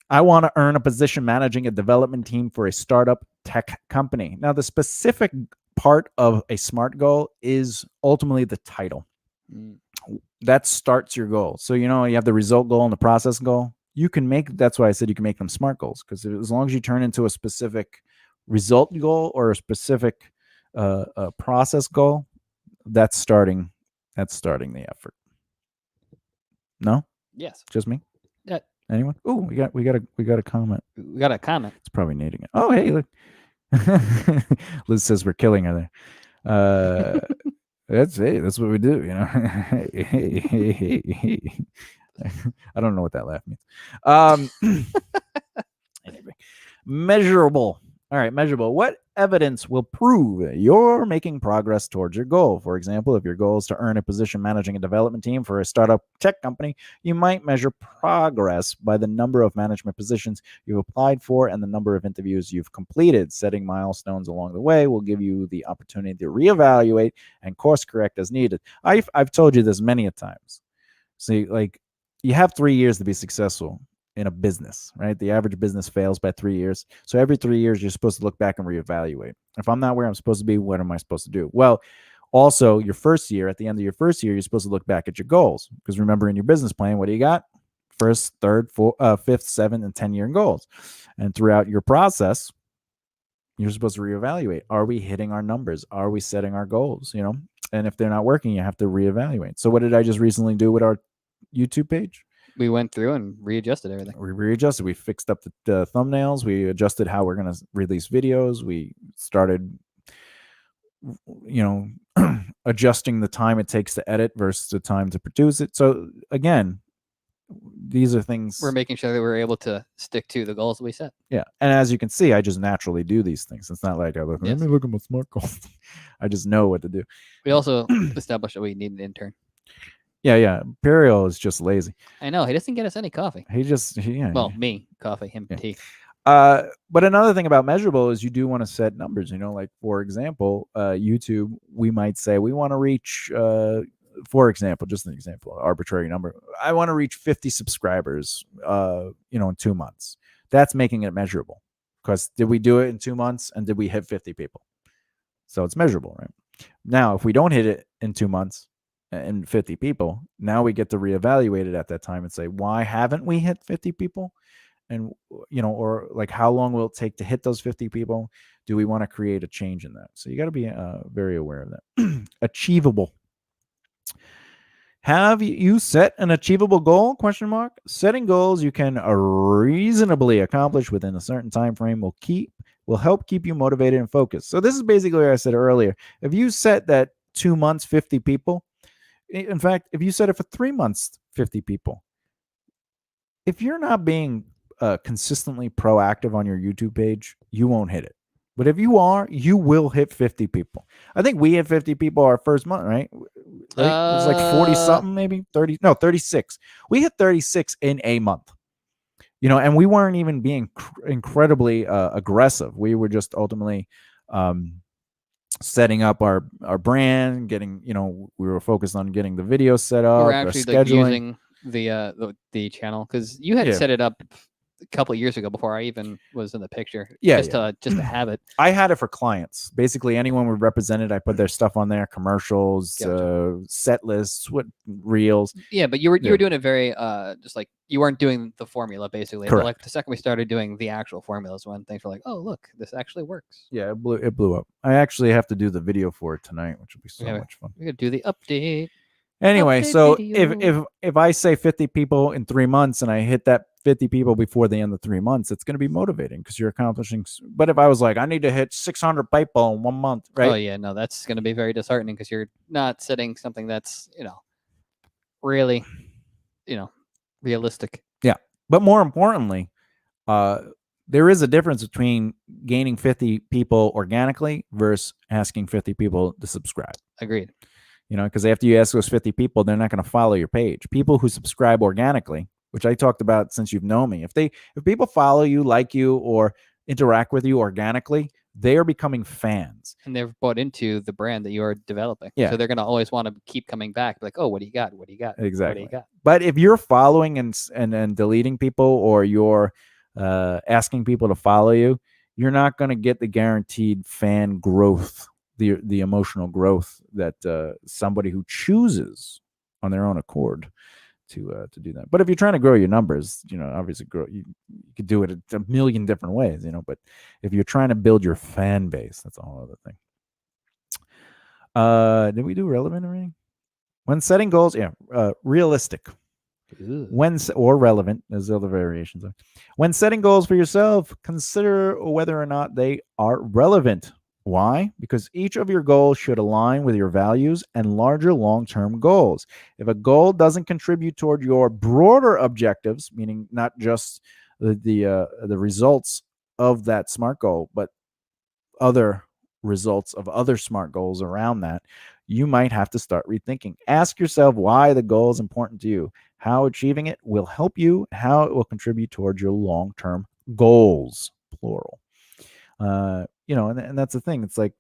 I want to earn a position managing a development team for a startup tech company. Now, the specific part of a SMART goal is ultimately the title. That starts your goal. So, you have the result goal and the process goal. You can that's why I said you can make them SMART goals, because as long as you turn into a specific result goal or a specific process goal, that's starting the effort. No? Yes. Just me? Yeah. Anyone? Oh, we got a comment. We got a comment. It's probably needing it. Oh, hey, look. Liz says we're killing her there. That's what we do, I don't know what that laugh means. Anyway, measurable. All right, measurable. What evidence will prove you're making progress towards your goal? For example, if your goal is to earn a position managing a development team for a startup tech company, you might measure progress by the number of management positions you've applied for and the number of interviews you've completed. Setting milestones along the way will give you the opportunity to reevaluate and course correct as needed. I've told you this many a times. See, like, you have 3 years to be successful in a business, right? The average business fails by 3 years. So every 3 years, you're supposed to look back and reevaluate. If I'm not where I'm supposed to be, what am I supposed to do? Well, also, your first year, at the end of your first year, you're supposed to look back at your goals. Because remember, in your business plan, what do you got? First, third, fourth, fifth, 7, and 10-year goals. And throughout your process, you're supposed to reevaluate. Are we hitting our numbers? Are we setting our goals? And if they're not working, you have to reevaluate. So what did I just recently do with our YouTube page? We went through and readjusted everything. We readjusted. We fixed up the thumbnails. We adjusted how we're going to release videos. We started, adjusting the time it takes to edit versus the time to produce it. So again, these are things we're making sure that we're able to stick to the goals we set. Yeah, and as you can see, I just naturally do these things. It's not like let me look at my SMART goals. I just know what to do. We also established that we need an intern. Yeah. Imperial is just lazy. I know. He doesn't get us any coffee. Me, coffee, him, tea. But another thing about measurable is you do want to set numbers. Like, for example, YouTube, we might say we want to reach, for example, just an example, arbitrary number. I want to reach 50 subscribers, in 2 months. That's making it measurable, because did we do it in 2 months and did we hit 50 people? So it's measurable, right? Now, if we don't hit it in 2 months and 50 people, now we get to reevaluate it at that time and say, why haven't we hit 50 people? And, or like, how long will it take to hit those 50 people? Do we want to create a change in that? So you got to be very aware of that. Achievable. Have you set an achievable goal? ? Setting goals you can reasonably accomplish within a certain time frame will help keep you motivated and focused. So this is basically what I said earlier. If you set that 2 months, 50 people, in fact, if you set it for 3 months, 50 people, if you're not being consistently proactive on your YouTube page, you won't hit it. But if you are, you will hit 50 people. I think we hit 50 people our first month, right? It was like 40 something, maybe 30. No, 36. We hit 36 in a month. And we weren't even being incredibly aggressive. We were just ultimately setting up our brand, getting, we were focused on getting the video set up. We're actually like using the channel, because you had set it up a couple of years ago before I even was in the picture. Yeah, just to have it. I had it for clients. Basically, anyone we represented, I put their stuff on there, commercials, Gotcha. set lists, what reels. Yeah, but you were Yeah. doing it very just like you weren't doing the formula basically. But Correct. like the second we started doing the actual formulas, when things were like, oh look, this actually works. Yeah, it blew up. I actually have to do the video for it tonight, which will be so Okay. much fun. We could do the update. Anyway, Update so video. if I say 50 people in 3 months and I hit that 50 people before the end of 3 months, it's going to be motivating because you're accomplishing. But if I was like, I need to hit 600 people in 1 month, right? Oh yeah, no, that's going to be very disheartening because you're not setting something that's really realistic. Yeah, but more importantly, there is a difference between gaining 50 people organically versus asking 50 people to subscribe. Agreed. Because after you ask those 50 people, they're not going to follow your page. People who subscribe organically, which I talked about since you've known me, if people follow you, like you, or interact with you organically, they are becoming fans. And they've bought into the brand that you're developing. Yeah. So they're going to always want to keep coming back. Like, oh, what do you got? What do you got? Exactly. What do you got? But if you're following and deleting people, or you're asking people to follow you, you're not going to get the guaranteed fan growth, the emotional growth that somebody who chooses on their own accord to do that. But if you're trying to grow your numbers, obviously you could do it a million different ways, but if you're trying to build your fan base, that's a whole other thing. Did we do relevant or anything? When setting goals, realistic. Or relevant, as the other variations are. When setting goals for yourself, consider whether or not they are relevant. Why? Because each of your goals should align with your values and larger long-term goals. If a goal doesn't contribute toward your broader objectives, meaning not just the results of that SMART goal, but other results of other SMART goals around that, you might have to start rethinking. Ask yourself why the goal is important to you, how achieving it will help you, how it will contribute towards your long-term goals, plural. And that's the thing. It's like,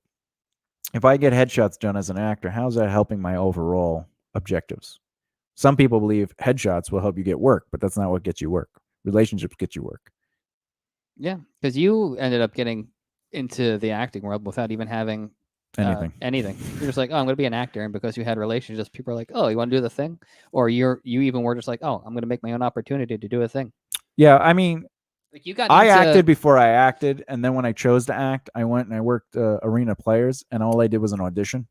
if I get headshots done as an actor, how's that helping my overall objectives? Some people believe headshots will help you get work, but that's not what gets you work. Relationships get you work. Yeah, because you ended up getting into the acting world without even having anything. You're just like, oh, I'm going to be an actor, and because you had relationships, people are like, oh, you want to do the thing, or you even were just like, oh, I'm going to make my own opportunity to do a thing. Yeah, I mean, like you got. I acted before I acted, and then when I chose to act, I went and I worked Arena Players, and all I did was an audition,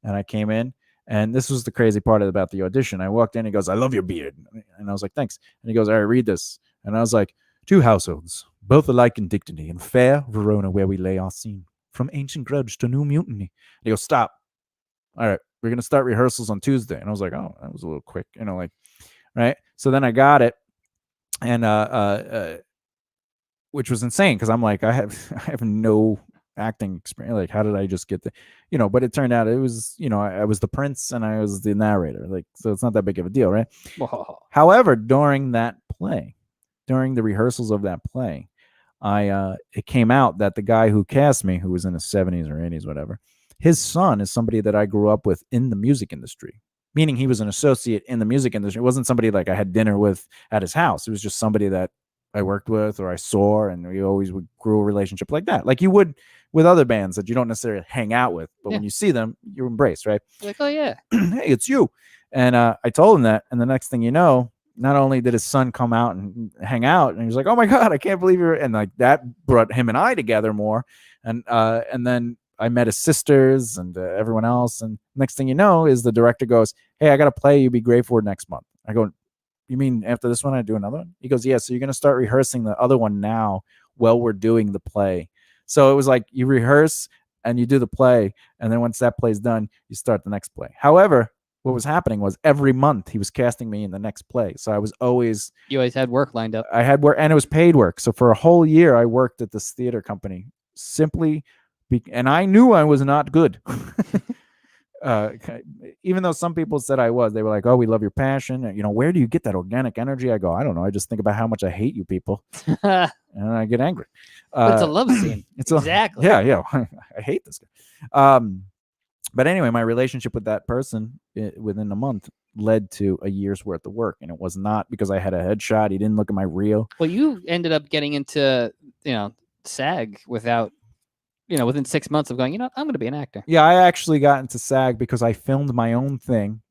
and I came in. And this was the crazy part about the audition. I walked in, he goes, I love your beard. And I was like, thanks. And he goes, all right, read this. And I was like, 2 households, both alike in dignity, in fair Verona where we lay our scene, from ancient grudge to new mutiny. And he goes, stop. All right, we're going to start rehearsals on Tuesday. And I was like, oh, that was a little quick, right? So then I got it. And which was insane because I'm like, I have no acting experience. Like, how did I just get the, but it turned out it was, I was the prince and I was the narrator. Like, so it's not that big of a deal, right? Whoa. However, during the rehearsals of that play, it came out that the guy who cast me, who was in his 70s or 80s, whatever, his son is somebody that I grew up with in the music industry. Meaning he was an associate in the music industry. It wasn't somebody like I had dinner with at his house. It was just somebody that I worked with or I saw, and we always would grow a relationship like that. Like you would with other bands that you don't necessarily hang out with, but when you see them, you embrace, right? Like, oh yeah. Hey, it's you. And I told him that, and the next thing you know, not only did his son come out and hang out, and he was like, oh my God, I can't believe you're, and like that brought him and I together more. And then I met his sisters and everyone else. And next thing you know is the director goes, hey, I got a play you'd be great for next month. I go, you mean after this one I do another one? He goes, yeah, so you're going to start rehearsing the other one now while we're doing the play. So it was like you rehearse and you do the play, and then once that play's done, you start the next play. However, what was happening was every month he was casting me in the next play. So you always had work lined up. I had work, and it was paid work. So for a whole year I worked at this theater company and I knew I was not good. Even though some people said I was, they were like, oh, we love your passion. Where do you get that organic energy? I go, I don't know. I just think about how much I hate you people. And I get angry. It's a love scene. It's exactly. Yeah. I hate this guy. But anyway, my relationship with that person within a month led to a year's worth of work, and it was not because I had a headshot. He didn't look at my reel. Well, you ended up getting into, SAG without, within 6 months of going, I'm going to be an actor. Yeah, I actually got into SAG because I filmed my own thing,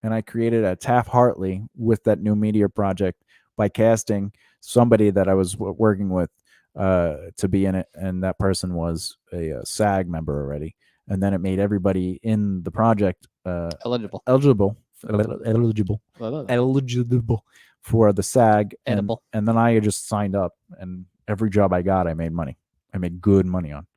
and I created a Taft-Hartley with that new media project by casting somebody that I was working with to be in it, and that person was a SAG member already. And then it made everybody in the project Eligible. eligible for the SAG. Edible. And then I just signed up, and every job I got, I made money. I made good money on.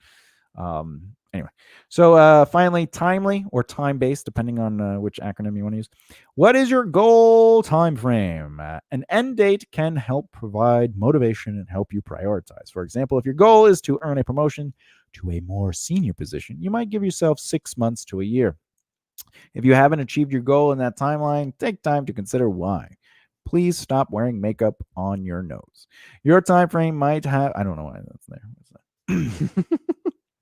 Anyway, so finally, timely or time-based, depending on which acronym you want to use. What is your goal time frame? An end date can help provide motivation and help you prioritize. For example, if your goal is to earn a promotion to a more senior position, you might give yourself 6 months to a year. If you haven't achieved your goal in that timeline, take time to consider why. Please stop wearing makeup on your nose. Your time frame might have, I don't know why that's there.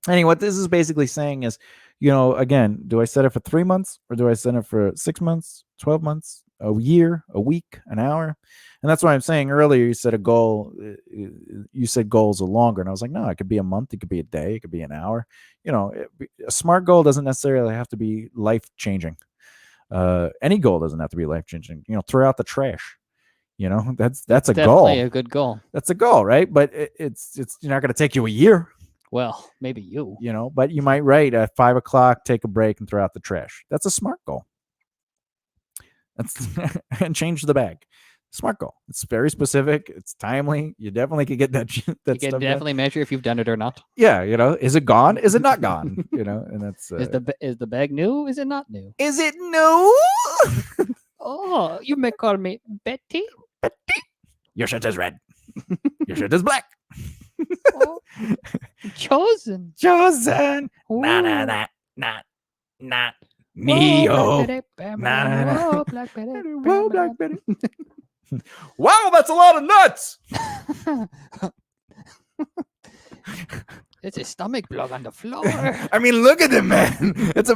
Anyway, what this is basically saying is, again, do I set it for 3 months, or do I set it for 6 months, 12 months, a year, a week, an hour? And that's why I'm saying earlier, you said a goal, you said goals are longer. And I was like, no, it could be a month, it could be a day, it could be an hour. A smart goal doesn't necessarily have to be life changing. Any goal doesn't have to be life changing. Throw out the trash. That's a goal. Definitely a good goal. That's a goal, right? But it's not going to take you a year. Well, maybe you. But you might write at 5 o'clock, take a break and throw out the trash. That's a smart goal. And change the bag. Smart goal. It's very specific. It's timely. You definitely could get that. You can definitely measure if you've done it or not. Yeah, is it gone? Is it not gone? And that's is the bag new? Is it not new? Is it new? Oh, you may call me Betty. Betty. Your shirt is red. Your shirt is black. Oh, chosen. Nah. Neo. Whoa, Black Betty. Whoa, Black Betty. Wow, that's a lot of nuts. It's a stomach bug on the floor. I mean, look at it, man.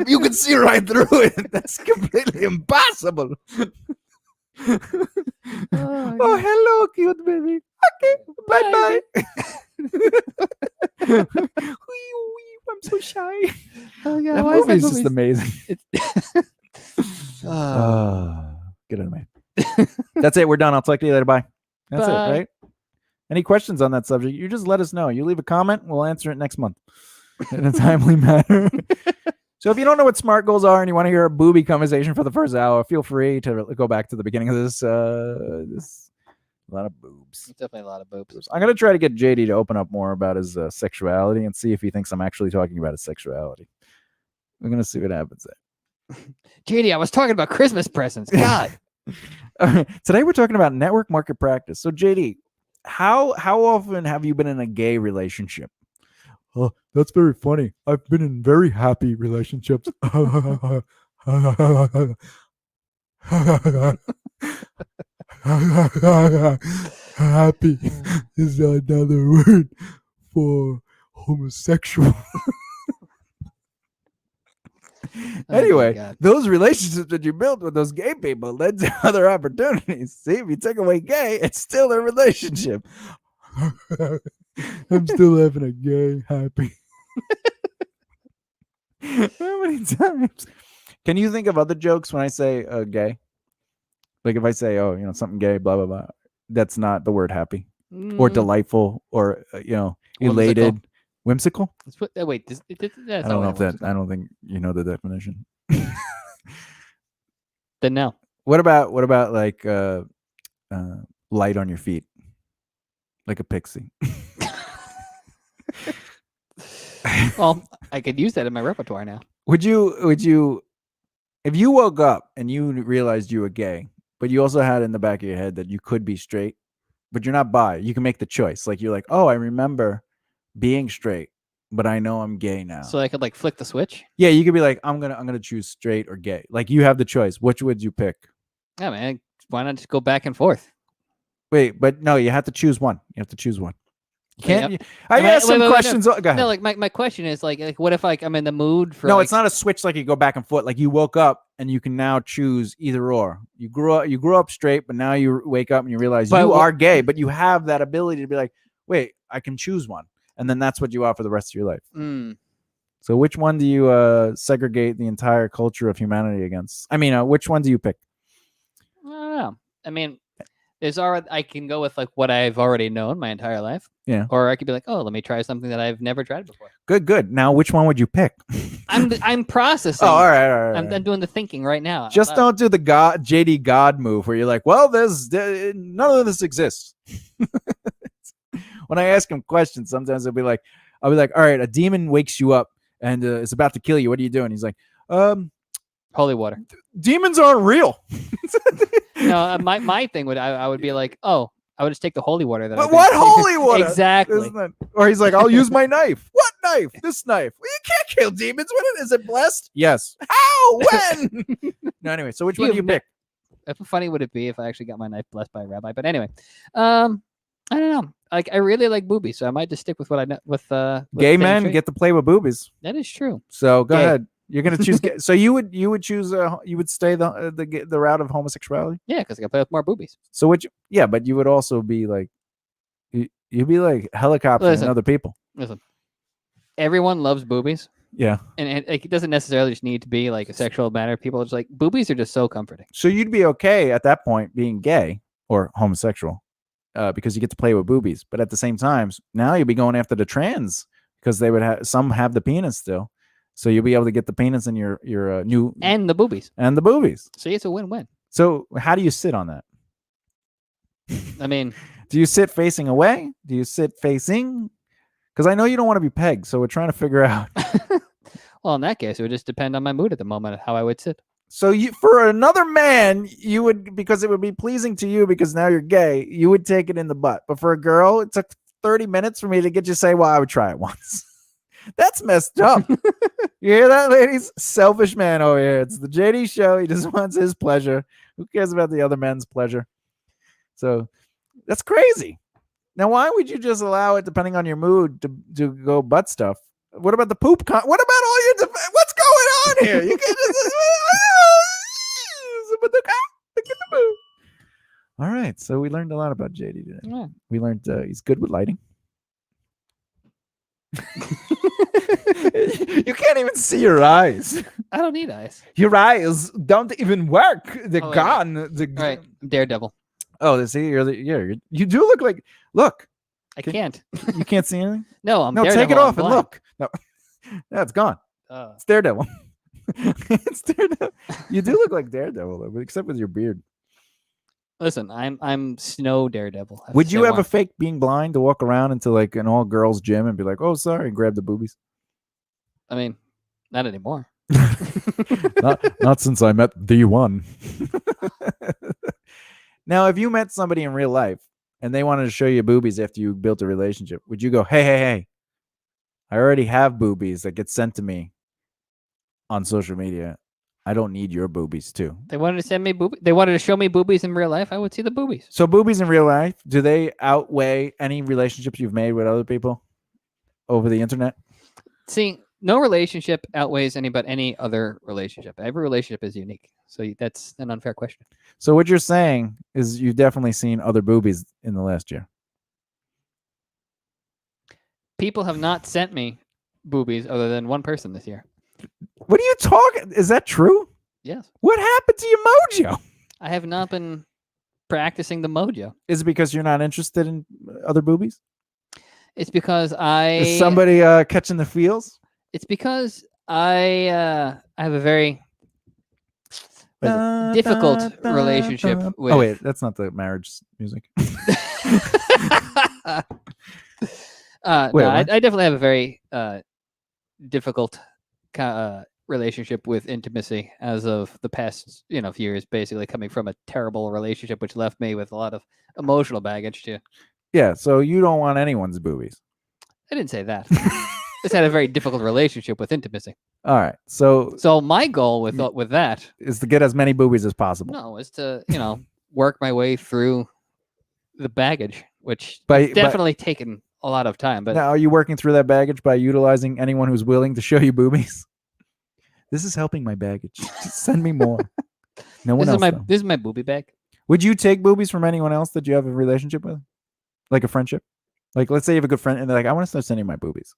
You can see right through it. That's completely impossible. Oh, hello, cute baby. Okay, bye. I'm so shy. Oh, yeah, That why is movie is just amazing. Get out of me. That's it. We're done. I'll talk to you later. Bye. That's Bye. it, right? Any questions on that subject? You just let us know. You leave a comment. We'll answer it next month in a timely manner. So if you don't know what SMART goals are and you want to hear a booby conversation for the first hour, feel free to go back to the beginning of this. This a lot of boobs. Definitely a lot of boobs. I'm going to try to get JD to open up more about his sexuality and see if he thinks I'm actually talking about his sexuality. We're going to see what happens there. JD, I was talking about Christmas presents. God. Today we're talking about network market practice. So JD, how often have you been in a gay relationship? Oh, that's very funny. I've been in very happy relationships. Happy is another word for homosexual. Anyway, those relationships that you built with those gay people led to other opportunities. See, if you take away gay, it's still a relationship. I'm still having a gay happy. How many times? Can you think of other jokes when I say gay? Like if I say, something gay, blah, blah, blah. That's not the word happy or delightful or, elated. Whimsical? Wait, I don't know if that. I don't think you know the definition. Then no. What about like light on your feet, like a pixie? Well, I could use that in my repertoire now. Would you, if you woke up and you realized you were gay, but you also had in the back of your head that you could be straight, but you're not bi, you can make the choice. Like you're like, oh, I remember being straight, but I know I'm gay now. So I could like flick the switch? Yeah, you could be like, I'm gonna choose straight or gay. Like you have the choice. Which would you pick? Yeah, man. Why not just go back and forth? Wait, but no, you have to choose one. You have to choose one. You can't. Yep. I Wait, asked some wait, wait, no. questions. Go ahead. No, like my question is like what if like I'm in the mood for No, like, it's not a switch like you go back and forth. Like you woke up and you can now choose either or. You grew up straight, but now you wake up and you realize But you what- are gay, but you have that ability to be like, wait, I can choose one, and then that's what you are for the rest of your life. So which one do you segregate the entire culture of humanity against? I mean, which one do you pick? I don't know. I mean, I can go with like what I've already known my entire life. Yeah. Or I could be like, oh, let me try something that I've never tried before. Good. Now, which one would you pick? I'm processing. Oh, all right. I'm doing the thinking right now. Just don't do the JD God move where you're like, well, none of this exists. When I ask him questions, sometimes I'll be like, all right, a demon wakes you up and is about to kill you. What are you doing? He's like, holy water. Demons aren't real. No, my thing I would be like, oh, I would just take the holy water. But what holy water? Exactly. Or he's like, I'll use my knife. What knife? This knife. Well, you can't kill demons. Is it blessed? Yes. How? When? No, anyway. So which one do you pick? How funny would it be if I actually got my knife blessed by a rabbi? But anyway, I don't know. Like I really like boobies, so I might just stick with what I know with gay men get to play with boobies. That is true. So go ahead. You're gonna choose. So you would choose. You would stay the route of homosexuality. Yeah, because I can play with more boobies. So but you would also be like, you'd be like helicoptering other people. Listen, everyone loves boobies. Yeah, and it doesn't necessarily just need to be like a sexual matter. People are just like boobies are just so comforting. So you'd be okay at that point being gay or homosexual, because you get to play with boobies. But at the same time, now you'd be going after the trans because they would some have the penis still. So you'll be able to get the penis in your new and the boobies. So it's a win-win. So how do you sit on that? I mean, do you sit facing away? Do you sit facing? Because I know you don't want to be pegged, so we're trying to figure out. Well, in that case, it would just depend on my mood at the moment how I would sit. So for another man, you would, because it would be pleasing to you because now you're gay, you would take it in the butt. But for a girl, it took 30 minutes for me to get you to say, well, I would try it once. That's messed up. You hear that, ladies? Selfish man over here. It's the JD show. He just wants his pleasure. Who cares about the other men's pleasure? So that's crazy. Now, why would you just allow it, depending on your mood, to go butt stuff? What about the poop? What about all your? What's going on here? You can't just. All right. So we learned a lot about JD today. Yeah. We learned he's good with lighting. You can't even see your eyes. I don't need eyes. Your eyes don't even work. They're gone. All right, Daredevil. Oh, see, you do look like. Look, I can't. You can't see anything. No, no. Daredevil, Take it off I'm and blind. look. No, it's gone. It's Daredevil. It's Daredevil. You do look like Daredevil, though, except with your beard. Listen, I'm Snow Daredevil. Would you ever fake being blind to walk around into like an all girls gym and be like, "Oh, sorry," and grab the boobies? I mean, not anymore. not since I met the one. Now, if you met somebody in real life and they wanted to show you boobies after you built a relationship, would you go, hey, I already have boobies that get sent to me on social media. I don't need your boobies too. They wanted to send me boobies. They wanted to show me boobies in real life. I would see the boobies. So boobies in real life, do they outweigh any relationships you've made with other people over the internet? See, no relationship outweighs any other relationship. Every relationship is unique. So that's an unfair question. So what you're saying is you've definitely seen other boobies in the last year. People have not sent me boobies other than one person this year. What are you talking? Is that true? Yes. What happened to your mojo? I have not been practicing the mojo. Is it because you're not interested in other boobies? It's because Is somebody catching the feels? It's because I have a very difficult relationship with. Oh wait, that's not the marriage music. I definitely have a very difficult relationship with intimacy as of the past few years, basically coming from a terrible relationship which left me with a lot of emotional baggage too. Yeah, so you don't want anyone's boobies. I didn't say that. Just had a very difficult relationship with intimacy. All right, so my goal with that is to get as many boobies as possible. No, is to work my way through the baggage, which has definitely taken a lot of time. But Now, are you working through that baggage by utilizing anyone who's willing to show you boobies? This is helping my baggage. Just send me more. No one else. Though. this is my booby bag. Would you take boobies from anyone else that you have a relationship with, like a friendship? Like, let's say you have a good friend, and they're like, "I want to start sending my boobies."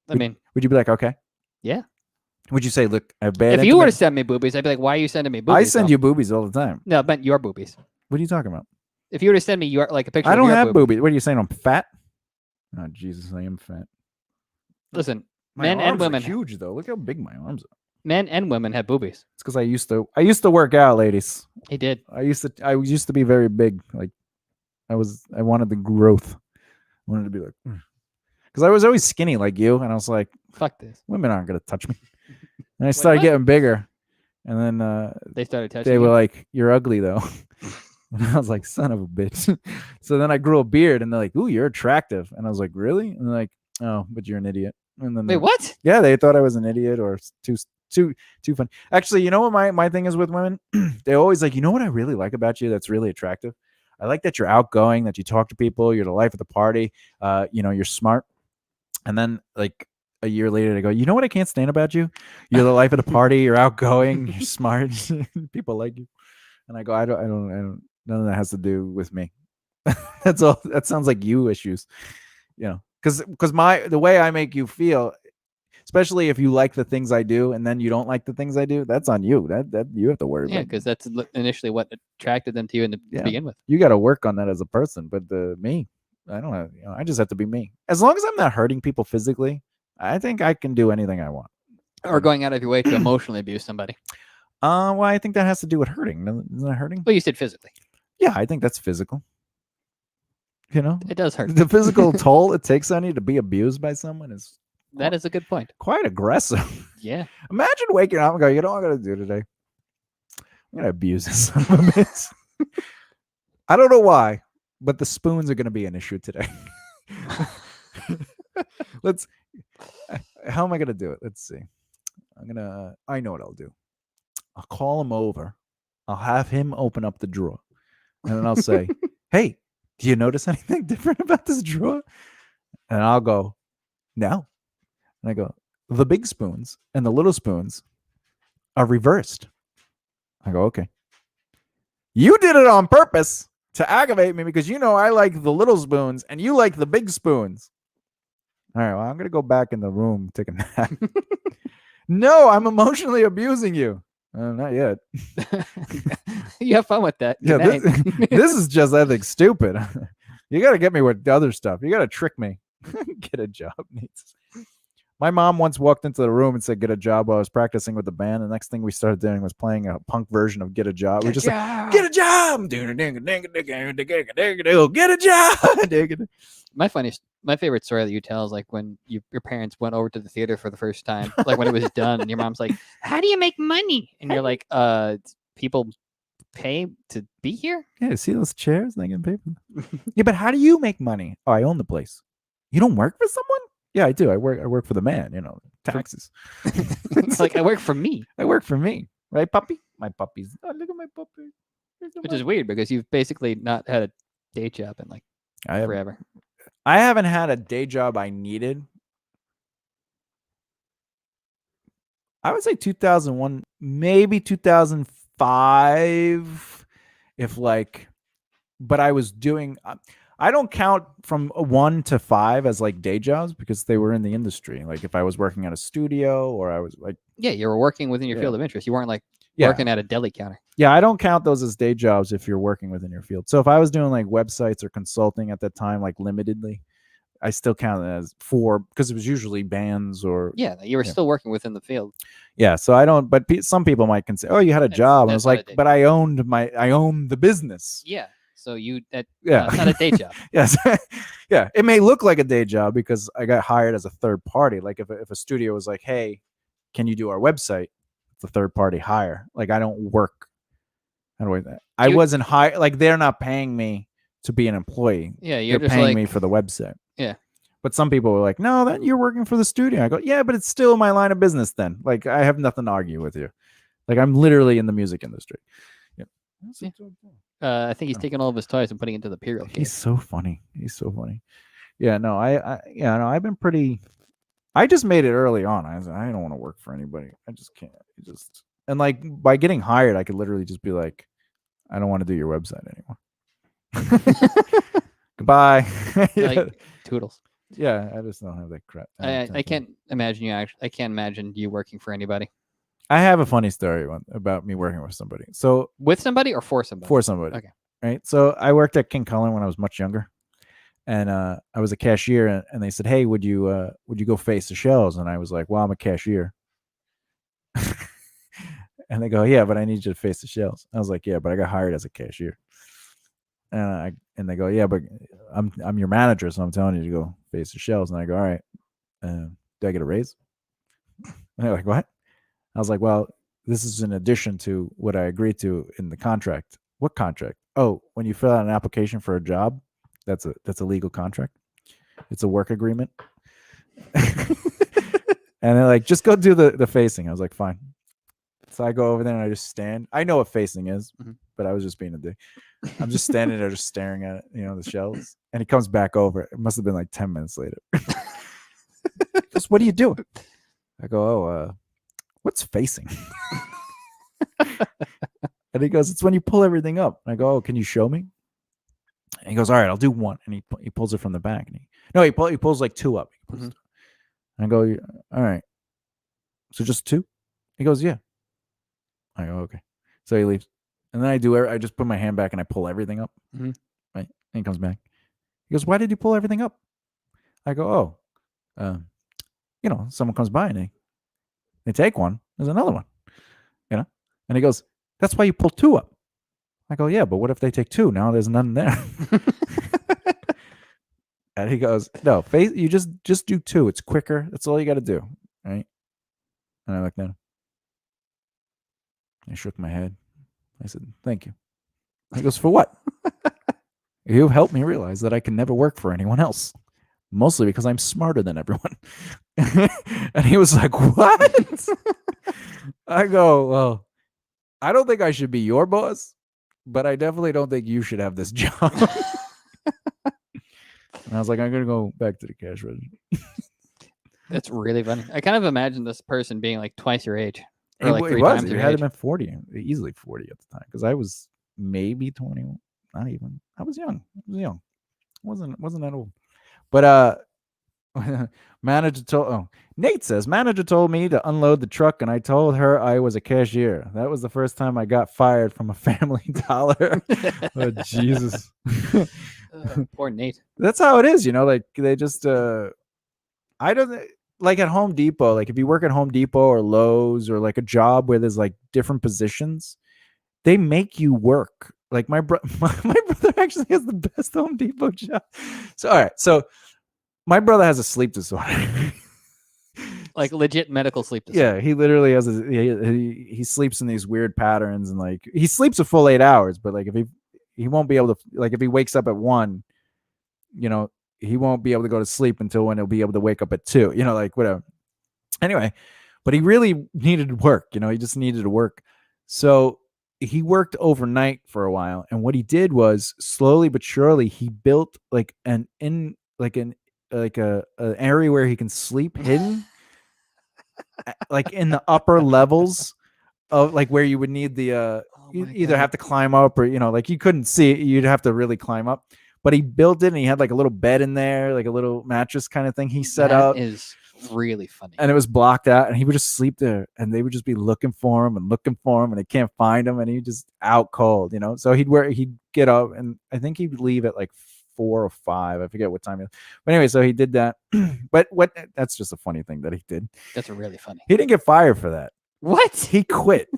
Would you be like, "Okay"? Yeah. Would you say, "Look, I have bad"? If you were to send me boobies, I'd be like, "Why are you sending me boobies?" I send you boobies all the time. No, I meant your boobies. What are you talking about? If you were to send me your a picture, I don't of your have boobies. What are you saying? I'm fat? Oh Jesus, I am fat. Listen, My men arms and women are huge though. Look how big my arms are. Men and women have boobies. It's because I used to work out, ladies. He did. I used to be very big. Like I wanted the growth. I wanted to be like, because I was always skinny like you, and I was like, fuck this. Women aren't gonna touch me. And I started getting bigger, and then they started touching. They were like, "You're ugly though." And I was like, "Son of a bitch." So then I grew a beard, and they're like, "Ooh, you're attractive." And I was like, "Really?" And they're like, "Oh, but you're an idiot." And then wait, what? Yeah, they thought I was an idiot or too funny. Actually, you know what my thing is with women? They always like, you know what I really like about you that's really attractive? I like that you're outgoing, that you talk to people, you're the life of the party, you're smart. And then like a year later they go, you know what I can't stand about you? You're the life of the party, you're outgoing, you're smart, people like you. And I go, I don't none of that has to do with me. That's all. That sounds like you issues. Because the way I make you feel, especially if you like the things I do and then you don't like the things I do, that's on you. That you have to worry about. Yeah, because that's initially what attracted them to you to begin with. You got to work on that as a person. But me, I don't have, I just have to be me. As long as I'm not hurting people physically, I think I can do anything I want. Or going out of your way to emotionally abuse somebody. Well, I think that has to do with hurting. Isn't that hurting? Well, you said physically. Yeah, I think that's physical. It does hurt. The physical toll it takes on you to be abused by someone is that is a good point. Quite aggressive. Yeah. Imagine waking up and going, you know what I'm going to do today? I'm going to abuse this son of a bitch. I don't know why, but the spoons are going to be an issue today. How am I going to do it? Let's see. I know what I'll do. I'll call him over. I'll have him open up the drawer. And then I'll say, hey, do you notice anything different about this drawer? And I'll go, no. And I go, the big spoons and the little spoons are reversed. I go, okay. You did it on purpose to aggravate me because I like the little spoons and you like the big spoons. All right, well, I'm going to go back in the room, take a nap. No, I'm emotionally abusing you. Not yet. You have fun with that. Yeah, this is just, I think, stupid. You got to get me with the other stuff. You got to trick me. Get a job. My mom once walked into the room and said, get a job while I was practicing with the band. The next thing we started doing was playing a punk version of Get a Job. We just like, get a job. Get a job. My favorite story that you tell is like when your parents went over to the theater for the first time, like when it was done, and your mom's like, how do you make money? And you're like, people pay to be here? Yeah, see those chairs? They get paid. Yeah, but how do you make money? Oh, I own the place. You don't work for someone? Yeah, I do. I work for the man, taxes. It's like I work for me. I work for me. Right, puppy? My puppies. Oh, look at my puppy. Which is weird because you've basically not had a day job in like forever. I haven't had a day job I needed. I would say 2001, maybe 2005. But I was doing, I don't count from 1 to 5 as like day jobs because they were in the industry. Like if I was working at a studio or I was like. Yeah, you were working within your field of interest. You weren't like working at a deli counter. Yeah, I don't count those as day jobs if you're working within your field. So if I was doing like websites or consulting at that time, like limitedly, I still count it as 4 because it was usually bands or. Yeah, you were still working within the field. Yeah, so I don't. But some people might consider, oh, you had a job. I was like, but I owned the business. Yeah. So that's not a day job. Yes. Yeah. It may look like a day job because I got hired as a third party. Like if a studio was like, hey, can you do our website? It's a third party hire. Like I don't work. I wasn't hired. Like they're not paying me to be an employee. Yeah. They're paying me for the website. Yeah. But some people were like, no, then you're working for the studio. I go, yeah, but it's still my line of business then. Like I have nothing to argue with you. Like I'm literally in the music industry. Yeah. I think he's taking all of his toys and putting it into the Imperial case. He's so funny. He's so funny. Yeah, no, yeah, no, I've been pretty. I just made it early on. I was like, I don't want to work for anybody. I just can't. Just and like by getting hired, I could literally just be like, I don't want to do your website anymore. Goodbye. Like toodles. Yeah, I just don't have that crap. I can't imagine you actually. I can't imagine you working for anybody. I have a funny story about me working with somebody. So With somebody or for somebody? for somebody. Okay. Right. So I worked at King Cullen when I was much younger, and I was a cashier, and they said, "Hey, would you go face the shelves?" And I was like, "Well, I'm a cashier." And they go, "Yeah, but I need you to face the shelves." I was like, "Yeah, but I got hired as a cashier." And they go, "Yeah, but I'm your manager, so I'm telling you to go face the shelves." And I go, "All right, do I get a raise?" And they're like, "What?" I was like, "Well, this is in addition to what I agreed to in the contract." "What contract?" "Oh, when you fill out an application for a job, that's a legal contract. It's a work agreement." And they're like, "Just go do the facing." I was like, "Fine." So I go over there and I just stand. I know what facing is, but I was just being a dick. I'm just standing there, just staring at it, the shelves. And he comes back over. It must have been like 10 minutes later. He goes, "What are you doing?" I go, "Oh, what's facing?" And he goes, "It's when you pull everything up." I go, "Oh, can you show me?" And he goes, "All right, I'll do one." And he pulls it from the back. And he pulls like two up. And I go, "All right, so just two?" He goes, "Yeah." I go, "Okay." So he leaves. And then I just put my hand back and I pull everything up. Right. And he comes back. He goes, "Why did you pull everything up?" I go, "Oh, someone comes by and they take one. There's another one, And he goes, "That's why you pull two up." I go, "Yeah, but what if they take two? Now there's none there." And he goes, "No, you just do two. It's quicker. That's all you got to do." Right. And I looked at him. I shook my head. I said, "Thank you." He goes, "For what?" "You've helped me realize that I can never work for anyone else. Mostly because I'm smarter than everyone." And he was like, "What?" I go, "Well, I don't think I should be your boss, but I definitely don't think you should have this job." And I was like, "I'm going to go back to the cash register." That's really funny. I kind of imagine this person being like twice your age. Or like It three was. times It your had age. been 40, easily 40 at the time, because I was maybe 20, not even. I was young. Wasn't that old. But Nate says, "Manager told me to unload the truck, and I told her I was a cashier. That was the first time I got fired from a Family Dollar." Oh, Jesus. Poor Nate. That's how it is, like they just I don't like at Home Depot, like if you work at Home Depot or Lowe's or like a job where there's like different positions, they make you work. Like my brother actually has the best Home Depot job. So all right, so my brother has a sleep disorder. Like legit medical sleep disorder. Yeah, he literally has he sleeps in these weird patterns, and like he sleeps a full 8 hours, but like if he won't be able to, like if he wakes up at 1, he won't be able to go to sleep until when he'll be able to wake up at 2, like whatever. Anyway, but he really needed work, he just needed to work. So he worked overnight for a while, and what he did was slowly but surely he built like an area where he can sleep hidden, like in the upper levels of like where you would need the you either have to climb up or like you couldn't see it, you'd have to really climb up. But he built it, and he had like a little bed in there, like a little mattress kind of thing he set up. That is really funny. And it was blocked out, and he would just sleep there, and they would just be looking for him, and they can't find him, and he just out cold, So he'd get up, and I think he'd leave at like 4 or 5. I forget what time it is. But anyway, so he did that. But that's just a funny thing that he did. That's really funny. He didn't get fired for that. What? He quit.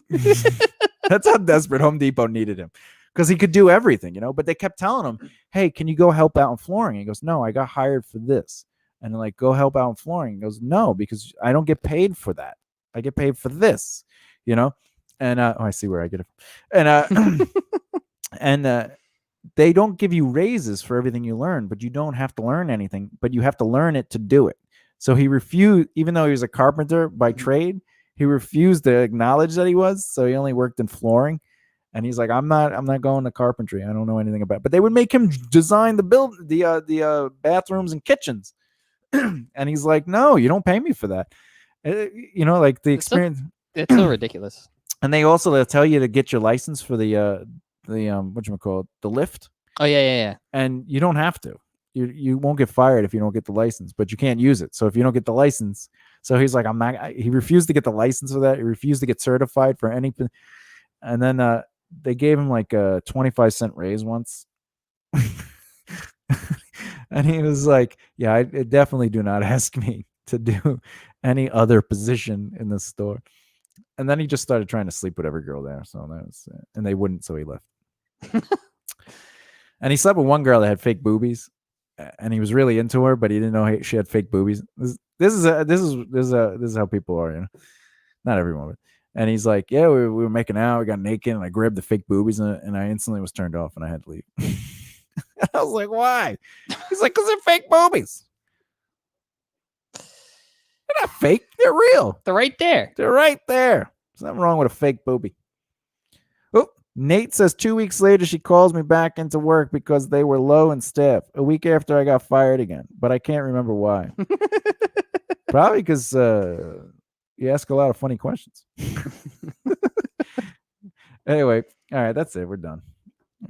That's how desperate Home Depot needed him, because he could do everything, but they kept telling him, "Hey, can you go help out in flooring?" He goes, "No, I got hired for this." And like, "Go help out in flooring." He goes, "No, because I don't get paid for that. I get paid for this, And I see where I get it from. And they don't give you raises for everything you learn, but you don't have to learn anything, but you have to learn it to do it. So he refused, even though he was a carpenter by trade, he refused to acknowledge that he was. So he only worked in flooring. And he's like, I'm not going to carpentry. I don't know anything about it. But they would make him design the bathrooms and kitchens. And he's like, no, you don't pay me for that. Like the experience. It's so ridiculous. And they'll tell you to get your license for the whatchamacallit, the lift. Oh yeah. And you don't have to. You won't get fired if you don't get the license, but you can't use it. So if you don't get the license, so he's like, he refused to get the license for that. He refused to get certified for anything. And then they gave him like a 25-cent raise once. And he was like, yeah, I definitely do not ask me to do any other position in the store. And then he just started trying to sleep with every girl there. So that was, and they wouldn't, so he left. And he slept with one girl that had fake boobies, and he was really into her, but he didn't know she had fake boobies. This is how people are, you know. Not everyone, but. And he's like, yeah, we were making out, we got naked, and I grabbed the fake boobies, and I instantly was turned off, and I had to leave. And I was like, why? He's like, because they're fake boobies. They're not fake. They're real. They're right there. They're right there. There's nothing wrong with a fake boobie. Oh, Nate says 2 weeks later, she calls me back into work because they were low in staff. A week after I got fired again, but I can't remember why. Probably because you ask a lot of funny questions. Anyway, all right, that's it. We're done.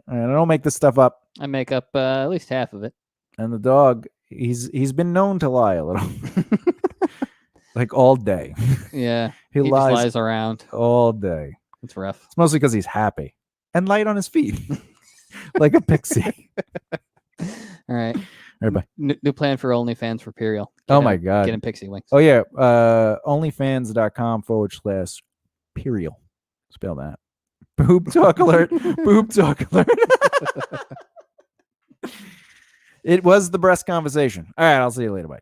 All right, I don't make this stuff up. I make up at least half of it. And the dog, he's been known to lie a little. Like all day. Yeah. He just lies around all day. It's rough. It's mostly because he's happy and light on his feet. Like a pixie. All right. All right, bye. New plan for OnlyFans for Perial. My God. Get him pixie wings. Oh, yeah. Onlyfans.com/Perial. Spell that. Boob talk alert. Boob talk alert. It was the breast conversation. All right. I'll see you later. Bye.